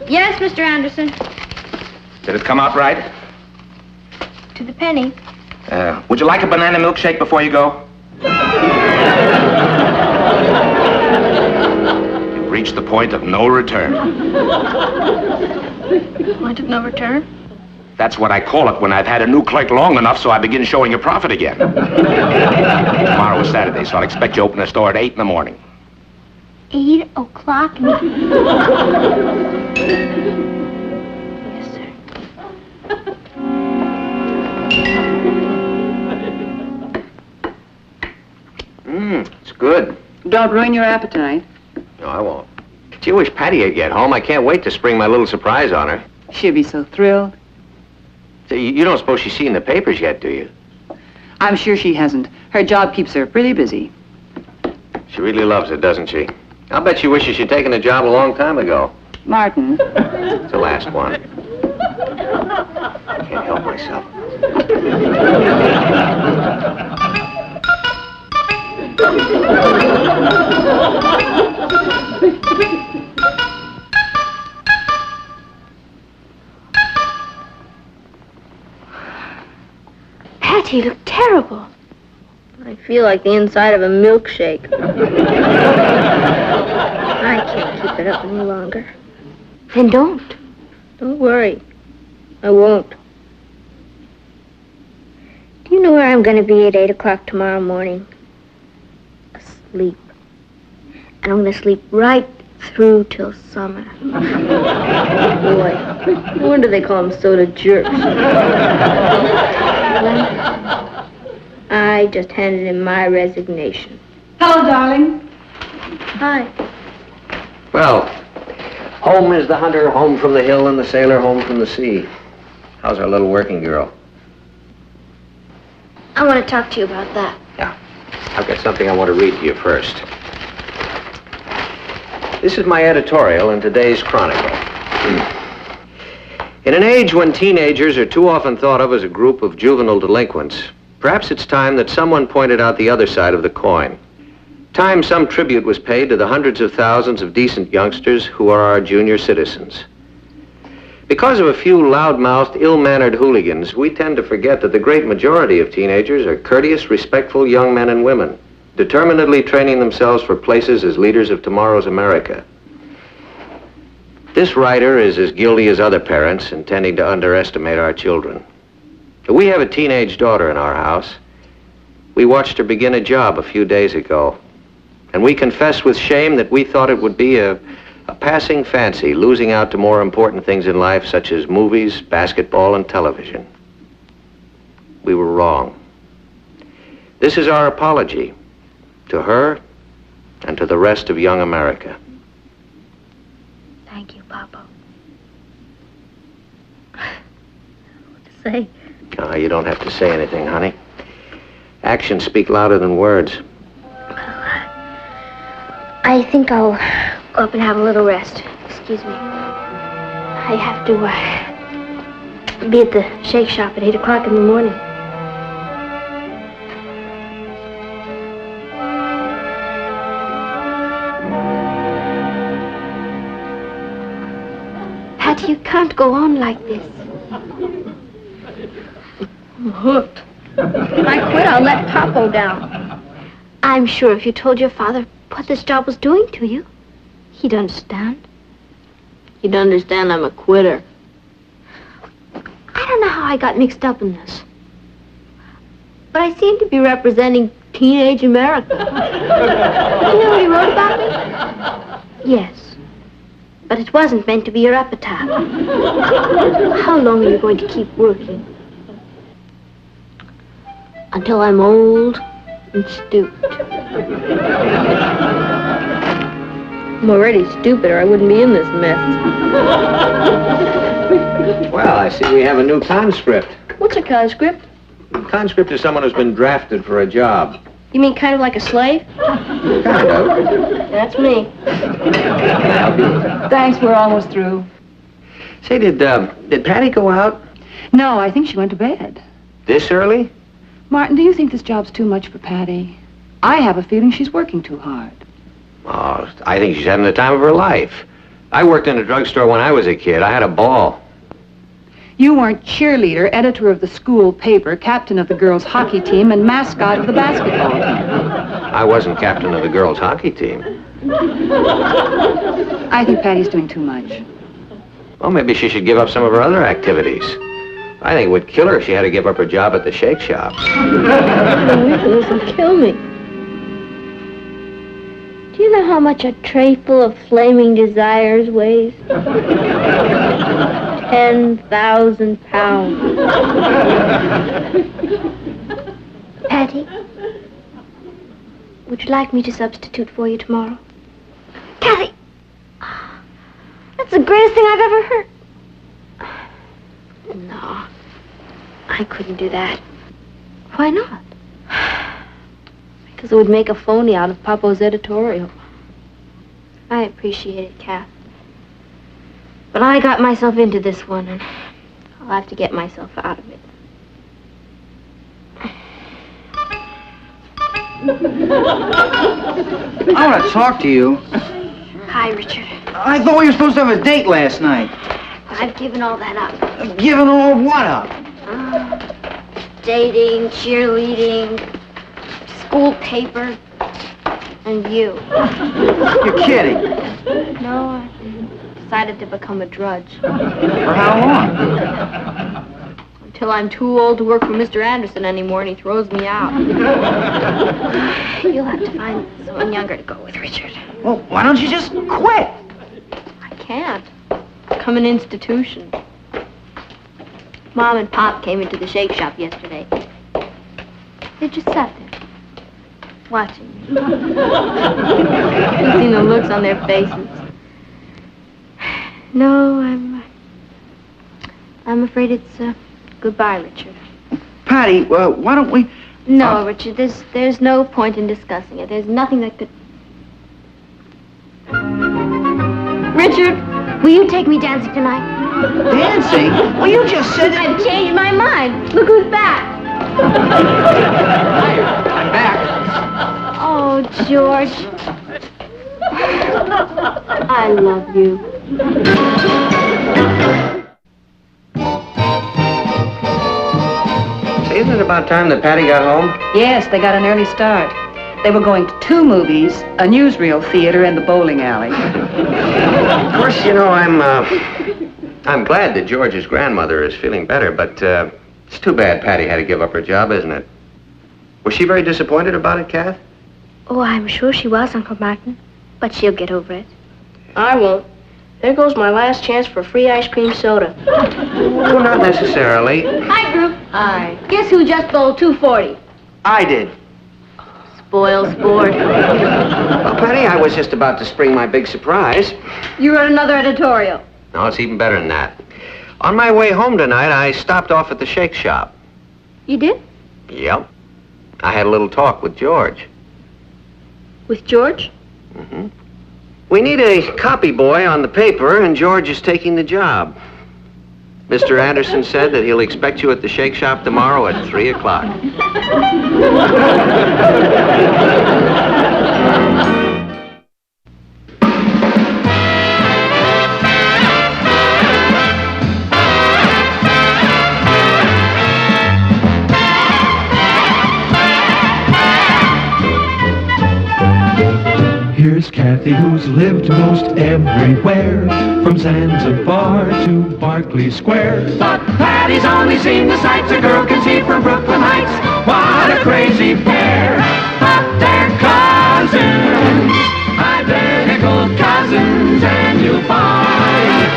Yes, Mr. Anderson. Did it come out right? To the penny. Would you like a banana milkshake before you go? You've reached the point of no return. Point of no return? That's what I call it when I've had a new clerk long enough so I begin showing a profit again. Tomorrow is Saturday, so I'll expect you to open the store at 8 in the morning. 8 o'clock? It's good. Don't ruin your appetite. No, I won't. Gee, I wish Patty would get home. I can't wait to spring my little surprise on her. She'll be so thrilled. So you don't suppose she's seen the papers yet, do you? I'm sure she hasn't. Her job keeps her pretty busy. She really loves it, doesn't she? I'll bet she wishes she'd taken the job a long time ago. Martin. It's the last one. I can't help myself. Patty, you look terrible. I feel like the inside of a milkshake. I can't keep it up any longer. Then don't. Don't worry. I won't. Do you know where I'm going to be at 8 o'clock tomorrow morning? Asleep. And I'm going to sleep right through till summer. Boy, no wonder they call them soda jerks. Well, I just handed in my resignation. Hello, darling. Hi. Well, home is the hunter, home from the hill, and the sailor home from the sea. How's our little working girl? I want to talk to you about that. Yeah. I've got something I want to read to you first. This is my editorial in today's Chronicle. In an age when teenagers are too often thought of as a group of juvenile delinquents, perhaps it's time that someone pointed out the other side of the coin. Time some tribute was paid to the hundreds of thousands of decent youngsters who are our junior citizens. Because of a few loud-mouthed, ill-mannered hooligans, we tend to forget that the great majority of teenagers are courteous, respectful young men and women, determinedly training themselves for places as leaders of tomorrow's America. This writer is as guilty as other parents intending to underestimate our children. We have a teenage daughter in our house. We watched her begin a job a few days ago, and we confess with shame that we thought it would be a passing fancy, losing out to more important things in life, such as movies, basketball, and television. We were wrong. This is our apology to her and to the rest of young America. Thank you, Papa. What to say? Oh, you don't have to say anything, honey. Actions speak louder than words. I think I'll go up and have a little rest. Excuse me. I have to be at the shake shop at 8 o'clock in the morning. Patty, you can't go on like this. I'm hooked. If I quit, I'll let Papo down. I'm sure if you told your father what this job was doing to you, he'd understand. He'd understand I'm a quitter. I don't know how I got mixed up in this. But I seem to be representing teenage America. You know what he wrote about me? Yes. But it wasn't meant to be your epitaph. How long are you going to keep working? Until I'm old and stupid. I'm already stupid or I wouldn't be in this mess. Well, I see we have a new conscript. What's a conscript? Conscript is someone who's been drafted for a job. You mean kind of like a slave? Kind of. That's me. Thanks, we're almost through. Say, did Patty go out No, I think she went to bed. this early? Martin, do you think this job's too much for Patty? I have a feeling she's working too hard. Oh, I think she's having the time of her life. I worked in a drugstore when I was a kid. I had a ball. You weren't cheerleader, editor of the school paper, captain of the girls' hockey team, and mascot of the basketball team. I wasn't captain of the girls' hockey team. I think Patty's doing too much. Well, maybe she should give up some of her other activities. I think it would kill her if she had to give up her job at the shake shop. This will kill me. Do you know how much a tray full of flaming desires weighs? 10,000 pounds. Patty, would you like me to substitute for you tomorrow? Kathy! That's the greatest thing I've ever heard. No, I couldn't do that. Why not? Because it would make a phony out of Papo's editorial. I appreciate it, Kath. But I got myself into this one, and I'll have to get myself out of it. I want to talk to you. Hi, Richard. I thought we were supposed to have a date last night. I've given all that up. Given all what up? Dating, cheerleading, school paper, and you. You're kidding. No, I decided to become a drudge. For how long? Until I'm too old to work for Mr. Anderson anymore and he throws me out. You'll have to find someone younger to go with, Richard. Well, why don't you just quit? I can't. Become an institution. Mom and Pop came into the shake shop yesterday. They just sat there, watching me. You've seen the looks on their faces. No, I'm afraid it's goodbye, Richard. Patty, why don't we... No, Richard, there's no point in discussing it. There's nothing that could... Richard, will you take me dancing tonight? Dancing? Well, you just said that... I've changed my mind. Look who's back. I'm back. Oh, George. I love you. Say, isn't it about time that Patty got home? Yes, they got an early start. They were going to 2 movies, a newsreel theater, and the bowling alley. Of course, you know, I'm glad that George's grandmother is feeling better, but it's too bad Patty had to give up her job, isn't it? Was she very disappointed about it, Kath? Oh, I'm sure she was, Uncle Martin. But she'll get over it. I won't. There goes my last chance for free ice cream soda. Well, not necessarily. Hi, group. Hi. Guess who just bowled 240? I did. Spoil sport. Well, Patty, I was just about to spring my big surprise. You wrote another editorial. No, it's even better than that. On my way home tonight, I stopped off at the shake shop. You did? Yep. I had a little talk with George. With George? Mm-hmm. We need a copy boy on the paper, and George is taking the job. Mr. Anderson said that he'll expect you at the Shake Shop tomorrow at 3 o'clock. Here's Kathy, who's lived most everywhere, from Zanzibar to Berkeley Square. But Patty's only seen the sights a girl can see from Brooklyn Heights. What a crazy pair, but they're cousins, identical cousins, and you'll find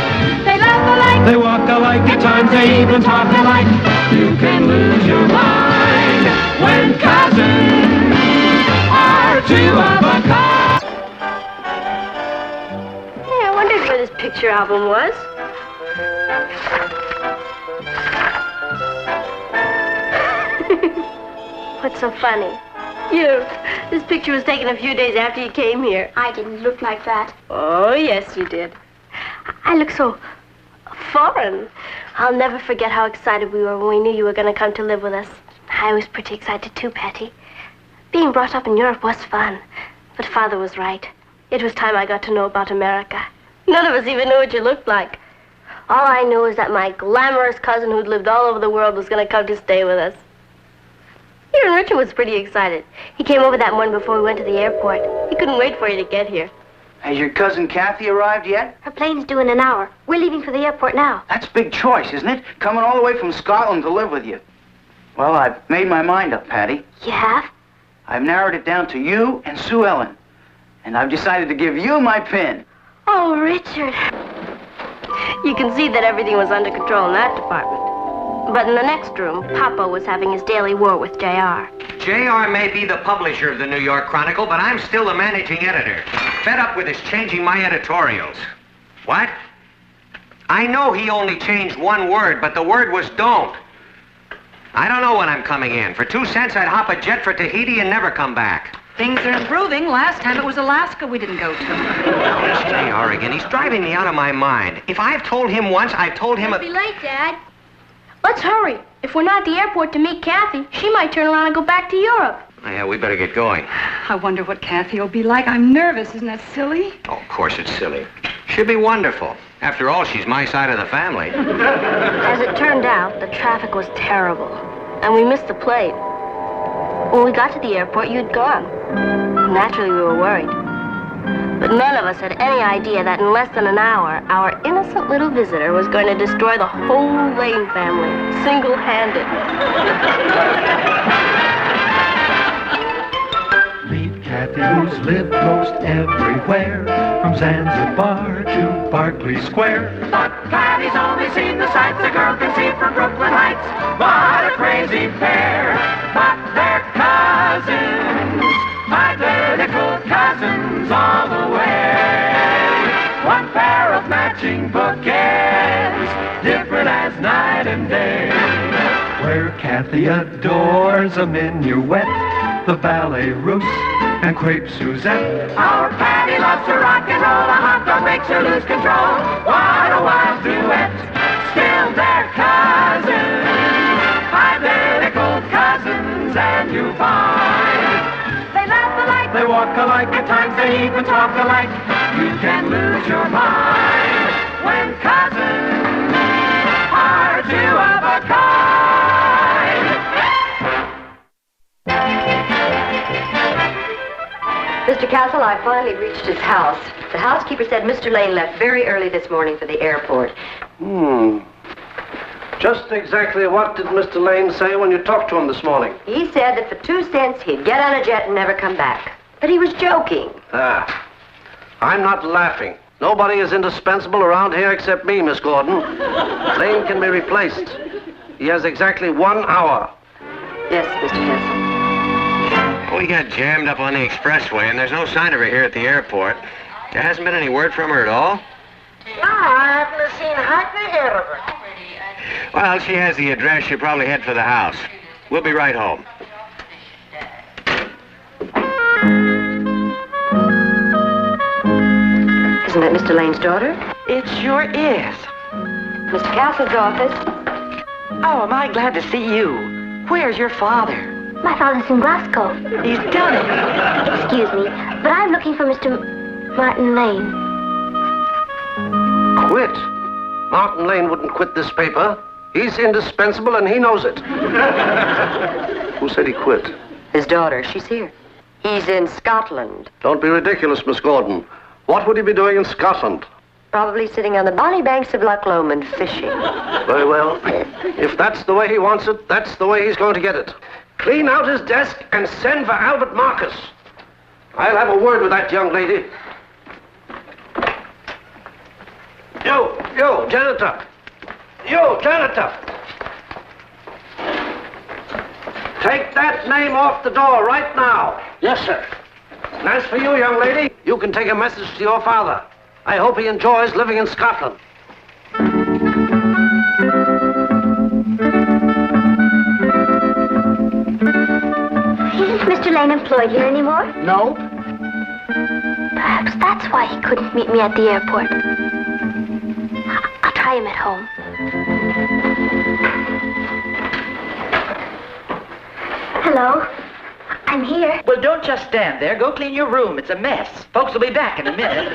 they laugh alike, They walk alike, at times they even talk alike. You can lose your mind when cousins are two of a kind. Hey, I wondered where this picture album was. What's so funny? You. This picture was taken a few days after you came here. I didn't look like that. Oh, yes, you did. I look so foreign. I'll never forget how excited we were when we knew you were going to come to live with us. I was pretty excited too, Patty. Being brought up in Europe was fun. But Father was right. It was time I got to know about America. None of us even knew what you looked like. All I knew is that my glamorous cousin who'd lived all over the world was going to come to stay with us. Even Richard was pretty excited. He came over that morning before we went to the airport. He couldn't wait for you to get here. Has your cousin Kathy arrived yet? Her plane's due in an hour. We're leaving for the airport now. That's a big choice, isn't it? Coming all the way from Scotland to live with you. Well, I've made my mind up, Patty. You have? I've narrowed it down to you and Sue Ellen. And I've decided to give you my pin. Oh, Richard. You can see that everything was under control in that department. But in the next room, Papa was having his daily war with J.R. J.R. may be the publisher of the New York Chronicle, but I'm still the managing editor. Fed up with his changing my editorials. What? I know he only changed one word, but the word was don't. I don't know when I'm coming in. For 2 cents, I'd hop a jet for Tahiti and never come back. Things are improving. Last time it was Alaska we didn't go to. Now, it's J.R. again. He's driving me out of my mind. If I've told him once, I've told him... It'll be late, Dad. Let's hurry. If we're not at the airport to meet Kathy, she might turn around and go back to Europe. Yeah, we better get going. I wonder what Kathy will be like. I'm nervous. Isn't that silly? Oh, of course it's silly. She'll be wonderful. After all, she's my side of the family. As it turned out, the traffic was terrible, and we missed the plane. When we got to the airport, you'd gone. Naturally, we were worried. But none of us had any idea that in less than an hour, our innocent little visitor was going to destroy the whole Lane family, single-handed. Meet Kathy, who's lived most everywhere, from Zanzibar to Berkeley Square. But Patty's only seen the sights a girl can see from Brooklyn Heights. What a crazy pair, but they're cousins, identical cousins all the way. One pair of matching bookends, different as night and day. Where Kathy adores a minuet, the ballet russe, and crepe Suzette. Our Patty loves to rock and roll, a hot dog makes her lose control. What a wild duet, still they're cousins, identical cousins, and you find they laugh alike, They walk alike, at times they even talk alike. You can lose your mind when cousins are two of a kind. Mr. Castle, I finally reached his house. The housekeeper said Mr. Lane left very early this morning for the airport. Just exactly what did Mr. Lane say when you talked to him this morning? He said that for 2 cents he'd get on a jet and never come back. But he was joking. Ah, I'm not laughing. Nobody is indispensable around here except me, Miss Gordon. Lane can be replaced. He has exactly 1 hour. Yes, Mr. Castle. We got jammed up on the expressway, and there's no sign of her here at the airport. There hasn't been any word from her at all? I haven't seen hardly heard of her. Well, she has the address. She'll probably head for the house. We'll be right home. Isn't that Mr. Lane's daughter? It sure is. Mr. Castle's office. Oh, am I glad to see you. Where's your father? My father's in Glasgow. He's done it. Excuse me, but I'm looking for Mr. Martin Lane. Quit? Martin Lane wouldn't quit this paper. He's indispensable and he knows it. Who said he quit? His daughter, she's here. He's in Scotland. Don't be ridiculous, Miss Gordon. What would he be doing in Scotland? Probably sitting on the bonny banks of Loch Lomond fishing. Very well. If that's the way he wants it, that's the way he's going to get it. Clean out his desk and send for Albert Marcus. I'll have a word with that young lady. You, janitor. You, janitor. Take that name off the door right now. Yes, sir. And as for you, young lady, you can take a message to your father. I hope he enjoys living in Scotland. Isn't Mr. Lane employed here anymore? No. Perhaps that's why he couldn't meet me at the airport. I'll try him at home. Hello. I'm here. Well, don't just stand there. Go clean your room. It's a mess. Folks will be back in a minute.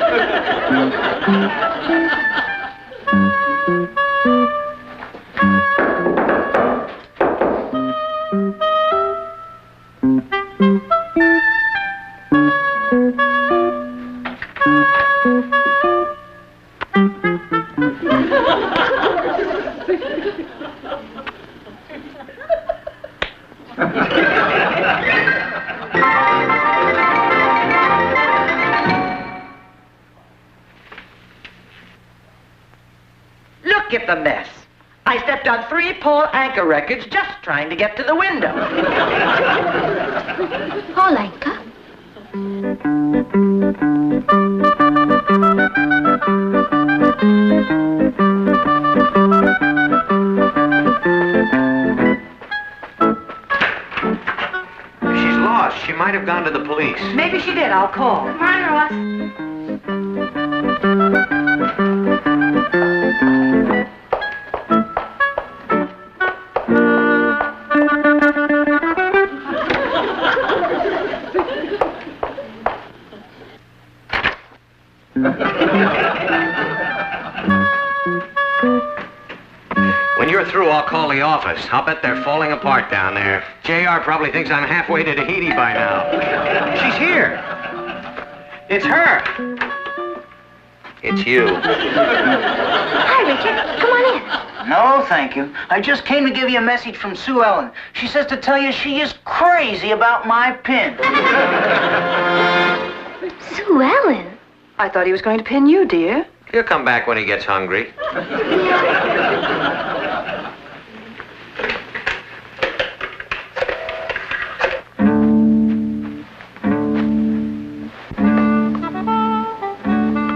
Look at the mess. I stepped on 3 Paul Anka records just trying to get to the window. Paul Anka? She's lost. She might have gone to the police. Maybe she did. I'll call. Come on, Ross. When you're through, I'll call the office. I'll bet they're falling apart down there. JR probably thinks I'm halfway to Tahiti by now. She's here. It's her. It's you. Hi, Richard. Come on in. No, thank you. I just came to give you a message from Sue Ellen. She says to tell you she is crazy about my pin. Sue Ellen? I thought he was going to pin you, dear. He'll come back when he gets hungry.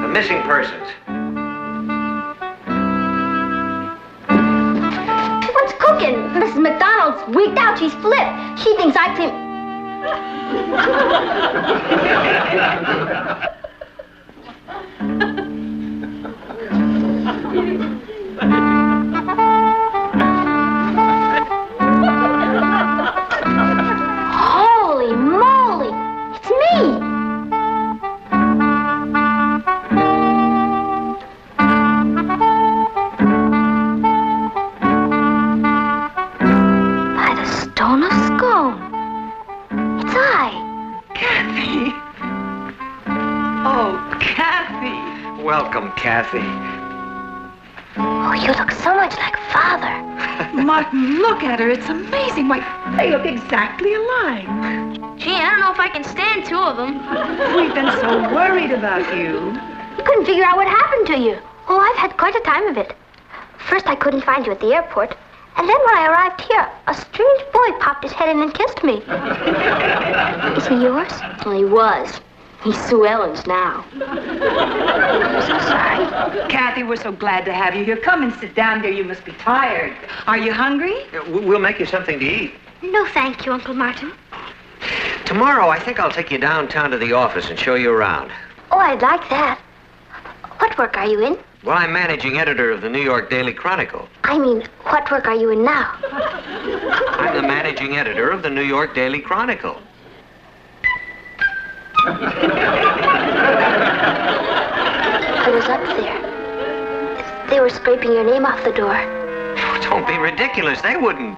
Missing persons. What's cooking? Mrs. McDonald's wigged out. She's flipped. She thinks I clean... Holy moly! It's me! By the stone of Scone. It's I. Kathy. Oh, Kathy. Welcome, Kathy. Oh, you look so much like Father. Martin, look at her. It's amazing. Why, they look exactly alike. Gee, I don't know if I can stand 2 of them. We've been so worried about you. I couldn't figure out what happened to you. Oh, I've had quite a time of it. First, I couldn't find you at the airport. And then when I arrived here, a strange boy popped his head in and kissed me. Is he yours? Well, he was. He's Sue Ellen's now. I'm so sorry. Kathy, we're so glad to have you here. Come and sit down there. You must be tired. Are you hungry? We'll make you something to eat. No, thank you, Uncle Martin. Tomorrow, I think I'll take you downtown to the office and show you around. Oh, I'd like that. What work are you in? Well, I'm managing editor of the New York Daily Chronicle. I mean, what work are you in now? I'm the managing editor of the New York Daily Chronicle. I was up there. They were scraping your name off the door. Don't be ridiculous. They wouldn't.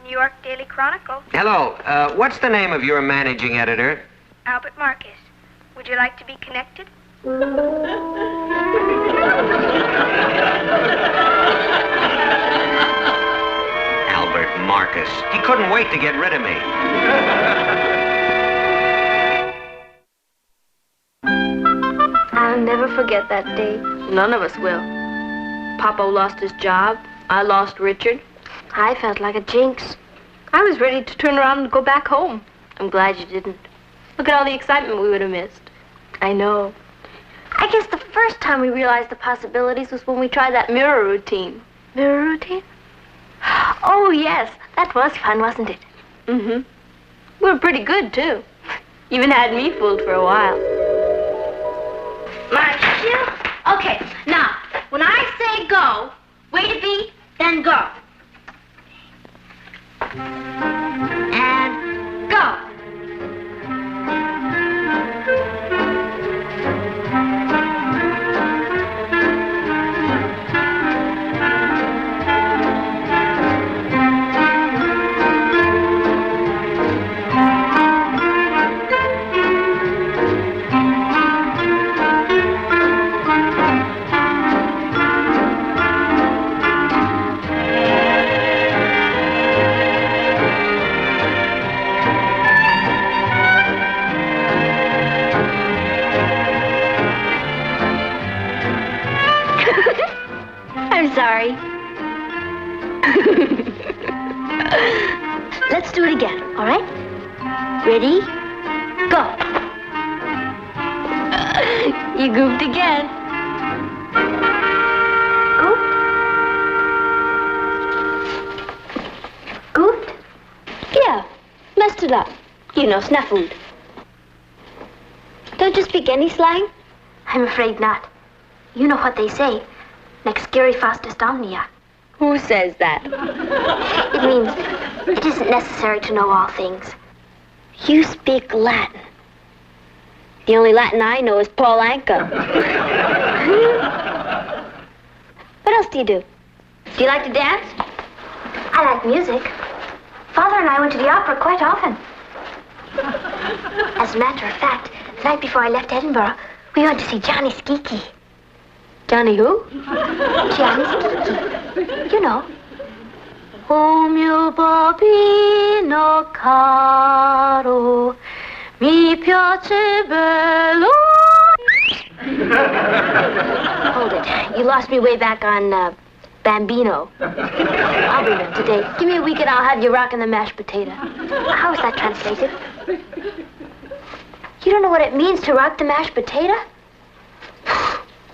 New York Daily Chronicle. Hello. What's the name of your managing editor? Albert Marcus. Would you like to be connected? Albert Marcus. He couldn't wait to get rid of me. I'll never forget that day. None of us will. Papa lost his job. I lost Richard. I felt like a jinx. I was ready to turn around and go back home. I'm glad you didn't. Look at all the excitement we would have missed. I know. I guess the first time we realized the possibilities was when we tried that mirror routine. Mirror routine? Oh, yes. That was fun, wasn't it? Mm-hmm. We were pretty good, too. Even had me fooled for a while. Marcia? Okay, now, when I say go, wait a beat, then go. And go. Sorry. Let's do it again, all right? Ready? Go. You goofed again. Goofed? Goofed? Yeah, messed it up. You know, snafu'd. Don't you speak any slang? I'm afraid not. You know what they say. Next scary fastest omnia. Who says that? It means it isn't necessary to know all things. You speak Latin. The only Latin I know is Paul Anka. What else do you do? Do you like to dance? I like music. Father and I went to the opera quite often. As a matter of fact, the night before I left Edinburgh, we went to see Johnny Skiki. Johnny who? Johnny Skiki. You know. O mio bambino caro, mi piace bello. Hold it. You lost me way back on Bambino. I'll be there today. Give me a week and I'll have you rocking the mashed potato. How is that translated? You don't know what it means to rock the mashed potato?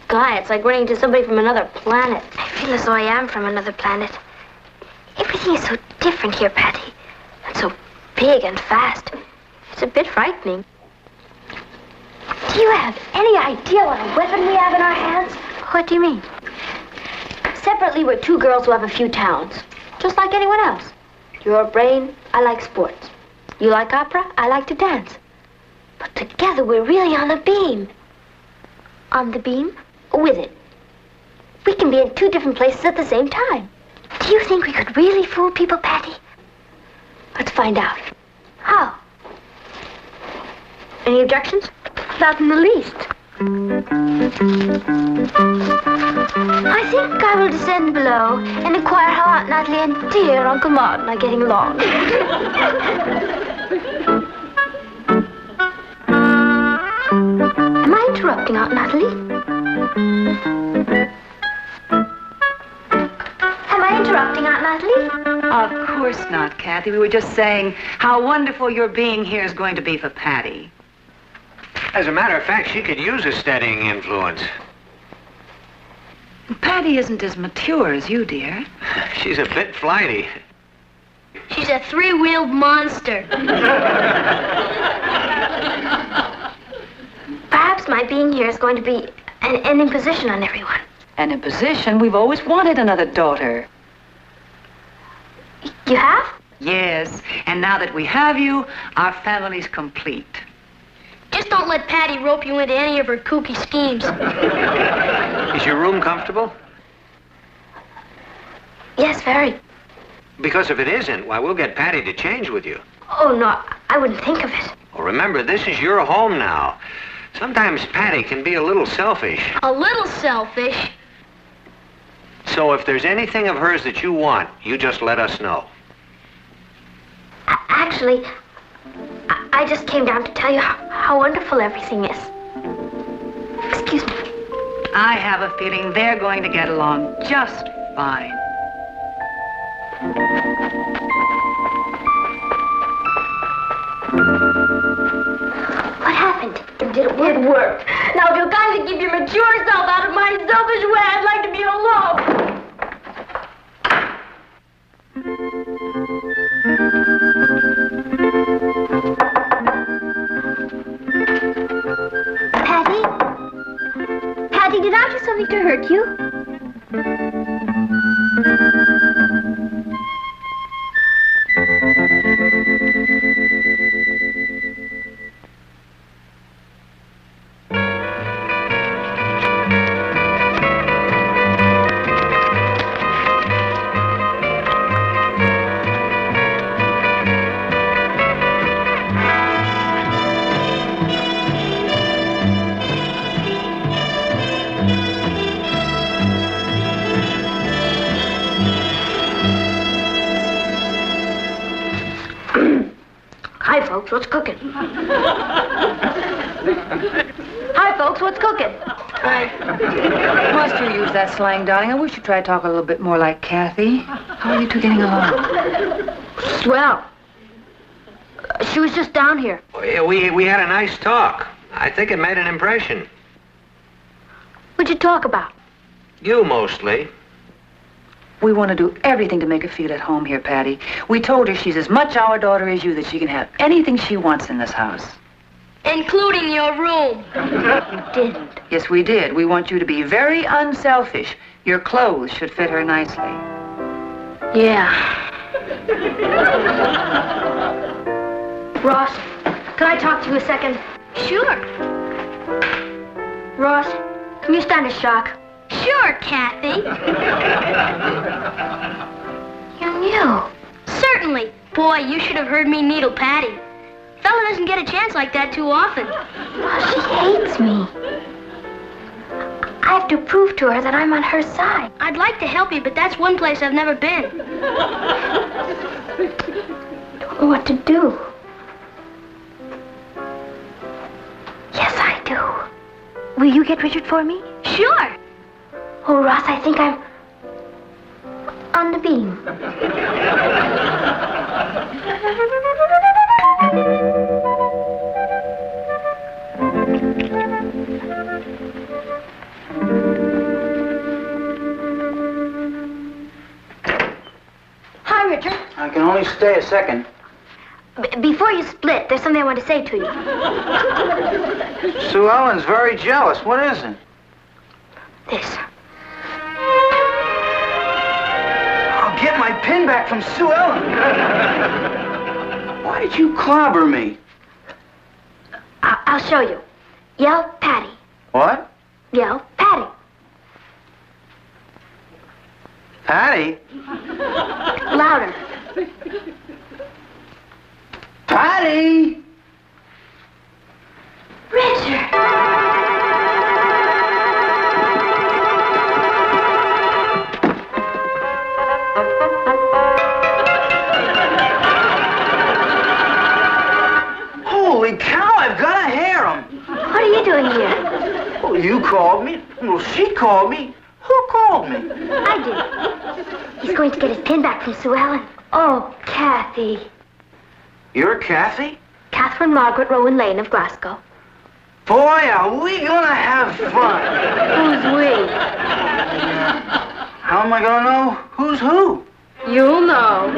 God, it's like running into somebody from another planet. I feel as though I am from another planet. Everything is so different here, Patty. And so big and fast. It's a bit frightening. Do you have any idea what a weapon we have in our hands? What do you mean? Separately, we're two girls who have a few talents. Just like anyone else. You're a brain, I like sports. You like opera, I like to dance. But together, we're really on the beam. On the beam? With it. We can be in two different places at the same time. Do you think we could really fool people, Patty? Let's find out. How? Any objections? Not in the least. I think I will descend below and inquire how Aunt Natalie and dear Uncle Martin are getting along. Am I interrupting, Aunt Natalie? Am I interrupting, Aunt Natalie? Of course not, Kathy. We were just saying how wonderful your being here is going to be for Patty. As a matter of fact, she could use a steadying influence. Patty isn't as mature as you, dear. She's a bit flighty. She's a three-wheeled monster. Perhaps my being here is going to be an imposition on everyone. An imposition? We've always wanted another daughter. You have? Yes, and now that we have you, our family's complete. Just don't let Patty rope you into any of her kooky schemes. Is your room comfortable? Yes, very. Because if it isn't, why, we'll get Patty to change with you. Oh, no, I wouldn't think of it. Well, remember, this is your home now. Sometimes Patty can be a little selfish. A little selfish. So if there's anything of hers that you want, you just let us know. Actually, I just came down to tell you how wonderful everything is. Excuse me. I have a feeling they're going to get along just fine. What happened? Did it work? It worked. Now, if you'll kindly keep your mature self out of my selfish way, I'd like to be alone. Patty? Patty, did I do something to hurt you? Hi, folks, what's cooking? Hi, folks, what's cooking? Must you use that slang, darling? I wish you'd try to talk a little bit more like Kathy. How are you two getting along? Swell. She was just down here. Well, yeah, we had a nice talk. I think it made an impression. What'd you talk about? You mostly. We want to do everything to make her feel at home here, Patty. We told her she's as much our daughter as you, that she can have anything she wants in this house. Including your room. You didn't. Yes, we did. We want you to be very unselfish. Your clothes should fit her nicely. Yeah. Ross, can I talk to you a second? Sure. Ross, can you stand a shock? Sure, Kathy. You knew. Certainly. Boy, you should have heard me needle Patty. Fella doesn't get a chance like that too often. Well, she hates me. I have to prove to her that I'm on her side. I'd like to help you, but that's one place I've never been. Don't know what to do. Yes, I do. Will you get Richard for me? Sure. Oh, Ross, I think I'm on the beam. Hi, Richard. I can only stay a second. Before you split, there's something I want to say to you. Sue Ellen's very jealous. What is it? This. I'll get my pin back from Sue Ellen. Why did you clobber me? I'll show you. Yell, Patty. What? Yell, Patty. Patty? Louder. Patty! Richard. Holy cow, I've got to hear him. What are you doing here? Well, you called me. Well, she called me. Who called me? I did. He's going to get his pin back from Sue Ellen. Oh, Kathy. You're Kathy? Catherine Margaret Rowan Lane of Glasgow. Boy, are we gonna have fun. Who's we? How am I going to know who's who? You'll know.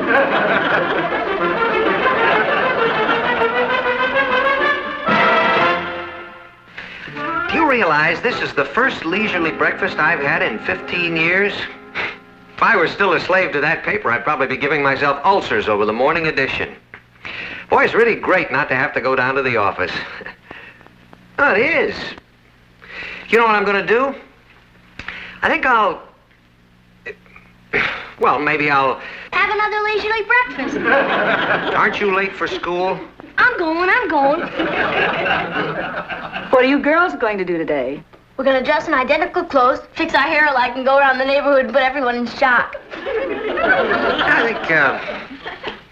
Do you realize this is the first leisurely breakfast I've had in 15 years? If I were still a slave to that paper, I'd probably be giving myself ulcers over the morning edition. Boy, it's really great not to have to go down to the office. Oh, it is. You know what I'm going to do? I think I'll... Well, maybe I'll... Have another leisurely breakfast. Aren't you late for school? I'm going. What are you girls going to do today? We're gonna dress in identical clothes, fix our hair alike, and go around the neighborhood and put everyone in shock. I think,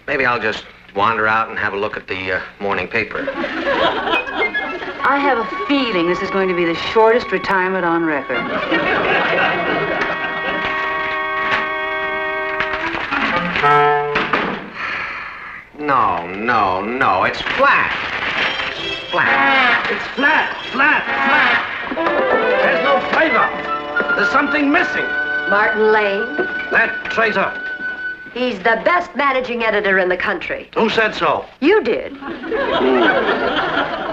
maybe I'll just wander out and have a look at the morning paper. I have a feeling this is going to be the shortest retirement on record. No, it's flat. Flat. It's flat. There's no flavor. There's something missing. Martin Lane. That traitor. He's the best managing editor in the country. Who said so? You did.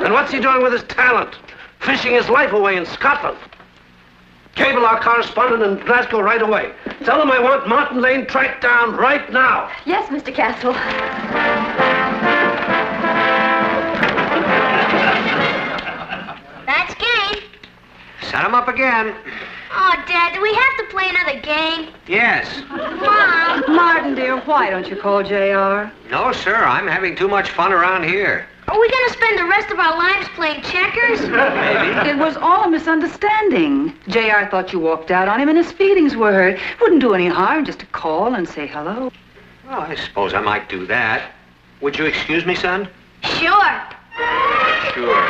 And what's he doing with his talent? Fishing his life away in Scotland. Cable our correspondent in Glasgow right away. Tell him I want Martin Lane tracked down right now. Yes, Mr. Castle. That's game. Set him up again. Oh, Dad, do we have to play another game? Yes. Mom. Martin, dear, why don't you call J.R.? No, sir, I'm having too much fun around here. Are we gonna spend the rest of our lives playing checkers? Maybe. It was all a misunderstanding. J.R. thought you walked out on him and his feelings were hurt. Wouldn't do any harm just to call and say hello. Well, I suppose I might do that. Would you excuse me, son? Sure. Sure.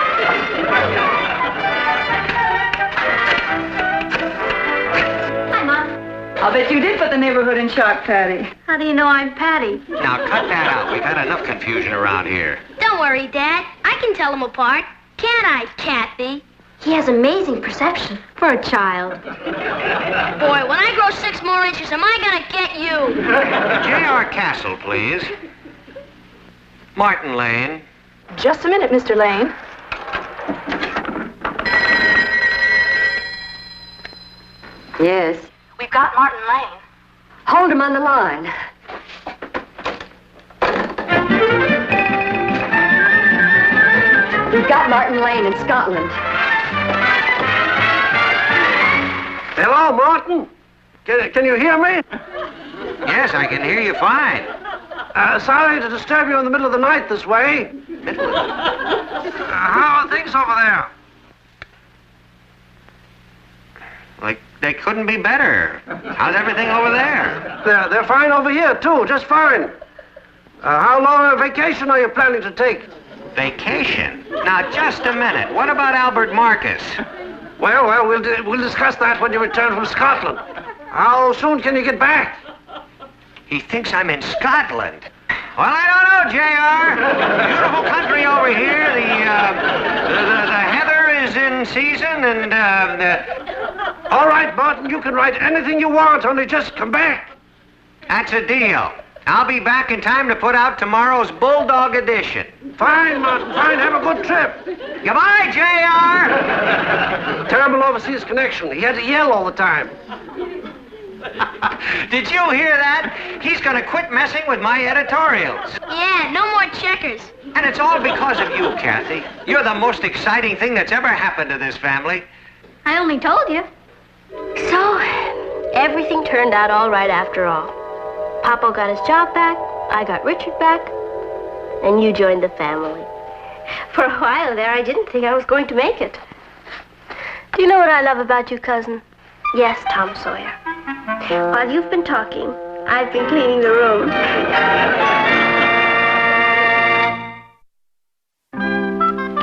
Hi, Mom. I'll bet you did put the neighborhood in shock, Patty. How do you know I'm Patty? Now, cut that out. We've had enough confusion around here. Don't worry, Dad. I can tell them apart. Can't I, Kathy? He has amazing perception for a child. Boy, when I grow 6 more inches, am I gonna get you? J.R. Castle, please. Martin Lane. Just a minute, Mr. Lane. Yes. We've got Martin Lane. Hold him on the line. We've got Martin Lane in Scotland. Hello, Martin. Can you hear me? Yes, I can hear you fine. Sorry to disturb you in the middle of the night this way. How are things over there? Like, they couldn't be better. How's everything over there? They're fine over here, too. Just fine. How long a vacation are you planning to take? Vacation? Now, just a minute. What about Albert Marcus? Well, we'll discuss that when you return from Scotland. How soon can you get back? He thinks I'm in Scotland. Well, I don't know, J.R. Beautiful country over here. The heather is in season, and All right, Martin, you can write anything you want, only just come back. That's a deal. I'll be back in time to put out tomorrow's Bulldog edition. Fine, Martin, fine. Have a good trip. Goodbye, J.R. Terrible overseas connection. He had to yell all the time. Did you hear that? He's going to quit messing with my editorials. Yeah, no more checkers. And it's all because of you, Kathy. You're the most exciting thing that's ever happened to this family. I only told you. So, everything turned out all right after all. Papa got his job back, I got Richard back, and you joined the family. For a while there, I didn't think I was going to make it. Do you know what I love about you, cousin? Yes, Tom Sawyer. While you've been talking, I've been cleaning the room.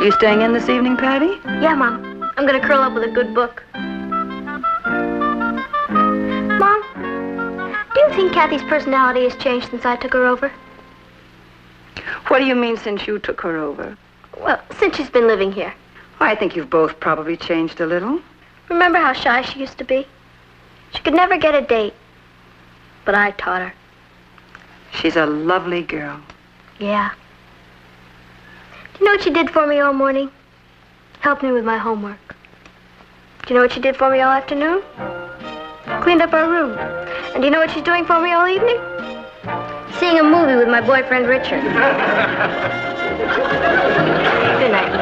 You staying in this evening, Patty? Yeah, Mom. I'm gonna curl up with a good book. Mom, do you think Kathy's personality has changed since I took her over? What do you mean since you took her over? Well, since she's been living here. I think you've both probably changed a little. Remember how shy she used to be? She could never get a date. but I taught her. She's a lovely girl. Yeah. Do you know what she did for me all morning? Helped me with my homework. Do you know what she did for me all afternoon? Cleaned up our room. And do you know what she's doing for me all evening? Seeing a movie with my boyfriend, Richard. Good night.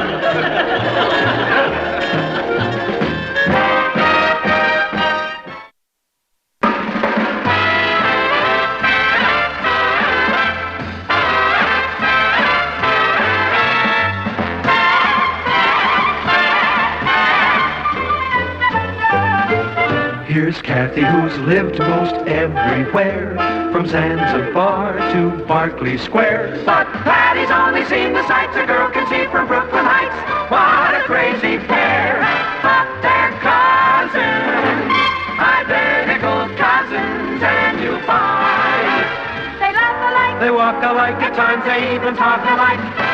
Here's Kathy, who's lived most everywhere, from Zanzibar to Berkeley Square. But Patty's only seen the sights a girl can see from Brooklyn Heights. What a crazy pair, but they're cousins, identical cousins, and you'll find they laugh alike, They walk alike, at times they even talk alike.